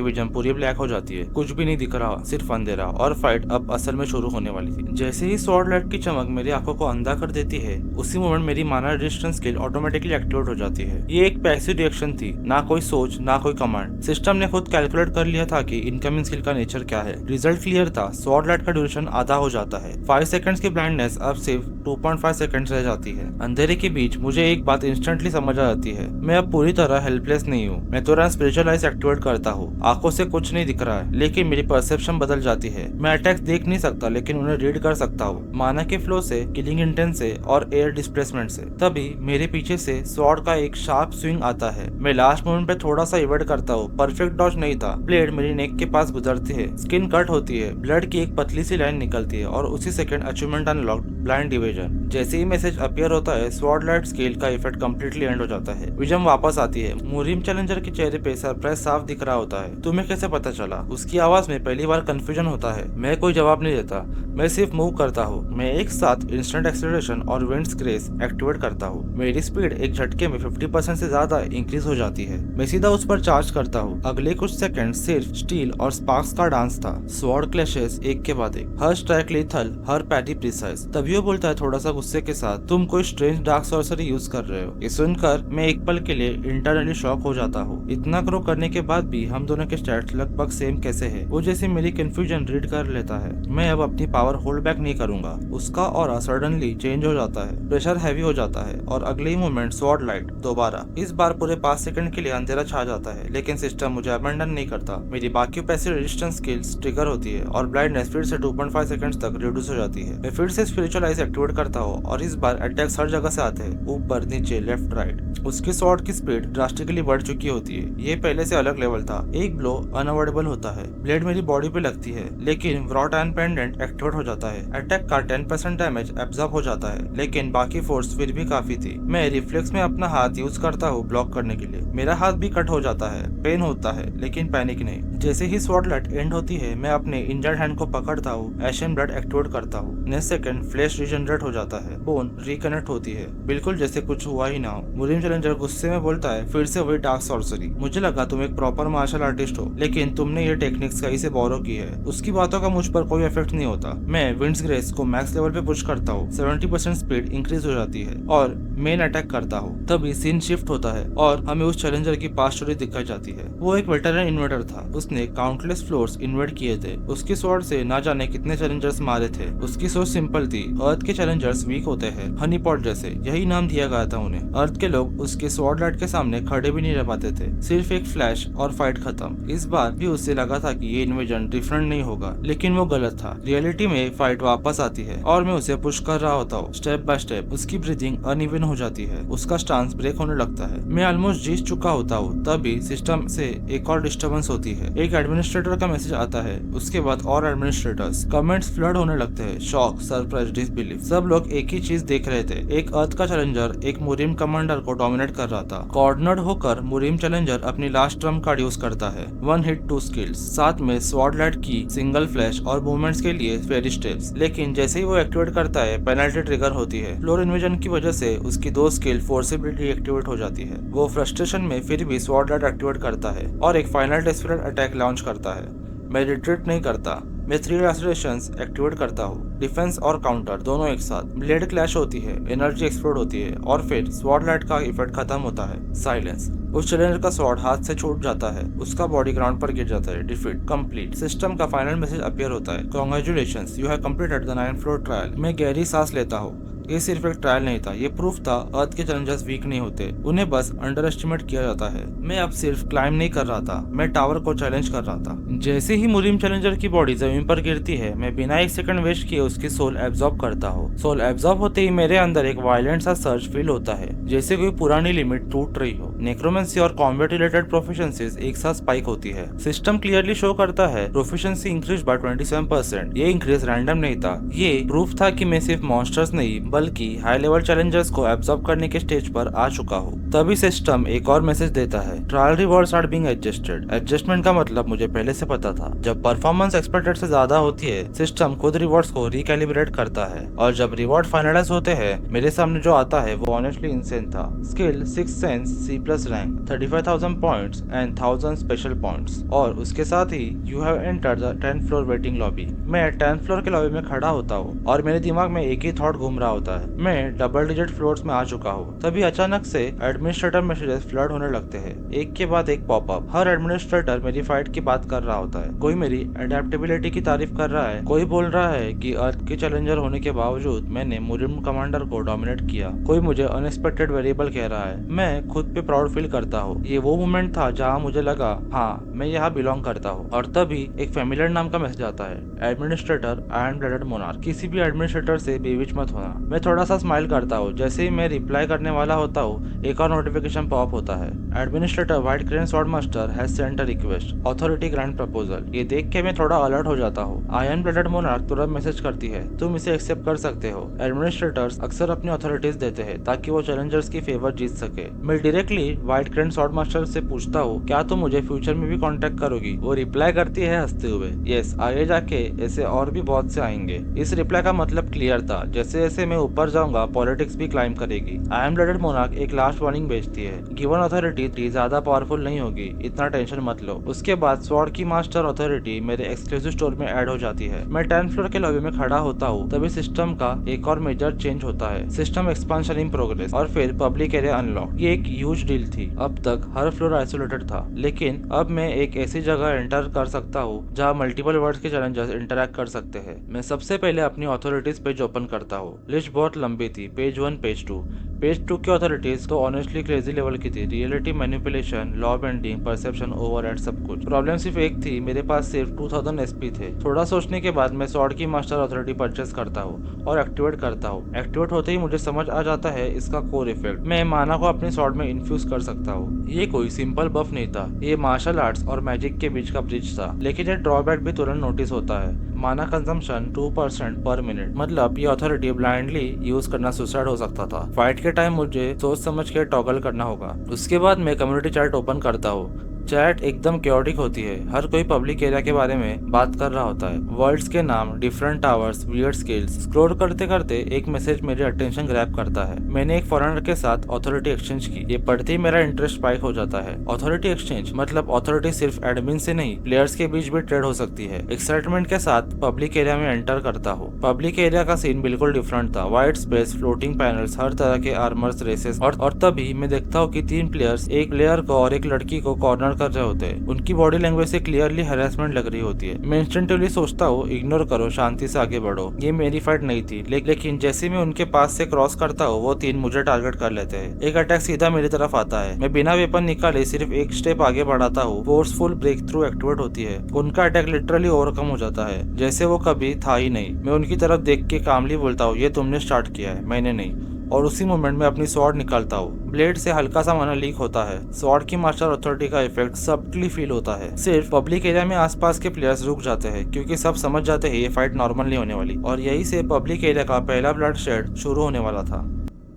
विजन पूरी ब्लैक हो जाती है, कुछ भी नहीं दिख रहा, सिर्फ अंधेरा। और फाइट अब असल में शुरू होने वाली थी। जैसे ही स्वॉर्ड लाइट की चमक मेरी आंखों को अंधा कर देती है, उसी मोमेंट मेरी माना रेजिस्टेंस स्किल ऑटोमेटिकली एक्टिवेट हो जाती है। ये एक पैसिव रिएक्शन थी, ना कोई सोच ना कोई कमांड। सिस्टम ने खुद कैलकुलेट कर लिया था कि इनकमिंग स्किल का नेचर क्या है। रिजल्ट क्लियर था, स्वॉर्ड लाइट का ड्यूरेशन आधा हो जाता है। 5 सेकंड्स की ब्लाइंडनेस अब सिर्फ 2.5 सेकंड्स रह जाती है। अंधेरे के बीच मुझे एक बात इंस्टेंटली समझ आ जाती है, मैं अब पूरी तरह हेल्पलेस नहीं हूँ। मैं तुरंत स्पिरिचुअल आइज एक्टिवेट करता हूँ। आंखों से कुछ नहीं दिख रहा है, लेकिन मेरी परसेप्शन बदल जाती है। मैं अटैक्स देख नहीं सकता, लेकिन उन्हें रीड कर सकता हूँ, माना के फ्लो से, किलिंग इंटेंस से और एयर डिस्प्लेसमेंट से। तभी मेरे पीछे से स्वॉर्ड का एक शार्प स्विंग आता है। मैं लास्ट मोमेंट पे थोड़ा सा इवेट करता हूँ। परफेक्ट डॉज नहीं था। ब्लेड मेरी नेक के पास गुजरती है, स्किन कट होती है, ब्लड की एक पतली सी लाइन निकलती है और उसी second achievement unlocked, blind division. जैसे ही मैसेज अपीयर होता है, स्वॉर्ड लाइट स्केल का इफेक्ट कंप्लीटली एंड हो जाता है। विजन वापस आती है। मुरीम चैलेंजर के चेहरे पे सरप्राइज साफ दिख रहा होता है। तुम्हें कैसे पता चला? उसकी आवाज में पहली बार कंफ्यूजन होता है। मैं कोई जवाब नहीं देता, मैं सिर्फ मूव करता हूँ। मैं एक साथ इंस्टेंट एक्सेलरेशन और विंड्स ग्रेस एक्टिवेट करता हूँ। मेरी स्पीड एक झटके में 50% से ज्यादा इंक्रीज हो जाती है। मैं सीधा उस पर चार्ज करता हूँ। अगले कुछ सेकंड सिर्फ स्टील और स्पार्क्स का डांस था। स्वॉर्ड क्लैशेस एक के बाद एक, हर स्ट्राइक लेथल, हर पैटी प्रिसाइज। तभी वो बोलता है थोड़ा सा गुस्से के साथ, तुम कोई स्ट्रेंज डार्क सॉर्सरी यूज कर रहे हो। ये सुनकर मैं एक पल के लिए इंटरनली शॉक हो जाता हूँ। इतना ग्रो करने के बाद भी हम दोनों के स्टैट्स लगभग सेम कैसे है? वो जैसे मेरी कंफ्यूजन रीड कर लेता है। मैं अब अपनी पावर होल्ड बैक नहीं करूंगा। उसका ऑरा सडनली चेंज हो जाता है, प्रेशर हैवी हो जाता है और अगले ही मोमेंट स्वॉर्ड लाइट दोबारा। इस बार पूरे 5 सेकंड के लिए अंधेरा छा जाता है, लेकिन सिस्टम मुझे अबैंडन नहीं करता। मेरी बाकी पैसिव रेजिस्टेंस स्किल्स ट्रिगर होती है और ब्लाइंडनेस फिर से 2.5 सेकंड्स तक रिड्यूस हो जाती है। मैं फिर से स्पिरिचुअल आइज एक्टिवेट करता हूँ और इस बार अटैक्स हर जगह से आते हैं, ऊपर नीचे लेफ्ट राइट। उसकी स्वॉर्ड की स्पीड ड्रास्टिकली बढ़ चुकी होती है। ये पहले से अलग लेवल था। एक ब्लो अनअवॉइडेबल होता है, ब्लेड मेरी बॉडी पे लगती है, लेकिन व्रॉट एंड पेंडेंट एक्टिवेट हो जाता है। अटैक का 10% डैमेज एब्जॉर्ब हो जाता है, लेकिन बाकी फोर्स फिर भी काफी थी। मैं रिफ्लेक्स में अपना हाथ यूज करता हूँ ब्लॉक करने के लिए। मेरा हाथ भी कट हो जाता है, पेन होता है, लेकिन पैनिक नहीं। जैसे ही स्वॉर्ड लाइट एंड होती है, मैं अपने इंजर्ड हैंड को पकड़ता हूँ, एशियन ब्लड एक्टिवेट करता हूँ। नेक्स्ट सेकंड फ्लैश रीजनरेट हो जाता है, बोन रिकनेक्ट होती है, बिल्कुल जैसे कुछ हुआ ही ना हो। मुरीम चैलेंजर गुस्से में बोलता है, फिर से वही डार्क सॉर्सरी। मुझे लगा तुम एक प्रॉपर मार्शल आर्टिस्ट हो, लेकिन तुमने ये टेक्निक्स कहीं से बोरो की है। उसकी बातों का मुझ पर कोई इफेक्ट नहीं होता। मैं विंड्स ग्रेस को मैक्स लेवल पे पुश करता हूँ, 70% स्पीड इंक्रीज हो जाती है और मेन अटैक करता हूँ। तभी सीन शिफ्ट होता है और हमें उस चैलेंजर की पास्ट स्टोरी दिखाई जाती है। वो एक वेटरन इन्वेटर था। उसने काउंटलेस फ्लोर्स इन्वेट किए थे। उसकी स्वॉर्ड से ना जाने कितने चैलेंजर्स मारे थे। उसकी सोच सिंपल थी, अर्थ के चैलेंजर्स वीक होते हैं, हनी पॉट जैसे, यही नाम दिया गया था उन्हें। अर्थ के लोग उसके स्वॉर्ड लाइट के सामने खड़े भी नहीं रह पाते थे। सिर्फ एक फ्लैश और फाइट खत्म। इस बार भी उससे लगा था कि ये इन्वेजन डिफरेंट नहीं होगा, लेकिन वो गलत था। रियलिटी में फाइट वापस आती है और मैं उसे पुश कर रहा होता हूँ। स्टेप बाय स्टेप उसकी ब्रीथिंग अनइवन हो जाती है, उसका स्टांस ब्रेक होने लगता है। मैं ऑलमोस्ट जीत चुका होता हूँ, तभी सिस्टम से एक और डिस्टर्बेंस होती है। एक एडमिनिस्ट्रेटर का मैसेज आता है, उसके बाद और एडमिनिस्ट्रेटर्स। कमेंट्स फ्लड होने लगते हैं, शॉक, सरप्राइज, डिसबिलीफ। सब लोग एक ही चीज देख रहे थे, एक अर्थ का चैलेंजर एक मुरीम कमांडर को डोमिनेट कर रहा था। कॉर्नर्ड होकर मुरीम चैलेंजर अपनी लास्ट ट्रम्प कार्ड यूज करता है, 1 हिट 2 स्किल्स, साथ में स्वॉर्ड लाइट की, सिंगल फ्लैश और मूवमेंट्स के लिए फेरी स्टेप्स। लेकिन जैसे ही वो एक्टिवेट करता है, पेनल्टी ट्रिगर होती है। फ्लोर इन्वेजन की वजह से उसकी 2 स्किल फोर्सिबली डीएक्टिवेट हो जाती है। वो फ्रस्ट्रेशन में फिर भी स्वॉर्ड लाइट एक्टिवेट करता है और एक फाइनल डेस्परेट अटैक लॉन्च करता है। मैं रिट्रीट नहीं करता, मैं 3 एसिलेशंस एक्टिवेट करता हूँ, डिफेंस और काउंटर दोनों एक साथ। ब्लेड क्लैश होती है, एनर्जी एक्सप्लोड होती है और फिर स्वॉर्ड लाइट का इफेक्ट खत्म होता है। साइलेंस। उस चैलेंजर का स्वॉर्ड हाथ से छूट जाता है, उसका बॉडी ग्राउंड पर गिर जाता है। Defeat complete. सिस्टम का फाइनल मैसेज अपीयर होता है, congratulations, you have completed the 9th floor trial. मैं गहरी सांस लेता हूँ। ये सिर्फ एक ट्रायल नहीं था, ये प्रूफ था अर्थ के चैलेंजर्स वीक नहीं होते, उन्हें बस अंडर एस्टिमेट किया जाता है। मैं अब सिर्फ क्लाइम नहीं कर रहा था, मैं टावर को चैलेंज कर रहा था। जैसे ही मुरीम चैलेंजर की बॉडी जमीन पर गिरती है, मैं बिना 1 सेकंड वेस्ट किए उसकी सोल एब्जॉर्ब करता हूँ। सोल एब्जॉर्ब होते ही मेरे अंदर एक वायलेंट सा सर्च फील होता है, जैसे कोई पुरानी लिमिट टूट रही हो। नेक्रोमेंसी और कॉम्बैट रिलेटेड प्रोफिशिएंसीज एक साथ स्पाइक होती है। सिस्टम क्लियरली शो करता है प्रोफिशिएंसी इंक्रीज बाय 27%। ये इंक्रीज रैंडम नहीं था, ये प्रूफ था कि मैं सिर्फ मॉन्स्टर्स नहीं बल्कि हाई लेवल चैलेंजर्स को एब्जॉर्ब करने के स्टेज पर आ चुका हूँ। तभी सिस्टम एक और मैसेज देता है, trial rewards are being adjusted. Adjustment का मतलब मुझे पहले से पता था। जब परफॉर्मेंस एक्सपेक्टेड से ज्यादा होती है, सिस्टम खुद रिवॉर्ड्स को रिकैलिब्रेट करता है और जब रिवॉर्ड फाइनलाइज होते हैं, मेरे सामने जो आता है वो ऑनेस्टली इंसेन था। Skill 6 sense C+ rank, 35,000 points and 1000 special points, और उसके साथ ही you have entered the 10th floor waiting lobby. मैं 10th फ्लोर के लॉबी में खड़ा होता हूँ और मेरे दिमाग में एक ही थॉट घूम रहा होता है, मैं डबल डिजिट फ्लोर्स में आ चुका हूँ। तभी अचानक से एडमिनिस्ट्रेटर मैसेजेस फ्लड होने लगते हैं, एक के बाद एक पॉपअप। हर एडमिनिस्ट्रेटर मेरी फाइट की बात कर रहा होता है, कोई मेरी अडेप्टेबिलिटी की तारीफ कर रहा है, कोई बोल रहा है कि अर्थ के चैलेंजर होने के बावजूद मैंने मुरिम कमांडर को डोमिनेट किया, कोई मुझे अनएक्सपेक्टेड वेरिएबल कह रहा है। मैं खुद पे प्राउड फील करता हूँ। ये वो मोमेंट था जहाँ मुझे लगा, हाँ मैं यहाँ बिलोंग करता हूँ। और तभी एक फेमिलियर नाम का मैसेज आता है, एडमिनिस्ट्रेटर आयरन ब्लडेड मोनार्क। किसी भी एडमिनिस्ट्रेटर से बेबीच मत होना। मैं थोड़ा सा स्माइल करता हूँ। जैसे ही मैं रिप्लाई करने वाला होता हूँ, एक और नोटिफिकेशन पॉप होता है, administrator white crane sword master has sent a request, authority grant proposal. ये देख के मैं थोड़ा अलर्ट हो जाता हूँ। आयरन ब्लडेड मोनार्क तुरंत मैसेज करती है, तुम इसे एक्सेप्ट कर सकते हो। एडमिनिस्ट्रेटर्स अक्सर अपनी अथॉरिटीज देते हैं ताकि वो चैलेंजर्स की फेवर जीत सके। मैं directly white crane sword master से पूछता हूँ, क्या तुम मुझे फ्यूचर में भी कांटेक्ट करोगी? वो रिप्लाई करती है हंसते हुए, यस, आगे जाके ऐसे और भी बहुत से आएंगे। इस रिप्लाई का मतलब क्लियर था, जैसे जैसे मैं ऊपर जाऊंगा पॉलिटिक्स भी क्लाइम करेगी। आयरन ब्लडेड मोनार्क एक लास्ट वार्निंग भेजती है, गिवन अथॉरिटी ज्यादा पावरफुल नहीं होगी, इतना टेंशन मत लो। उसके बाद स्वॉर्ड की मास्टर अथॉरिटी मेरे एक्सक्लूसिव स्टोर में ऐड हो जाती है। मैं 10th फ्लोर के लॉबी में खड़ा होता हूँ, तभी सिस्टम का एक और मेजर चेंज होता है, सिस्टम एक्सपांशन इन प्रोग्रेस और फिर पब्लिक एरिया अनलॉक। ये एक ह्यूज डील थी। अब तक हर फ्लोर आइसोलेटेड था, लेकिन अब मैं एक ऐसी जगह एंटर कर सकता हूँ जहाँ मल्टीपल वर्ल्ड्स के चैलेंजर्स इंटरैक्ट कर सकते हैं। मैं सबसे पहले अपनी अथॉरिटीज पेज ओपन करता हूँ। लिस्ट बहुत लंबी थी, पेज 1, पेज 2। पेज 2 की अथॉरिटीज तो ऑनेस्टली क्रेजी लेवल की थी, reality manipulation, law bending, perception, override, सब कुछ। प्रॉब्लम सिर्फ एक थी, मेरे पास सिर्फ 2000 SP थे। थोड़ा सोचने के बाद मैं स्वॉर्ड की मास्टर अथॉरिटी परचेस करता हूँ और एक्टिवेट करता हूँ। एक्टिवेट होते ही मुझे समझ आ जाता है इसका कोर इफेक्ट। मैं माना को अपने स्वॉर्ड में इन्फ्यूज कर सकता हूँ। ये कोई सिंपल बफ नहीं था, ये मार्शल आर्ट्स और मैजिक के बीच का ब्रिज था। लेकिन ये ड्रॉबैक भी तुरंत नोटिस होता है, माना कंजम्पशन 2% पर मिनट। मतलब ये अथॉरिटी ब्लाइंडली यूज करना सुसाइड हो सकता था। फाइट के टाइम मुझे सोच समझ के टॉगल करना होगा। उसके बाद मैं कम्युनिटी चैट ओपन करता हूँ। चैट एकदम क्योटिक होती है, हर कोई पब्लिक एरिया के बारे में बात कर रहा होता है, वर्ल्ड्स के नाम, different towers, weird skills. Scroll करते करते एक मैसेज मेरे अटेंशन ग्रैब करता है। मैंने एक फॉरेनर के साथ अथॉरिटी एक्सचेंज की। ये पढ़ते ही मेरा इंटरेस्ट स्पाइक हो जाता है। अथॉरिटी एक्सचेंज मतलब अथॉरिटी सिर्फ एडमिन से नहीं, प्लेयर्स के बीच भी ट्रेड हो सकती है। एक्साइटमेंट के साथ पब्लिक एरिया में एंटर करता हूँ। पब्लिक एरिया का सीन बिल्कुल डिफरेंट था, वाइड स्पेस, फ्लोटिंग पैनल्स, हर तरह के आर्मर्स, रेसेस। और तभी मैं देखता हूँ कि 3 प्लेयर्स एक प्लेयर को और एक लड़की को कॉर्नर कर रहे होते हैं। उनकी बॉडी लैंग्वेज से क्लियरली हैरेसमेंट लग रही होती है। मैं इंस्टेंटिवली सोचता हूँ, इग्नोर करो, शांति से आगे बढ़ो। ये मेरी फाइट नहीं थी, लेकिन जैसे मैं उनके पास से क्रॉस करता हूँ, वो 3 मुझे टारगेट कर लेते हैं। एक अटैक सीधा मेरी तरफ आता है। मैं बिना वेपन निकाले सिर्फ एक स्टेप आगे बढ़ाता हूँ। फोर्सफुल ब्रेक थ्रू एक्टिवेट होती है। उनका अटैक लिटरली ओवरकम हो जाता है, जैसे वो कभी था ही नहीं। मैं उनकी तरफ देख के कामली बोलता हूँ, ये तुमने स्टार्ट किया है, मैंने नहीं। और उसी मोमेंट में अपनी स्वॉर्ड निकालता हूँ। ब्लेड से हल्का सा माना लीक होता है। स्वॉर्ड की मास्टर अथॉरिटी का इफेक्ट सबटली फील होता है। सिर्फ पब्लिक एरिया में आसपास के प्लेयर्स रुक जाते हैं क्योंकि सब समझ जाते हैं ये फाइट नॉर्मल नहीं होने वाली, और यही से पब्लिक एरिया का पहला ब्लड शेड शुरू होने वाला था।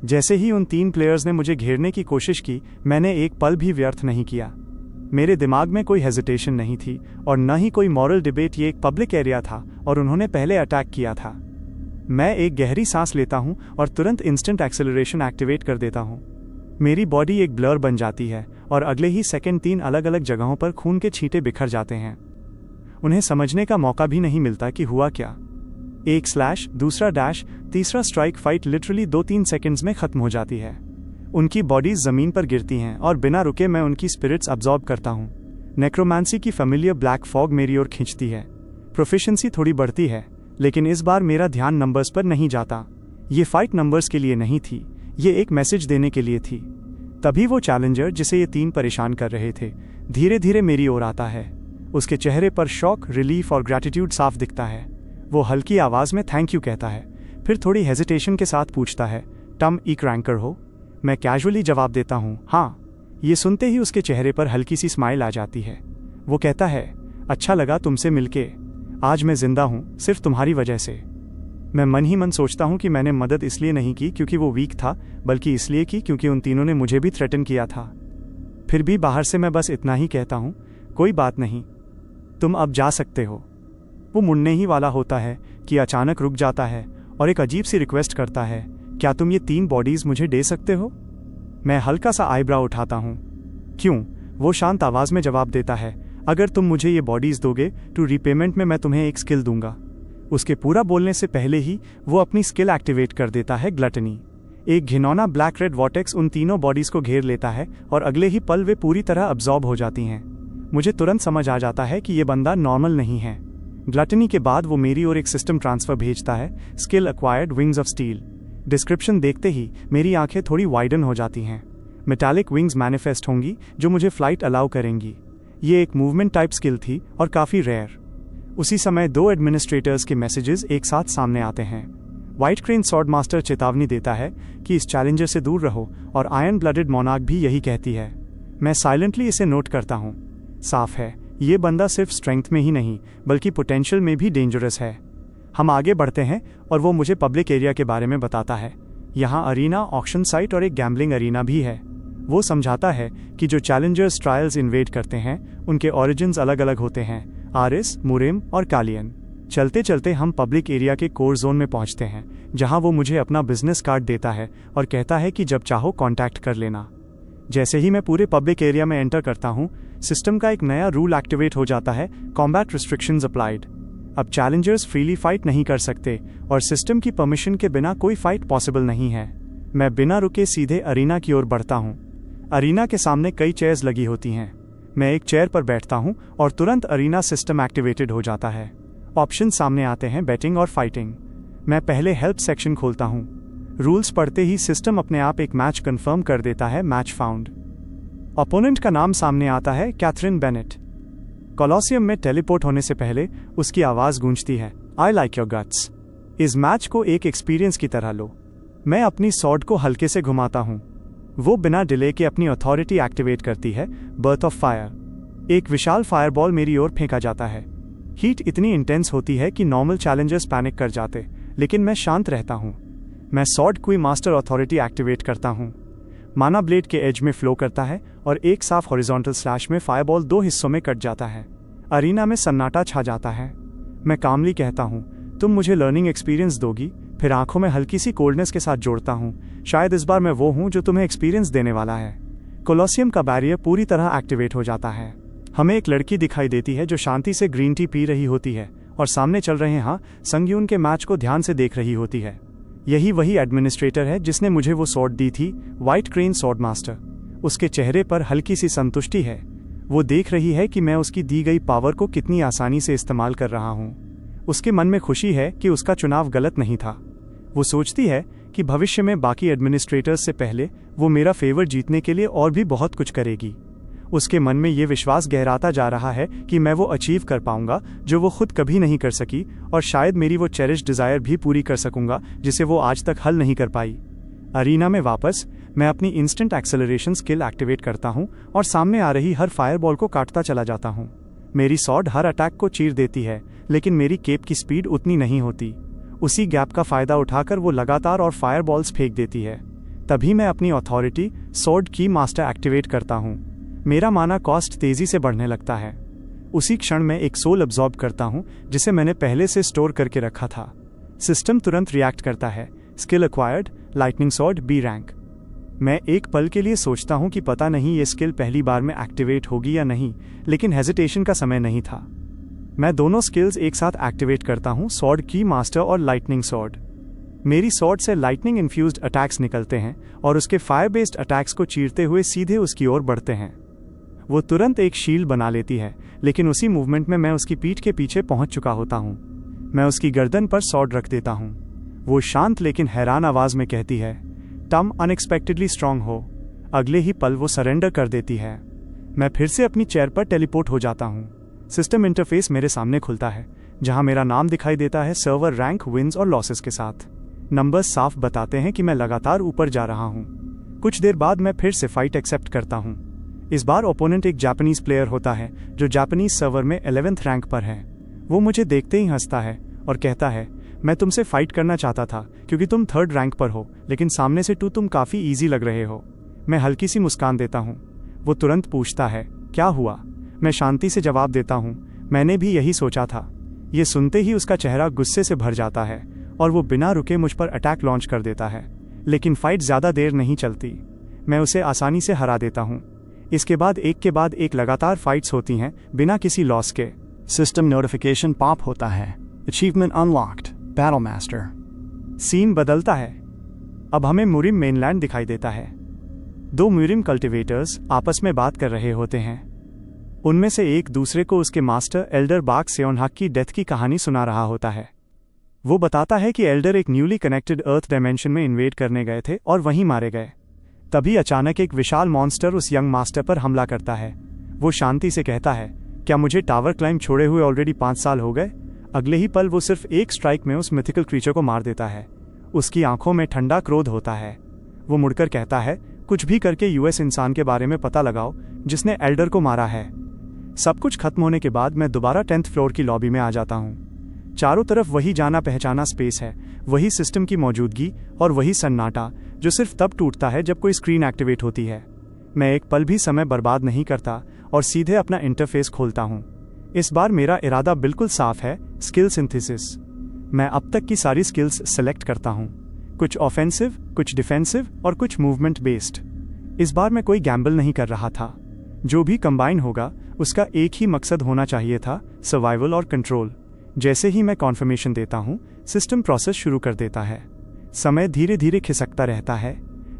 जैसे ही उन 3 प्लेयर्स ने मुझे घेरने की कोशिश की, मैंने एक पल भी व्यर्थ नहीं किया। मेरे दिमाग में कोई हेजिटेशन नहीं थी और न ही कोई मॉरल डिबेट। ये एक पब्लिक एरिया था और उन्होंने पहले अटैक किया था। मैं एक गहरी सांस लेता हूं और तुरंत इंस्टेंट एक्सेलरेशन एक्टिवेट कर देता हूं। मेरी बॉडी एक ब्लर बन जाती है और अगले ही सेकंड 3 अलग अलग जगहों पर खून के छींटे बिखर जाते हैं। उन्हें समझने का मौका भी नहीं मिलता कि हुआ क्या। एक स्लैश, दूसरा डैश, तीसरा स्ट्राइक, फाइट लिटरली 2-3 सेकंड्स में खत्म हो जाती है। उनकी बॉडीज जमीन पर गिरती हैं और बिना रुके मैं उनकी स्पिरिट्स अब्जॉर्ब करता हूं। नेक्रोमांसी की फेमिलियर ब्लैक फॉग मेरी ओर खींचती है। प्रोफिशिएंसी थोड़ी बढ़ती है, लेकिन इस बार मेरा ध्यान नंबर्स पर नहीं जाता। ये फाइट नंबर्स के लिए नहीं थी, ये एक मैसेज देने के लिए थी। तभी वो चैलेंजर जिसे ये 3 परेशान कर रहे थे धीरे धीरे मेरी ओर आता है। उसके चेहरे पर शॉक, रिलीफ और ग्रैटिट्यूड साफ दिखता है। वो हल्की आवाज में थैंक यू कहता है, फिर थोड़ी हेजिटेशन के साथ पूछता है, टम ई क्रैंकर हो? मैं कैजुअली जवाब देता हूँ, हाँ। ये सुनते ही उसके चेहरे पर हल्की सी स्माइल आ जाती है। वो कहता है, अच्छा लगा तुमसे मिलके। आज मैं जिंदा हूँ सिर्फ तुम्हारी वजह से। मैं मन ही मन सोचता हूँ कि मैंने मदद इसलिए नहीं की क्योंकि वो वीक था, बल्कि इसलिए की क्योंकि उन तीनों ने मुझे भी थ्रेटन किया था। फिर भी बाहर से मैं बस इतना ही कहता हूँ, कोई बात नहीं, तुम अब जा सकते हो। वो मुड़ने ही वाला होता है कि अचानक रुक जाता है और एक अजीब सी रिक्वेस्ट करता है, क्या तुम ये 3 बॉडीज मुझे दे सकते हो? मैं हल्का सा आईब्राउ उठाता हूँ। क्यों? वो शांत आवाज में जवाब देता है, अगर तुम मुझे ये बॉडीज दोगे तो रिपेमेंट में मैं तुम्हें एक स्किल दूंगा। उसके पूरा बोलने से पहले ही वो अपनी स्किल एक्टिवेट कर देता है, ग्लटनी। एक घिनौना ब्लैक रेड वॉटेक्स उन तीनों बॉडीज को घेर लेता है और अगले ही पल वे पूरी तरह अब्जॉर्ब हो जाती हैं। मुझे तुरंत समझ आ जाता है कि ये बंदा नॉर्मल नहीं है। ग्लटनी के बाद वो मेरी ओर एक सिस्टम ट्रांसफर भेजता है, skill acquired, wings of steel. Description देखते ही मेरी आंखें थोड़ी वाइडन हो जाती हैं। मेटालिक विंग्स मैनिफेस्ट होंगी जो मुझे फ्लाइट अलाउ करेंगी। ये एक मूवमेंट टाइप स्किल थी और काफ़ी रेयर। उसी समय 2 एडमिनिस्ट्रेटर्स के मैसेजेस एक साथ सामने आते हैं। व्हाइट क्रेन स्वॉर्ड मास्टर चेतावनी देता है कि इस चैलेंजर से दूर रहो, और आयरन ब्लडेड मोनार्क भी यही कहती है। मैं साइलेंटली इसे नोट करता हूँ। साफ है, ये बंदा सिर्फ स्ट्रेंथ में ही नहीं बल्कि पोटेंशियल में भी डेंजरस है। हम आगे बढ़ते हैं और वो मुझे पब्लिक एरिया के बारे में बताता है। यहाँ अरीना, ऑक्शन साइट और एक गैम्बलिंग अरीना भी है। वो समझाता है कि जो चैलेंजर्स ट्रायल्स इन्वेड करते हैं उनके ओरिजिन्स अलग अलग होते हैं, आरिस, मुरिम और कालियन। चलते चलते हम पब्लिक एरिया के कोर जोन में पहुंचते हैं, जहां वो मुझे अपना बिजनेस कार्ड देता है और कहता है कि जब चाहो कांटेक्ट कर लेना। जैसे ही मैं पूरे पब्लिक एरिया में एंटर करता हूं, सिस्टम का एक नया रूल एक्टिवेट हो जाता है, कॉम्बैट रिस्ट्रिक्शंस अप्लाइड। अब चैलेंजर्स फ्रीली फाइट नहीं कर सकते और सिस्टम की परमिशन के बिना कोई फाइट पॉसिबल नहीं है। मैं बिना रुके सीधे अरीना की ओर बढ़ता हूँ। अरीना के सामने कई चेयर्स लगी होती हैं। मैं एक चेयर पर बैठता हूँ और तुरंत अरीना सिस्टम एक्टिवेटेड हो जाता है। ऑप्शन सामने आते हैं, बैटिंग और फाइटिंग। मैं पहले हेल्प सेक्शन खोलता हूँ। रूल्स पढ़ते ही सिस्टम अपने आप एक मैच कंफर्म कर देता है, मैच फाउंड। ओपोनेंट का नाम सामने आता है, कैथरीन बेनेट। कोलोसियम में टेलीपोर्ट होने से पहले उसकी आवाज गूंजती है, आई लाइक योर गट्स। इस मैच को एक एक्सपीरियंस की तरह लो। मैं अपनी सॉर्ड को हल्के से घुमाता हूँ। वो बिना डिले के अपनी अथॉरिटी एक्टिवेट करती है, बर्थ ऑफ फायर। एक विशाल फायरबॉल मेरी ओर फेंका जाता है। हीट इतनी इंटेंस होती है कि नॉर्मल चैलेंजर्स पैनिक कर जाते, लेकिन मैं शांत रहता हूँ। मैं सॉर्ड क्वी मास्टर अथॉरिटी एक्टिवेट करता हूँ। माना ब्लेड के एज में फ्लो करता है और एक साफ हॉरिजॉन्टल स्लैश में फायरबॉल 2 हिस्सों में कट जाता है। अरीना में सन्नाटा छा जाता है। मैं कामली कहता हूँ, तुम मुझे लर्निंग एक्सपीरियंस दोगी? फिर आंखों में हल्की सी कोल्डनेस के साथ जोड़ता हूँ, शायद इस बार मैं वो हूँ जो तुम्हें एक्सपीरियंस देने वाला है। कोलोसियम का बैरियर पूरी तरह एक्टिवेट हो जाता है। हमें एक लड़की दिखाई देती है जो शांति से ग्रीन टी पी रही होती है और सामने चल रहे संगयून के मैच को ध्यान से देख रही होती है। यही वही एडमिनिस्ट्रेटर है जिसने मुझे वो सॉर्ड दी थी, व्हाइट क्रेन सॉर्ड मास्टर। उसके चेहरे पर हल्की सी संतुष्टि है। वो देख रही है कि मैं उसकी दी गई पावर को कितनी आसानी से इस्तेमाल कर रहा हूँ। उसके मन में खुशी है कि उसका चुनाव गलत नहीं था। वो सोचती है कि भविष्य में बाकी एडमिनिस्ट्रेटर्स से पहले वो मेरा फेवर जीतने के लिए और भी बहुत कुछ करेगी। उसके मन में ये विश्वास गहराता जा रहा है कि मैं वो अचीव कर पाऊंगा जो वो खुद कभी नहीं कर सकी, और शायद मेरी वो चेरिश डिजायर भी पूरी कर सकूंगा जिसे वो आज तक हल नहीं कर पाई। अरीना में वापस मैं अपनी इंस्टेंट एक्सेलरेशन स्किल एक्टिवेट करता हूँ और सामने आ रही हर फायरबॉल को काटता चला जाता हूँ। मेरी स्वॉर्ड हर अटैक को चीर देती है, लेकिन मेरी केप की स्पीड उतनी नहीं होती। उसी गैप का फायदा उठाकर वो लगातार और फायरबॉल्स फेंक देती है। तभी मैं अपनी अथॉरिटी स्वॉर्ड की मास्टर एक्टिवेट करता हूँ। मेरा माना कॉस्ट तेजी से बढ़ने लगता है। उसी क्षण मैं एक सोल अब्जॉर्ब करता हूँ जिसे मैंने पहले से स्टोर करके रखा था। सिस्टम तुरंत रिएक्ट करता है। Skill acquired, lightning sword B rank. मैं एक पल के लिए सोचता हूँ कि पता नहीं ये स्किल पहली बार में एक्टिवेट होगी या नहीं, लेकिन हेजिटेशन का समय नहीं था। मैं दोनों स्किल्स एक साथ एक्टिवेट करता हूँ, स्वॉर्ड की मास्टर और लाइटनिंग स्वॉर्ड। मेरी स्वॉर्ड से लाइटनिंग इन्फ्यूज्ड अटैक्स निकलते हैं और उसके फायर बेस्ड अटैक्स को चीरते हुए सीधे उसकी ओर बढ़ते हैं। वो तुरंत एक शील्ड बना लेती है, लेकिन उसी मूवमेंट में मैं उसकी पीठ के पीछे पहुंच चुका होता हूँ। मैं उसकी गर्दन पर स्वॉर्ड रख देता हूँ। वो शांत लेकिन हैरान आवाज में कहती है, टम अनएक्सपेक्टेडली स्ट्रांग हो। अगले ही पल वो सरेंडर कर देती है। मैं फिर से अपनी चेयर पर टेलीपोर्ट हो जाता हूँ। सिस्टम इंटरफेस मेरे सामने खुलता है, जहां मेरा नाम दिखाई देता है सर्वर रैंक, विन्स और लॉसेस के साथ। नंबर्स साफ बताते हैं कि मैं लगातार ऊपर जा रहा हूँ। कुछ देर बाद मैं फिर से फाइट एक्सेप्ट करता हूँ। इस बार ओपोनेंट एक जापानीज प्लेयर होता है जो जापानीज सर्वर में 11th रैंक पर है। वो मुझे देखते ही हंसता है और कहता है, मैं तुमसे फाइट करना चाहता था क्योंकि तुम 3rd रैंक पर हो, लेकिन सामने से तुम काफी इजी लग रहे हो। मैं हल्की सी मुस्कान देता हूँ। वो तुरंत पूछता है, क्या हुआ? मैं शांति से जवाब देता हूँ, मैंने भी यही सोचा था। ये सुनते ही उसका चेहरा गुस्से से भर जाता है और वो बिना रुके मुझ पर अटैक लॉन्च कर देता है। लेकिन फाइट ज्यादा देर नहीं चलती। मैं उसे आसानी से हरा देता हूँ। इसके बाद एक के बाद एक लगातार फाइट्स होती हैं बिना किसी लॉस के। सिस्टम नोटिफिकेशन पॉप होता है, achievement unlocked, battle master. Scene बदलता है। अब हमें मुरिम मेनलैंड दिखाई देता है। 2 मुरिम कल्टिवेटर्स आपस में बात कर रहे होते हैं। उनमें से एक दूसरे को उसके मास्टर एल्डर बाक सेओनहाक की डेथ की कहानी सुना रहा होता है। वो बताता है कि एल्डर एक न्यूली कनेक्टेड अर्थ डायमेंशन में इन्वेड करने गए थे और वहीं मारे गए। तभी अचानक एक विशाल मॉन्स्टर उस यंग मास्टर पर हमला करता है। वो शांति से कहता है, क्या मुझे टावर क्लाइंब छोड़े हुए ऑलरेडी 5 साल हो गए? अगले ही पल वो सिर्फ एक स्ट्राइक में उस मिथिकल क्रीचर को मार देता है। उसकी आंखों में ठंडा क्रोध होता है। वो मुड़कर कहता है, कुछ भी करके यूएस इंसान के बारे में पता लगाओ जिसने एल्डर को मारा है। सब कुछ खत्म होने के बाद मैं दोबारा 10th फ्लोर की लॉबी में आ जाता हूँ। चारों तरफ वही जाना पहचाना स्पेस है, वही सिस्टम की मौजूदगी और वही सन्नाटा जो सिर्फ तब टूटता है जब कोई स्क्रीन एक्टिवेट होती है। मैं एक पल भी समय बर्बाद नहीं करता और सीधे अपना इंटरफेस खोलता हूँ। इस बार मेरा इरादा बिल्कुल साफ है, स्किल सिंथेसिस। मैं अब तक की सारी स्किल्स सेलेक्ट करता हूँ, कुछ ऑफेंसिव, कुछ डिफेंसिव और कुछ मूवमेंट बेस्ड। इस बार मैं कोई गैम्बल नहीं कर रहा था। जो भी कंबाइन होगा उसका एक ही मकसद होना चाहिए था, सर्वाइवल और कंट्रोल। जैसे ही मैं कॉन्फर्मेशन देता हूँ, सिस्टम प्रोसेस शुरू कर देता है। समय धीरे धीरे खिसकता रहता है।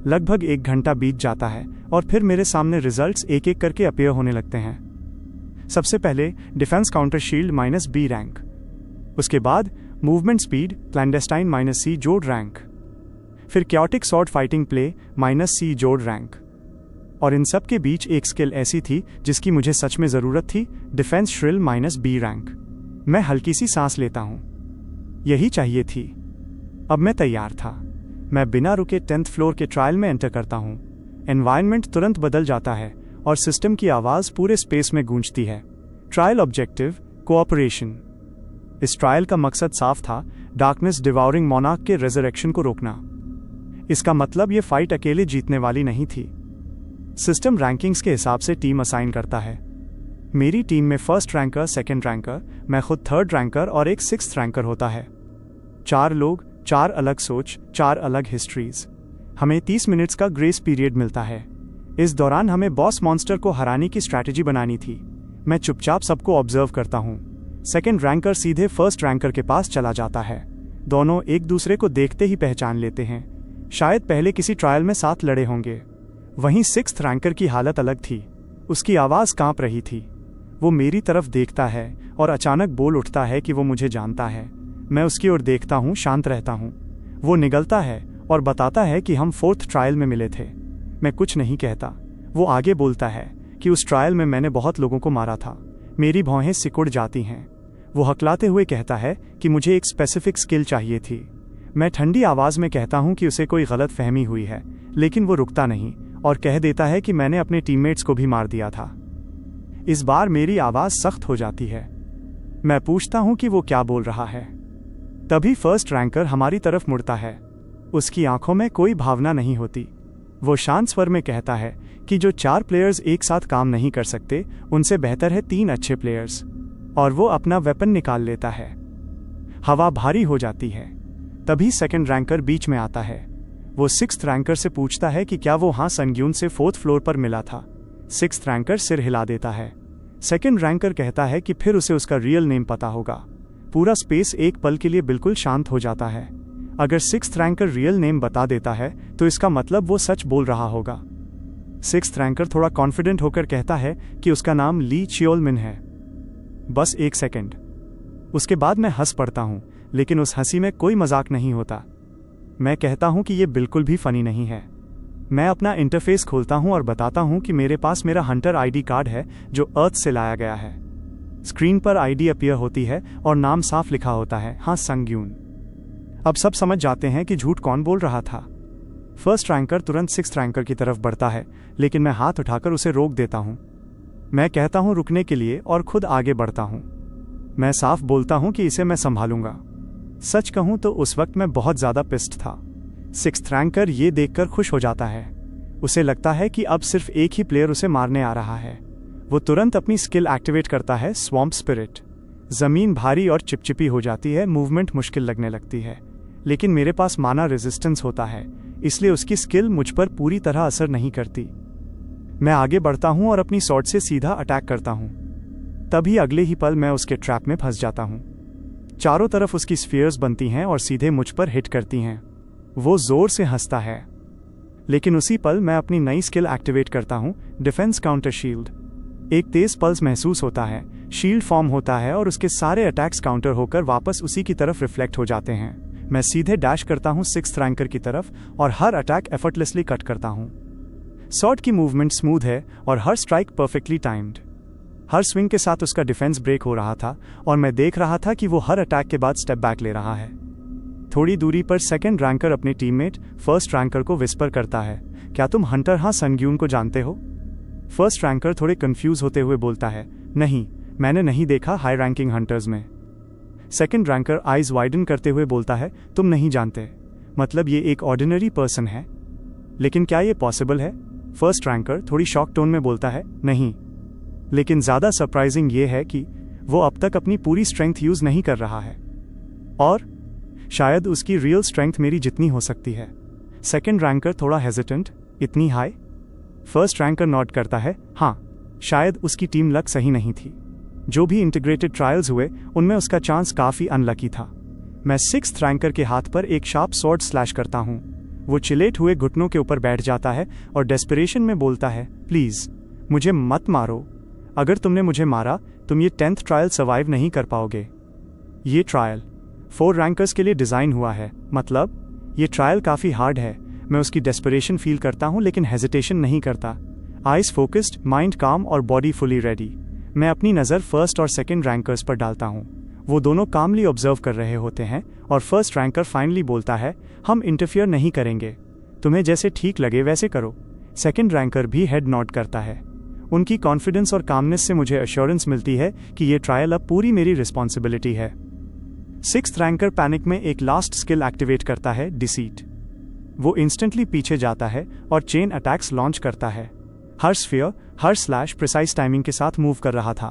लगभग 1 घंटा बीत जाता है और फिर मेरे सामने रिजल्ट्स एक एक करके अपीयर होने लगते हैं। सबसे पहले defence counter shield -B rank, उसके बाद मूवमेंट स्पीड क्लैंडेस्टाइन -C जोड़ रैंक, फिर chaotic sword fighting play -C जोड़ रैंक। और इन सब के बीच एक स्किल ऐसी थी जिसकी मुझे सच में जरूरत थी, डिफेंस श्रिल -B रैंक। मैं हल्की सी सांस लेता हूँ। यही चाहिए थी। अब मैं तैयार था। मैं बिना रुके 10th फ्लोर के ट्रायल में एंटर करता हूँ। एनवायरनमेंट तुरंत बदल जाता है और सिस्टम की आवाज पूरे स्पेस में गूंजती है। Trial objective, cooperation. इस ट्रायल का मकसद साफ था, डार्कनेस डिवाउरिंग मोनार्क के रेजरेक्शन को रोकना। इसका मतलब ये फाइट अकेले जीतने वाली नहीं थी। सिस्टम रैंकिंग्स के हिसाब से टीम असाइन करता है। मेरी टीम में 1st रैंकर, 2nd रैंकर, मैं खुद 3rd रैंकर और एक 6th रैंकर होता है। 4 लोग, 4 अलग सोच, 4 अलग हिस्ट्रीज। हमें 30 मिनट्स का ग्रेस पीरियड मिलता है। इस दौरान हमें बॉस मॉन्स्टर को हराने की स्ट्रैटेजी बनानी थी। मैं चुपचाप सबको ऑब्जर्व करता हूँ। 2nd रैंकर सीधे 1st रैंकर के पास चला जाता है। दोनों एक दूसरे को देखते ही पहचान लेते हैं। शायद पहले किसी ट्रायल में साथ लड़े होंगे। वहीं 6th रैंकर की हालत अलग थी। उसकी आवाज कांप रही थी। वो मेरी तरफ देखता है और अचानक बोल उठता है कि वो मुझे जानता है। मैं उसकी ओर देखता हूँ, शांत रहता हूँ। वो निगलता है और बताता है कि हम 4th ट्रायल में मिले थे। मैं कुछ नहीं कहता। वो आगे बोलता है कि उस ट्रायल में मैंने बहुत लोगों को मारा था। मेरी भौहें सिकुड़ जाती हैं। वो हकलाते हुए कहता है कि मुझे एक स्पेसिफिक स्किल चाहिए थी। मैं ठंडी आवाज में कहता हूं कि उसे कोई गलत फहमी हुई है, लेकिन वो रुकता नहीं और कह देता है कि मैंने अपने टीममेट्स को भी मार दिया था। इस बार मेरी आवाज सख्त हो जाती है। मैं पूछता हूं कि वो क्या बोल रहा है। तभी फर्स्ट रैंकर हमारी तरफ मुड़ता है। उसकी आंखों में कोई भावना नहीं होती। वो शांत स्वर में कहता है कि जो 4 प्लेयर्स एक साथ काम नहीं कर सकते, उनसे बेहतर है 3 अच्छे प्लेयर्स। और वो अपना वेपन निकाल लेता है। हवा भारी हो जाती है। तभी सेकंड रैंकर बीच में आता है। वो 6th रैंकर से पूछता है कि क्या वो हाँ संग्यून से 4th फ्लोर पर मिला था। 6th रैंकर सिर हिला देता है। सेकंड रैंकर कहता है कि फिर उसे उसका रियल नेम पता होगा। पूरा स्पेस एक पल के लिए बिल्कुल शांत हो जाता है। अगर 6th रैंकर रियल नेम बता देता है तो इसका मतलब वो सच बोल रहा होगा। 6th रैंकर थोड़ा कॉन्फिडेंट होकर कहता है कि उसका नाम ली चियोलमिन है। बस 1 सेकंड। उसके बाद मैं हंस पड़ता हूं, लेकिन उस हंसी में कोई मजाक नहीं होता। मैं कहता हूं कि ये बिल्कुल भी फनी नहीं है। मैं अपना इंटरफेस खोलता हूं और बताता हूं कि मेरे पास मेरा हंटर आईडी कार्ड है जो अर्थ से लाया गया है। स्क्रीन पर आईडी अपीयर होती है और नाम साफ लिखा होता है, हाँ संग्यून। अब सब समझ जाते हैं कि झूठ कौन बोल रहा था। फर्स्ट रैंकर तुरंत 6th रैंकर की तरफ बढ़ता है, लेकिन मैं हाथ उठाकर उसे रोक देता हूं। मैं कहता हूं रुकने के लिए और खुद आगे बढ़ता हूं। मैं साफ बोलता हूं कि इसे मैं संभालूंगा। सच कहूं तो उस वक्त मैं बहुत ज्यादा पिस्ड था। 6th रैंकर ये देखकर खुश हो जाता है। उसे लगता है कि अब सिर्फ एक ही प्लेयर उसे मारने आ रहा है। वो तुरंत अपनी स्किल एक्टिवेट करता है, स्वॉम्प स्पिरिट। जमीन भारी और चिपचिपी हो जाती है, मूवमेंट मुश्किल लगने लगती है। लेकिन मेरे पास माना रेजिस्टेंस होता है, इसलिए उसकी स्किल मुझ पर पूरी तरह असर नहीं करती। मैं आगे बढ़ता हूं और अपनी स्वॉर्ड से सीधा अटैक करता हूं। तभी अगले ही पल मैं उसके ट्रैप में फंस जाता हूं। चारों तरफ उसकी स्फीयर्स बनती हैं और सीधे मुझ पर हिट करती हैं। वो जोर से हंसता है, लेकिन उसी पल मैं अपनी नई स्किल एक्टिवेट करता हूं, डिफेंस काउंटर शील्ड। एक तेज पल्स महसूस होता है, शील्ड फॉर्म होता है और उसके सारे अटैक्स काउंटर होकर वापस उसी की तरफ रिफ्लेक्ट हो जाते हैं। मैं सीधे डैश करता हूं 6th रैंकर की तरफ और हर अटैक एफर्टलेसली कट करता हूं। स्वॉर्ड की मूवमेंट स्मूथ है और हर स्ट्राइक परफेक्टली टाइम्ड। हर स्विंग के साथ उसका डिफेंस ब्रेक हो रहा था और मैं देख रहा था कि वो हर अटैक के बाद स्टेप बैक ले रहा है। थोड़ी दूरी पर सेकंड रैंकर अपने टीममेट फर्स्ट रैंकर को विस्पर करता है, क्या तुम हंटर हाँ संग्यून को जानते हो? फर्स्ट रैंकर थोड़े कंफ्यूज होते हुए बोलता है, नहीं, मैंने नहीं देखा हाई रैंकिंग हंटर्स में। सेकंड रैंकर आइज वाइडन करते हुए बोलता है, तुम नहीं जानते, मतलब ये एक ऑर्डिनरी पर्सन है? लेकिन क्या ये पॉसिबल है? फर्स्ट रैंकर थोड़ी शॉक टोन में बोलता है, नहीं। लेकिन ज्यादा सरप्राइजिंग ये है कि वो अब तक अपनी पूरी स्ट्रेंथ यूज नहीं कर रहा है, और शायद उसकी रियल स्ट्रेंथ मेरी जितनी हो सकती है। सेकंड रैंकर थोड़ा हेजिटेंट, इतनी हाई? फर्स्ट रैंकर नॉट करता है, हाँ, शायद उसकी टीम लक सही नहीं थी। जो भी इंटीग्रेटेड ट्रायल्स हुए उनमें उसका चांस काफी अनलकी था। मैं 6th रैंकर के हाथ पर एक शार्प स्वॉर्ड स्लैश करता हूं। वो चिलेट हुए घुटनों के ऊपर बैठ जाता है और डेस्परेशन में बोलता है, प्लीज मुझे मत मारो। अगर तुमने मुझे मारा तुम ये 10th ट्रायल सर्वाइव नहीं कर पाओगे। ये ट्रायल 4 रैंकर्स के लिए डिजाइन हुआ है, मतलब ये ट्रायल काफी हार्ड है। मैं उसकी डेस्परेशन फील करता हूं, लेकिन हेजिटेशन नहीं करता। आइज फोकस्ड, माइंड काम और बॉडी फुली रेडी। मैं अपनी नज़र फर्स्ट और सेकंड रैंकर्स पर डालता हूं। वो दोनों कामली ऑब्जर्व कर रहे होते हैं और फर्स्ट रैंकर फाइनली बोलता है, हम इंटरफियर नहीं करेंगे, तुम्हें जैसे ठीक लगे वैसे करो। सेकंड रैंकर भी हेड नॉड करता है। उनकी कॉन्फिडेंस और कामनेस से मुझे एश्योरेंस मिलती है कि ये ट्रायल अब पूरी मेरी रिस्पॉन्सिबिलिटी है। 6th रैंकर पैनिक में एक लास्ट स्किल एक्टिवेट करता है, डिसीट। वो इंस्टेंटली पीछे जाता है और चेन अटैक्स लॉन्च करता है। हर स्फीयर, हर स्लैश प्रिसाइज टाइमिंग के साथ मूव कर रहा था।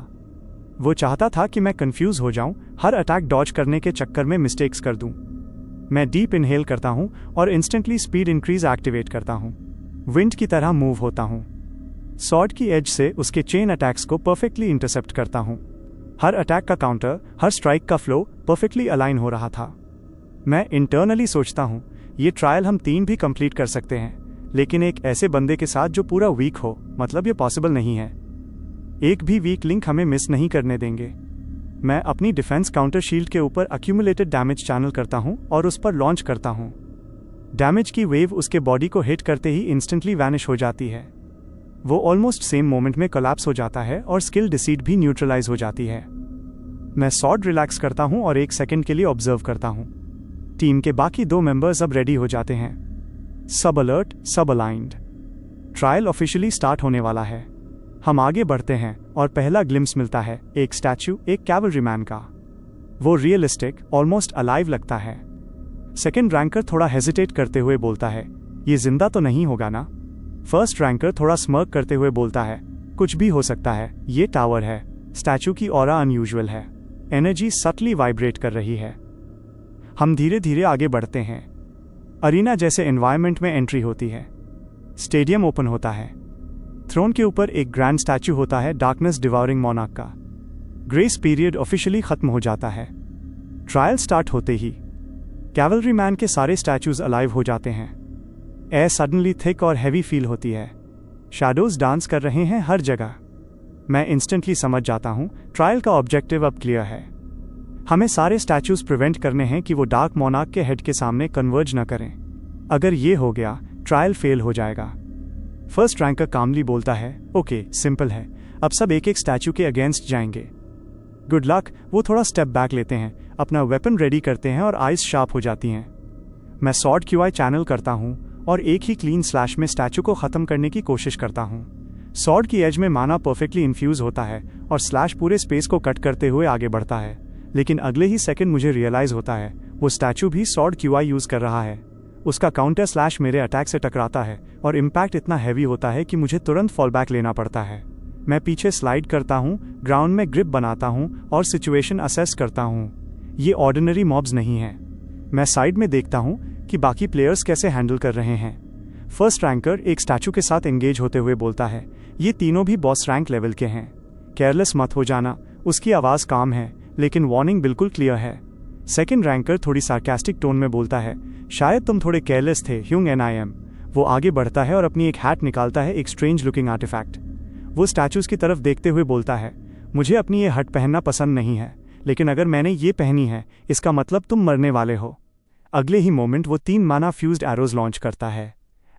वो चाहता था कि मैं कंफ्यूज हो जाऊं, हर अटैक डॉज करने के चक्कर में मिस्टेक्स कर दूं। मैं डीप इनहेल करता हूं और इंस्टेंटली स्पीड इंक्रीज एक्टिवेट करता हूं। विंड की तरह मूव होता हूं। स्वॉर्ड की एज से उसके चेन अटैक्स को परफेक्टली इंटरसेप्ट करता हूं। हर अटैक का काउंटर, हर स्ट्राइक का फ्लो परफेक्टली अलाइन हो रहा था। मैं इंटरनली सोचता हूं, ये ट्रायल हम 3 भी कंप्लीट कर सकते हैं, लेकिन एक ऐसे बंदे के साथ जो पूरा वीक हो, मतलब ये पॉसिबल नहीं है। एक भी वीक लिंक हमें मिस नहीं करने देंगे। मैं अपनी डिफेंस काउंटर शील्ड के ऊपर अक्यूमुलेटेड डैमेज चैनल करता हूं और उस पर लॉन्च करता हूं। डैमेज की वेव उसके बॉडी को हिट करते ही इंस्टेंटली वैनिश हो जाती है। वो ऑलमोस्ट सेम मोमेंट में कोलैप्स हो जाता है और स्किल डिसीट भी न्यूट्रलाइज हो जाती है। मैं स्वॉर्ड रिलैक्स करता हूं और 1 सेकंड के लिए ऑब्जर्व करता हूं। टीम के बाकी 2 मेंबर्स अब रेडी हो जाते हैं। सब अलर्ट, सब अलाइंड। ट्रायल ऑफिशियली स्टार्ट होने वाला है। हम आगे बढ़ते हैं और पहला ग्लिम्स मिलता है एक स्टैचू, एक कैवलरी मैन का। वो रियलिस्टिक, ऑलमोस्ट अलाइव लगता है। सेकंड रैंकर थोड़ा हेजिटेट करते हुए बोलता है, ये जिंदा तो नहीं होगा ना? फर्स्ट रैंकर थोड़ा स्मर्क करते हुए बोलता है, कुछ भी हो सकता है, ये टावर है। स्टैचू की ऑरा अनयूजुअल है, एनर्जी सटली वाइब्रेट कर रही है। हम धीरे धीरे आगे बढ़ते हैं। अरीना जैसे एनवायरनमेंट में एंट्री होती है। स्टेडियम ओपन होता है। थ्रोन के ऊपर एक ग्रैंड स्टैचू होता है डार्कनेस डिवाउरिंग मोनार्क का। ग्रेस पीरियड ऑफिशियली खत्म हो जाता है। ट्रायल स्टार्ट होते ही कैवलरी मैन के सारे स्टैचूज अलाइव हो जाते हैं। एयर सडनली थिक और हैवी फील होती है। शैडोज डांस कर रहे हैं हर जगह। मैं इंस्टेंटली समझ जाता हूं ट्रायल का ऑब्जेक्टिव अब क्लियर है। हमें सारे स्टैचूज प्रिवेंट करने हैं कि वो डार्क मोनार्क के हेड के सामने कन्वर्ज न करें। अगर ये हो गया, ट्रायल फेल हो जाएगा। फर्स्ट रैंकर कामली बोलता है, ओके, सिंपल है, अब सब एक एक स्टैचू के अगेंस्ट जाएंगे। Good luck. वो थोड़ा स्टेप बैक लेते हैं, अपना वेपन रेडी करते हैं और आइज शार्प हो जाती हैं। मैं सॉर्ड क्यूआई चैनल करता हूं और एक ही क्लीन स्लैश में स्टैचू को खत्म करने की कोशिश करता हूं। सॉर्ड की एज में माना परफेक्टली इन्फ्यूज होता है और स्लैश पूरे स्पेस को कट करते हुए आगे बढ़ता है। लेकिन अगले ही सेकंड मुझे रियलाइज होता है वो स्टैचू भी सॉर्ड क्यूआई यूज कर रहा है। उसका काउंटर स्लैश मेरे अटैक से टकराता है और इम्पैक्ट इतना हैवी होता है कि मुझे तुरंत फॉल बैक लेना पड़ता है। मैं पीछे स्लाइड करता हूँ, ग्राउंड में ग्रिप बनाता हूँ और सिचुएशन असेस करता हूँ। ये ऑर्डिनरी मॉब्स नहीं हैं। मैं साइड में देखता हूँ कि बाकी प्लेयर्स कैसे हैंडल कर रहे हैं। फर्स्ट रैंकर एक स्टैचू के साथ एंगेज होते हुए बोलता है, ये तीनों भी बॉस रैंक लेवल के हैं, केयरलेस मत हो जाना। उसकी आवाज़ काम है लेकिन वार्निंग बिल्कुल क्लियर है। सेकंड रैंकर थोड़ी सार्कास्टिक टोन में बोलता है, शायद तुम थोड़े केयरलेस थे ह्यूंग NIM। वो आगे बढ़ता है और अपनी एक हैट निकालता है, एक स्ट्रेंज लुकिंग आर्टिफैक्ट। वो स्टैचूज की तरफ देखते हुए बोलता है, मुझे अपनी ये हट पहनना पसंद नहीं है, लेकिन अगर मैंने ये पहनी है इसका मतलब तुम मरने वाले हो। अगले ही मोमेंट वो 3 माना फ्यूज्ड एरोज लॉन्च करता है।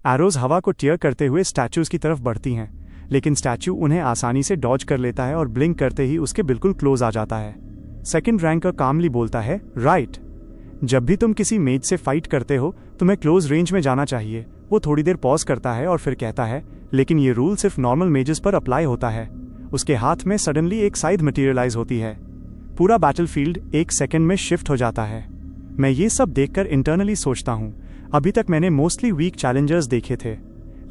एरोज हवा को टियर करते हुए स्टैचूज की तरफ बढ़ती हैं, लेकिन स्टैचू उन्हें आसानी से डॉज कर लेता है और ब्लिंक करते ही उसके बिल्कुल क्लोज आ जाता है। सेकंड रैंकर कामली बोलता है, राइट, जब भी तुम किसी मेज से फाइट करते हो तुम्हें क्लोज रेंज में जाना चाहिए। वो थोड़ी देर पॉज करता है और फिर कहता है, लेकिन ये रूल सिर्फ नॉर्मल मेजेस पर अप्लाई होता है। उसके हाथ में सडनली एक साइड मटेरियलाइज होती है। पूरा बैटलफील्ड 1 सेकंड में शिफ्ट हो जाता है। मैं ये सब देखकर इंटरनली सोचता हूँ, अभी तक मैंने मोस्टली वीक चैलेंजर्स देखे थे,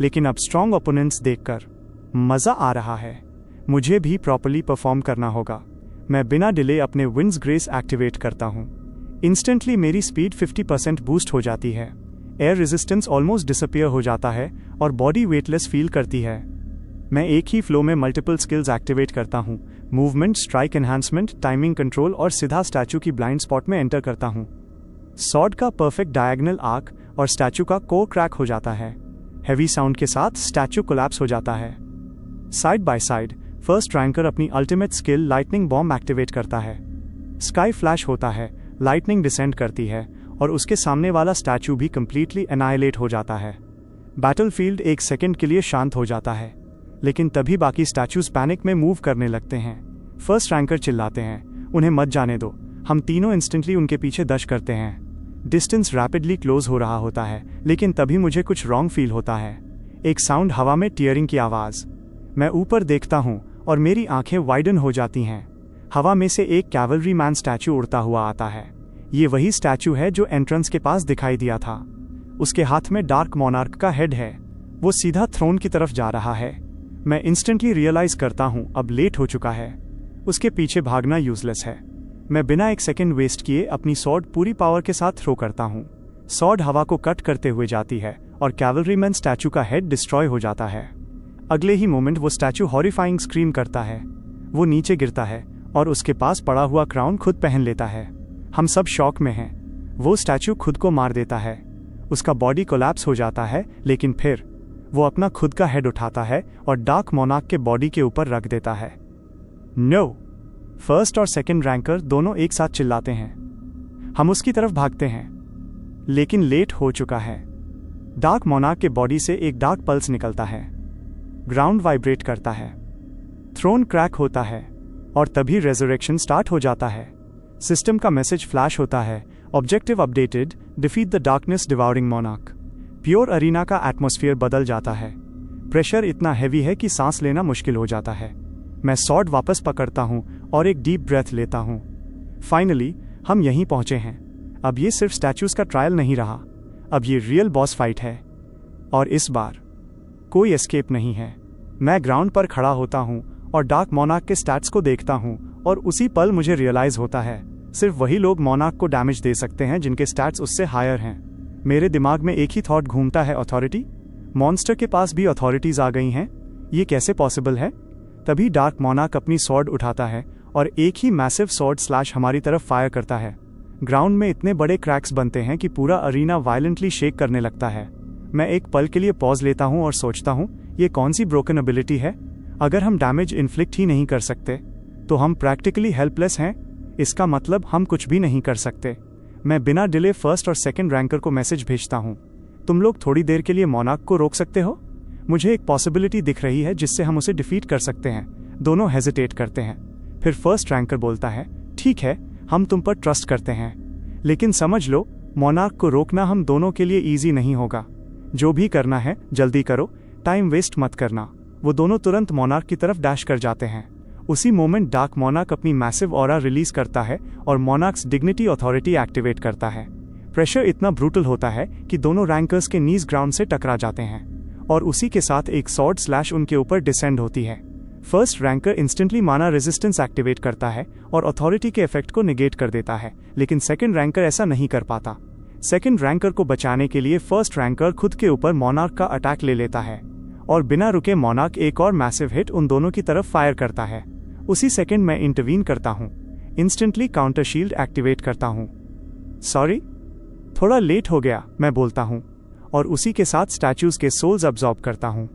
लेकिन अब स्ट्रॉन्ग ओपोनेंट्स देखकर मजा आ रहा है। मुझे भी प्रॉपर्ली परफॉर्म करना होगा। मैं बिना डिले अपने विंड्स ग्रेस एक्टिवेट करता हूँ। इंस्टेंटली मेरी स्पीड 50% बूस्ट हो जाती है। एयर रेजिस्टेंस ऑलमोस्ट डिसअपियर हो जाता है और बॉडी वेटलेस फील करती है। मैं एक ही फ्लो में मल्टीपल स्किल्स एक्टिवेट करता हूँ, movement, strike enhancement, timing control और सीधा स्टैचू की ब्लाइंड स्पॉट में एंटर करता हूँ। सॉर्ड का परफेक्ट डायगोनल आर्क और स्टैचू का कोर क्रैक हो जाता है। हैवी साउंड के साथ स्टैचू कोलैप्स हो जाता है। Side by side first ranker अपनी ultimate skill lightning bomb activate करता है। स्काई फ्लैश होता है, लाइटनिंग डिसेंड करती है और उसके सामने वाला स्टैचू भी कंप्लीटली एनाइलेट हो जाता है। बैटलफील्ड 1 सेकंड के लिए शांत हो जाता है, लेकिन तभी बाकी स्टैचूज पैनिक में मूव करने लगते हैं। फर्स्ट रैंकर चिल्लाते हैं, उन्हें मत जाने दो। हम तीनों इंस्टेंटली उनके पीछे दश करते हैं। डिस्टेंस रैपिडली क्लोज हो रहा होता है, लेकिन तभी मुझे कुछ रॉन्ग फील होता है। एक साउंड, हवा में टीयरिंग की आवाज़। मैं ऊपर देखता हूँ और मेरी आंखें वाइडन हो जाती हैं। हवा में से एक कैवलरी मैन स्टैचू उड़ता हुआ आता है। ये वही स्टैचू है जो एंट्रेंस के पास दिखाई दिया था। उसके हाथ में डार्क मोनार्क का हेड है। वो सीधा थ्रोन की तरफ जा रहा है। मैं इंस्टेंटली रियलाइज करता हूँ अब लेट हो चुका है। उसके पीछे भागना यूजलेस है। मैं बिना 1 सेकंड वेस्ट किए अपनी सॉर्ड पूरी पावर के साथ थ्रो करता हूँ। सॉर्ड हवा को कट करते हुए जाती है और कैवलरी मैन स्टैचू का हेड डिस्ट्रॉय हो जाता है। अगले ही मोमेंट वो स्टैचू हॉरिफाइंग स्क्रीम करता है। वो नीचे गिरता है और उसके पास पड़ा हुआ क्राउन खुद पहन लेता है। हम सब शॉक में हैं। वो स्टैचू खुद को मार देता है। उसका बॉडी कोलैप्स हो जाता है, लेकिन फिर वो अपना खुद का हेड उठाता है और डार्क मोनार्क के बॉडी के ऊपर रख देता है। नो! फर्स्ट और सेकंड रैंकर दोनों एक साथ चिल्लाते हैं। हम उसकी तरफ भागते हैं, लेकिन लेट हो चुका है। डार्क मोनार्क के बॉडी से एक डार्क पल्स निकलता है। ग्राउंड वाइब्रेट करता है। थ्रोन क्रैक होता है और तभी रेजरेक्शन स्टार्ट हो जाता है। सिस्टम का मैसेज फ्लैश होता है objective updated, defeat the darkness devouring monarch. Pure arena का एटमॉस्फेयर बदल जाता है। प्रेशर इतना हैवी है कि सांस लेना मुश्किल हो जाता है। मैं स्वॉर्ड वापस पकड़ता हूँ और एक डीप ब्रेथ लेता हूँ। फाइनली हम यहीं पहुँचे हैं। अब ये सिर्फ स्टैचूज का ट्रायल नहीं रहा, अब ये रियल बॉस फाइट है। और इस बार कोई एस्केप नहीं है। मैं ग्राउंड पर खड़ा होता हूँ और डार्क मोनार्क के स्टैट्स को देखता हूँ और उसी पल मुझे रियलाइज होता है सिर्फ वही लोग मोनार्क को डैमेज दे सकते हैं जिनके स्टैट्स उससे हायर हैं। मेरे दिमाग में एक ही थॉट घूमता है, अथॉरिटी। मॉन्स्टर के पास भी अथॉरिटीज आ गई हैं, ये कैसे पॉसिबल है? तभी डार्क मोनार्क अपनी स्वॉर्ड उठाता है और एक ही मैसिव स्वॉर्ड स्लैश हमारी तरफ फायर करता है। ग्राउंड में इतने बड़े क्रैक्स बनते हैं कि पूरा अरीना वायलेंटली शेक करने लगता है। मैं एक पल के लिए पॉज लेता हूं और सोचता हूं, ये कौन सी ब्रोकन एबिलिटी है? अगर हम डैमेज इन्फ्लिक्ट ही नहीं कर सकते तो हम प्रैक्टिकली हेल्पलेस हैं। इसका मतलब हम कुछ भी नहीं कर सकते। मैं बिना डिले फर्स्ट और सेकंड रैंकर को मैसेज भेजता हूं, तुम लोग थोड़ी देर के लिए मोनार्क को रोक सकते हो? मुझे एक पॉसिबिलिटी दिख रही है जिससे हम उसे डिफीट कर सकते हैं। दोनों हेजिटेट करते हैं। फिर फर्स्ट रैंकर बोलता है, ठीक है, हम तुम पर ट्रस्ट करते हैं, लेकिन समझ लो मोनार्क को रोकना हम दोनों के लिए ईजी नहीं होगा। जो भी करना है जल्दी करो, टाइम वेस्ट मत करना। वो दोनों तुरंत मोनार्क की तरफ डैश कर जाते हैं। उसी मोमेंट डार्क मोनार्क अपनी मैसिव ऑरा रिलीज करता है और मोनार्क्स डिग्निटी अथॉरिटी एक्टिवेट करता है। प्रेशर इतना ब्रूटल होता है कि दोनों रैंकर्स के नीज ग्राउंड से टकरा जाते हैं और उसी के साथ एक स्वॉर्ड स्लैश उनके ऊपर डिसेंड होती है। फर्स्ट रैंकर इंस्टेंटली माना रेजिस्टेंस एक्टिवेट करता है और अथॉरिटी के इफेक्ट को निगेट कर देता है, लेकिन सेकंड रैंकर ऐसा नहीं कर पाता। सेकंड रैंकर को बचाने के लिए फर्स्ट रैंकर खुद के ऊपर मोनार्क का अटैक ले लेता है और बिना रुके मोनार्क एक और मैसिव हिट उन दोनों की तरफ फायर करता है। उसी सेकंड मैं इंटरवीन करता हूँ, इंस्टेंटली काउंटर शील्ड एक्टिवेट करता हूँ। सॉरी, थोड़ा लेट हो गया, मैं बोलता हूँ और उसी के साथ स्टैचूज के सोल्स अब्सॉर्ब करता हूँ।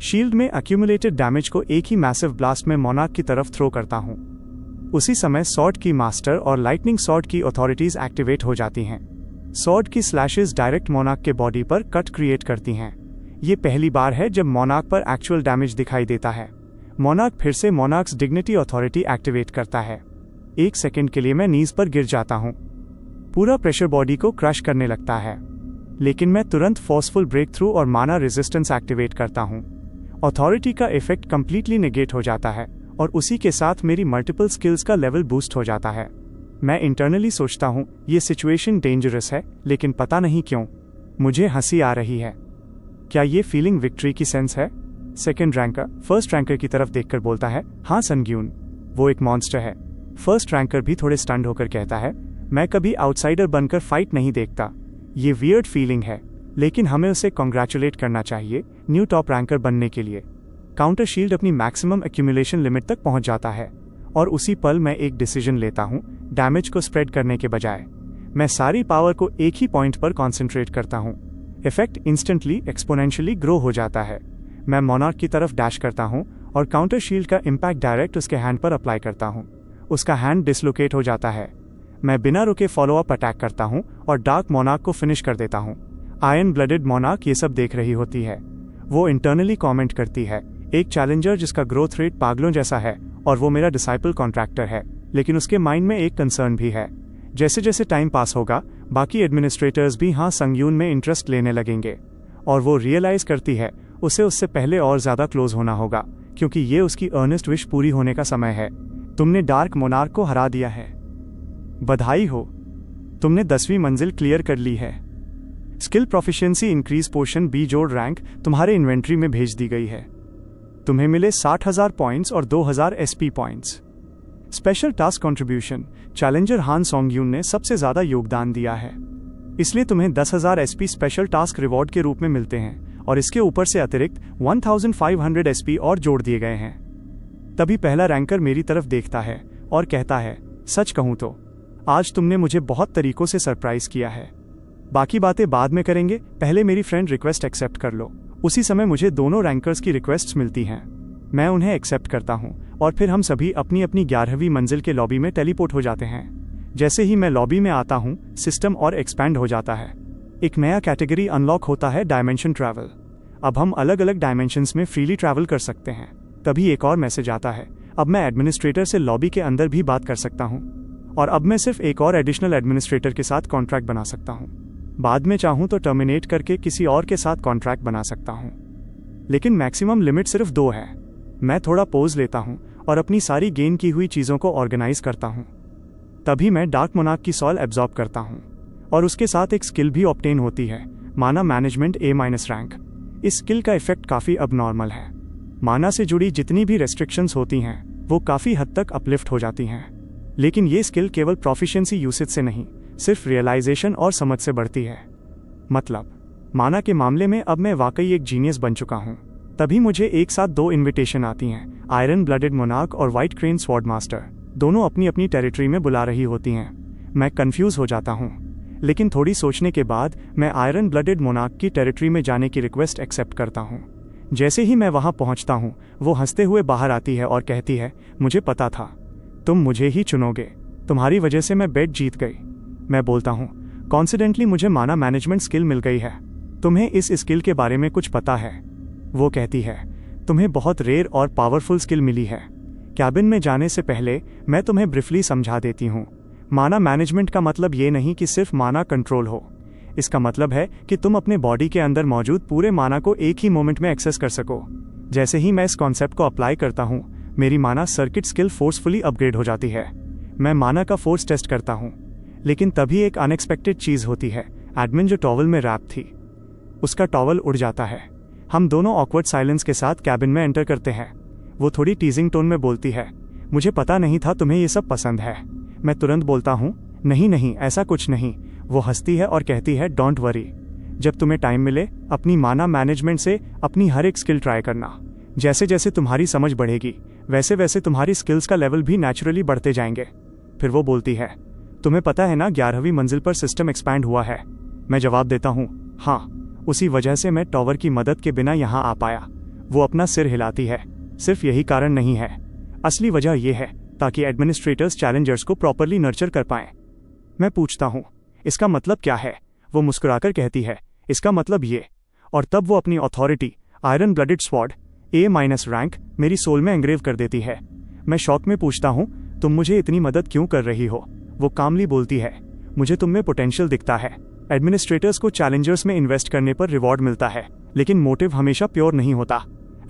शील्ड में एक्यूमुलेटेड डैमेज को एक ही मैसिव ब्लास्ट में मोनार्क की तरफ थ्रो करता हूँ। उसी समय सॉर्ड की मास्टर और लाइटनिंग सॉर्ड की अथॉरिटीज एक्टिवेट हो जाती हैं। सॉर्ड की स्लैशेस डायरेक्ट मोनार्क के बॉडी पर कट क्रिएट करती हैं। ये पहली बार है जब मोनार्क पर एक्चुअल डैमेज दिखाई देता है। मोनार्क फिर से मोनार्क्स डिग्निटी अथॉरिटी एक्टिवेट करता है। एक सेकंड के लिए मैं नीज पर गिर जाता हूँ। पूरा प्रेशर बॉडी को क्रश करने लगता है, लेकिन मैं तुरंत फोर्सफुल ब्रेक थ्रू और माना रेजिस्टेंस एक्टिवेट करता हूँ। अथॉरिटी का इफेक्ट कंप्लीटली नेगेट हो जाता है और उसी के साथ मेरी मल्टीपल स्किल्स का लेवल बूस्ट हो जाता है। मैं इंटरनली सोचता हूँ ये सिचुएशन डेंजरस है, लेकिन पता नहीं क्यों मुझे हंसी आ रही है। क्या ये फीलिंग विक्ट्री की सेंस है? सेकंड रैंकर फर्स्ट रैंकर की तरफ देखकर बोलता है, हाँ सनग्यून, वो एक मॉन्स्टर है। फर्स्ट रैंकर भी थोड़े स्टंड होकर कहता है, मैं कभी आउटसाइडर बनकर फाइट नहीं देखता। ये वियर्ड फीलिंग है, लेकिन हमें उसे कॉन्ग्रेचुलेट करना चाहिए न्यू टॉप रैंकर बनने के लिए। काउंटर शील्ड अपनी मैक्सिमम एक्यूमुलेशन लिमिट तक पहुंच जाता है और उसी पल मैं एक डिसीजन लेता हूं, डैमेज को स्प्रेड करने के बजाय मैं सारी पावर को एक ही पॉइंट पर कॉन्सेंट्रेट करता हूं। इफेक्ट इंस्टेंटली एक्सपोनेंशियली ग्रो हो जाता है। मैं मोनार्क की तरफ डैश करता हूं और काउंटर शील्ड का इम्पैक्ट डायरेक्ट उसके हैंड पर अप्लाई करता हूं। उसका हैंड डिसलोकेट हो जाता है। मैं बिना रुके फॉलो अप अटैक करता हूं और डार्क मोनार्क को फिनिश कर देता हूं। आयरन ब्लडेड मोनार्क ये सब देख रही होती है। वो इंटरनली कमेंट करती है, एक चैलेंजर जिसका ग्रोथ रेट पागलों जैसा है और वो मेरा डिसाइपल कॉन्ट्रैक्टर है, लेकिन उसके माइंड में एक कंसर्न भी है। जैसे जैसे टाइम पास होगा बाकी एडमिनिस्ट्रेटर्स भी हाँ संगयून में इंटरेस्ट लेने लगेंगे और वो रियलाइज करती है उसे उससे पहले और ज्यादा क्लोज होना होगा, क्योंकि ये उसकी अर्नेस्ट विश पूरी होने का समय है। तुमने डार्क मोनार्क को हरा दिया है, बधाई हो, तुमने 10वीं मंजिल क्लियर कर ली है। Skill proficiency increase portion B जोड़ रैंक तुम्हारे इन्वेंट्री में भेज दी गई है। तुम्हें मिले 60,000 पॉइंट्स और 2,000 SP points. Special task contribution challenger हान सोंगयून ने सबसे ज्यादा योगदान दिया है, इसलिए तुम्हें 10,000 एसपी स्पेशल टास्क रिवॉर्ड के रूप में मिलते हैं और इसके ऊपर से अतिरिक्त 1,500 एसपी और जोड़ दिए गए हैं। तभी पहला रैंकर मेरी तरफ देखता है और कहता है, सच कहूं तो आज तुमने मुझे बहुत तरीकों से सरप्राइज किया है। बाकी बातें बाद में करेंगे, पहले मेरी फ्रेंड रिक्वेस्ट एक्सेप्ट कर लो। उसी समय मुझे दोनों रैंकर्स की रिक्वेस्ट्स मिलती हैं। मैं उन्हें एक्सेप्ट करता हूं और फिर हम सभी अपनी अपनी 11वीं मंजिल के लॉबी में टेलीपोर्ट हो जाते हैं। जैसे ही मैं लॉबी में आता हूं सिस्टम और एक्सपैंड हो जाता है। एक नया कैटेगरी अनलॉक होता है, डायमेंशन ट्रैवल। अब हम अलग अलग डायमेंशंस में फ्रीली ट्रैवल कर सकते हैं। तभी एक और मैसेज आता है, अब मैं एडमिनिस्ट्रेटर से लॉबी के अंदर भी बात कर सकता हूँ। और अब मैं सिर्फ एक और एडिशनल एडमिनिस्ट्रेटर के साथ कॉन्ट्रैक्ट बना सकता हूँ। बाद में चाहूँ तो टर्मिनेट करके किसी और के साथ कॉन्ट्रैक्ट बना सकता हूँ, लेकिन मैक्सिमम लिमिट सिर्फ 2 है। मैं थोड़ा पोज लेता हूँ और अपनी सारी गेन की हुई चीज़ों को ऑर्गेनाइज करता हूँ। तभी मैं डार्क मोनार्क की सॉल एब्जॉर्ब करता हूँ और उसके साथ एक स्किल भी ऑब्टेन होती है, माना मैनेजमेंट A- रैंक। इस स्किल का इफेक्ट काफ़ी अब नॉर्मल है। माना से जुड़ी जितनी भी रेस्ट्रिक्शंस होती हैं वो काफ़ी हद तक अपलिफ्ट हो जाती हैं। लेकिन ये स्किल केवल प्रोफिशिएंसी यूसेज से नहीं, सिर्फ रियलाइजेशन और समझ से बढ़ती है। मतलब माना के मामले में अब मैं वाकई एक जीनियस बन चुका हूँ। तभी मुझे एक साथ 2 इन्विटेशन आती हैं, आयरन ब्लडेड मोनार्क और व्हाइट क्रेन स्वॉर्ड मास्टर, दोनों अपनी अपनी टेरिटरी में बुला रही होती हैं। मैं कंफ्यूज हो जाता हूँ, लेकिन थोड़ी सोचने के बाद मैं आयरन ब्लडेड मोनार्क की टेरिटरी में जाने की रिक्वेस्ट एक्सेप्ट करता हूँ। जैसे ही मैं वहाँ पहुँचता हूँ, वो हंसते हुए बाहर आती है और कहती है, मुझे पता था तुम मुझे ही चुनोगे, तुम्हारी वजह से मैं बेट जीत गई। मैं बोलता हूँ, कॉन्सिडेंटली मुझे माना मैनेजमेंट स्किल मिल गई है, तुम्हें इस स्किल के बारे में कुछ पता है? वो कहती है, तुम्हें बहुत रेयर और पावरफुल स्किल मिली है। कैबिन में जाने से पहले मैं तुम्हें ब्रीफली समझा देती हूँ। माना मैनेजमेंट का मतलब ये नहीं कि सिर्फ माना कंट्रोल हो। इसका मतलब है कि तुम अपने बॉडी के अंदर मौजूद पूरे माना को एक ही मोमेंट में एक्सेस कर सको। जैसे ही मैं इस कॉन्सेप्ट को अप्लाई करता हूँ, मेरी माना सर्किट स्किल फोर्सफुली अपग्रेड हो जाती है। मैं माना का फोर्स टेस्ट करता हूँ, लेकिन तभी एक अनएक्सपेक्टेड चीज़ होती है। एडमिन जो टॉवल में रैप थी, उसका टॉवल उड़ जाता है। हम दोनों ऑकवर्ड साइलेंस के साथ कैबिन में एंटर करते हैं। वो थोड़ी टीजिंग टोन में बोलती है, मुझे पता नहीं था तुम्हें ये सब पसंद है। मैं तुरंत बोलता हूँ, नहीं नहीं, ऐसा कुछ नहीं। वो हंसती है और कहती है, डोंट वरी, जब तुम्हें टाइम मिले अपनी माना मैनेजमेंट से अपनी हर एक स्किल ट्राई करना। जैसे जैसे तुम्हारी समझ बढ़ेगी, वैसे वैसे तुम्हारी स्किल्स का लेवल भी नेचुरली बढ़ते जाएंगे। फिर वो बोलती है, तुम्हें पता है ना 11वीं मंजिल पर सिस्टम एक्सपैंड हुआ है? मैं जवाब देता हूँ, हाँ, उसी वजह से मैं टॉवर की मदद के बिना यहाँ आ पाया। वो अपना सिर हिलाती है, सिर्फ यही कारण नहीं है, असली वजह यह है ताकि एडमिनिस्ट्रेटर्स चैलेंजर्स को प्रॉपरली नर्चर कर पाएं। मैं पूछता हूँ, इसका मतलब क्या है? वो मुस्कुराकर कहती है, इसका मतलब ये। और तब वो अपनी authority iron blooded sword A- rank मेरी सोल में एंग्रेव कर देती है। मैं शॉक में पूछता हूँ, तुम मुझे इतनी मदद क्यों कर रही हो? वो कामली बोलती है, मुझे तुम में पोटेंशियल दिखता है। एडमिनिस्ट्रेटर्स को चैलेंजर्स में इन्वेस्ट करने पर रिवॉर्ड मिलता है, लेकिन मोटिव हमेशा प्योर नहीं होता।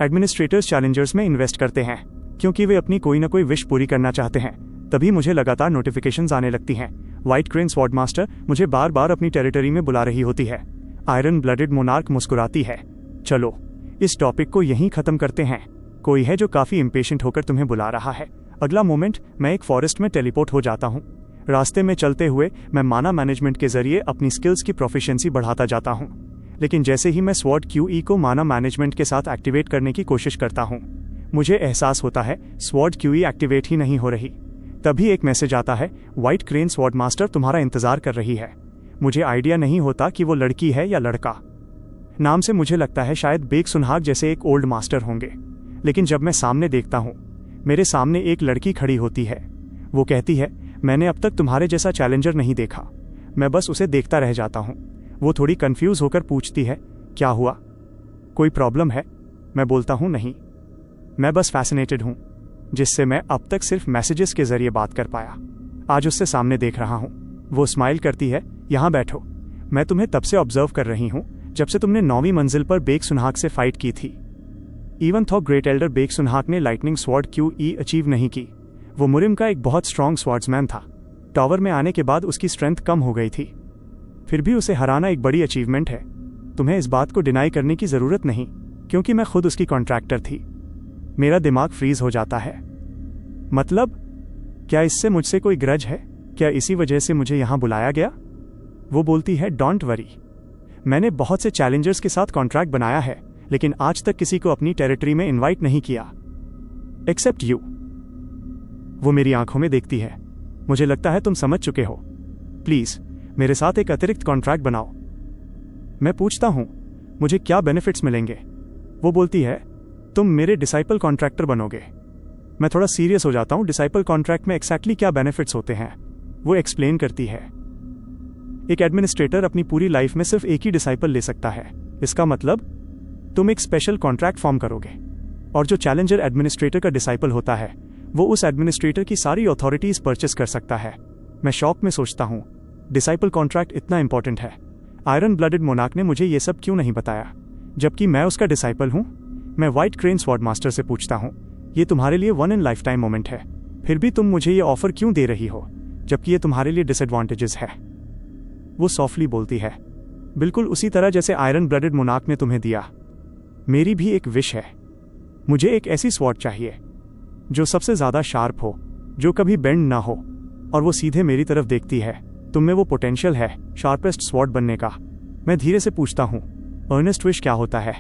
एडमिनिस्ट्रेटर्स चैलेंजर्स में इन्वेस्ट करते हैं क्योंकि वे अपनी कोई ना कोई विश पूरी करना चाहते हैं। तभी मुझे लगातार नोटिफिकेशंस आने लगती हैं। व्हाइट क्रेन स्वॉर्ड मास्टर मुझे बार बार अपनी टेरिटरी में बुला रही होती है। आयरन ब्लडेड मोनार्क मुस्कुराती है, चलो इस टॉपिक को यहीं खत्म करते हैं। कोई है जो काफी इम्पेशेंट होकर तुम्हें बुला रहा है। अगला मोमेंट मैं एक फॉरेस्ट में टेलीपोर्ट हो जाता हूँ। रास्ते में चलते हुए मैं माना मैनेजमेंट के जरिए अपनी स्किल्स की प्रोफिशिएंसी बढ़ाता जाता हूँ। लेकिन जैसे ही मैं स्वॉर्ड QE को माना मैनेजमेंट के साथ एक्टिवेट करने की कोशिश करता हूँ, मुझे एहसास होता है स्वॉर्ड QE एक्टिवेट ही नहीं हो रही। तभी एक मैसेज आता है, व्हाइट क्रेन स्वॉर्ड मास्टर तुम्हारा इंतजार कर रही है। मुझे आइडिया नहीं होता कि वो लड़की है या लड़का। नाम से मुझे लगता है शायद बेक सुनहाग जैसे एक ओल्ड मास्टर होंगे, लेकिन जब मैं सामने देखता हूँ, मेरे सामने एक लड़की खड़ी होती है। वो कहती है, मैंने अब तक तुम्हारे जैसा चैलेंजर नहीं देखा। मैं बस उसे देखता रह जाता हूँ। वो थोड़ी कंफ्यूज होकर पूछती है, क्या हुआ, कोई प्रॉब्लम है? मैं बोलता हूँ, नहीं, मैं बस फैसिनेटेड हूँ, जिससे मैं अब तक सिर्फ मैसेजेस के जरिए बात कर पाया। आज उससे सामने देख रहा हूँ। वो स्माइल करती है, यहाँ बैठो, मैं तुम्हें तब से ऑब्जर्व कर रही हूँ जब से तुमने 9वीं मंजिल पर बेक सुनहाग से फाइट की थी। Even though great elder Baek Sunhak ने लाइटनिंग स्वॉर्ड QE अचीव नहीं की। वो मुरिम का एक बहुत स्ट्रॉन्ग स्वॉर्ड्समैन था। टॉवर में आने के बाद उसकी स्ट्रेंथ कम हो गई थी, फिर भी उसे हराना एक बड़ी अचीवमेंट है। तुम्हें इस बात को डिनाई करने की जरूरत नहीं, क्योंकि मैं खुद उसकी कॉन्ट्रैक्टर थी। मेरा दिमाग फ्रीज हो जाता है। मतलब, क्या इससे मुझसे कोई ग्रज है? क्या इसी वजह से मुझे यहां बुलाया गया? वो बोलती है, डोंट वरी, मैंने बहुत से चैलेंजर्स के साथ कॉन्ट्रैक्ट बनाया है, लेकिन आज तक किसी को अपनी टेरिटरी में इनवाइट नहीं किया, एक्सेप्ट यू। वो मेरी आंखों में देखती है, मुझे लगता है तुम समझ चुके हो, प्लीज मेरे साथ एक अतिरिक्त कॉन्ट्रैक्ट बनाओ। मैं पूछता हूं, मुझे क्या बेनिफिट्स मिलेंगे? वो बोलती है, तुम मेरे डिसाइपल कॉन्ट्रैक्टर बनोगे। मैं थोड़ा सीरियस हो जाता हूं, डिसाइपल कॉन्ट्रैक्ट में एक्जैक्टली क्या बेनिफिट्स होते हैं? वो एक्सप्लेन करती है, एक एडमिनिस्ट्रेटर अपनी पूरी लाइफ में सिर्फ एक ही डिसाइपल ले सकता है। इसका मतलब तुम एक स्पेशल कॉन्ट्रैक्ट फॉर्म करोगे, और जो चैलेंजर एडमिनिस्ट्रेटर का डिसाइपल होता है, वो उस एडमिनिस्ट्रेटर की सारी अथॉरिटीज परचेस कर सकता है। मैं शॉक में सोचता हूँ, डिसाइपल कॉन्ट्रैक्ट इतना इंपॉर्टेंट है। आयरन ब्लडेड मोनार्क ने मुझे ये सब क्यों नहीं बताया, जबकि मैं उसका डिसाइपल हूँ। मैं व्हाइट क्रेन स्वॉर्ड मास्टर से पूछता हूँ, ये तुम्हारे लिए one in life time moment है, फिर भी तुम मुझे ये ऑफर क्यों दे रही हो, जबकि ये तुम्हारे लिए डिसएडवांटेजेस है। वो सॉफ्टली बोलती है, बिल्कुल उसी तरह जैसे आयरन ब्लडेड मोनार्क ने तुम्हें दिया। मेरी भी एक विश है, मुझे एक ऐसी स्वॉर्ड चाहिए जो सबसे ज्यादा शार्प हो, जो कभी बेंड ना हो, और वो सीधे मेरी तरफ देखती है। तुम में वो पोटेंशियल है शार्पेस्ट स्वॉर्ड बनने का। मैं धीरे से पूछता हूँ, अर्नेस्ट विश क्या होता है?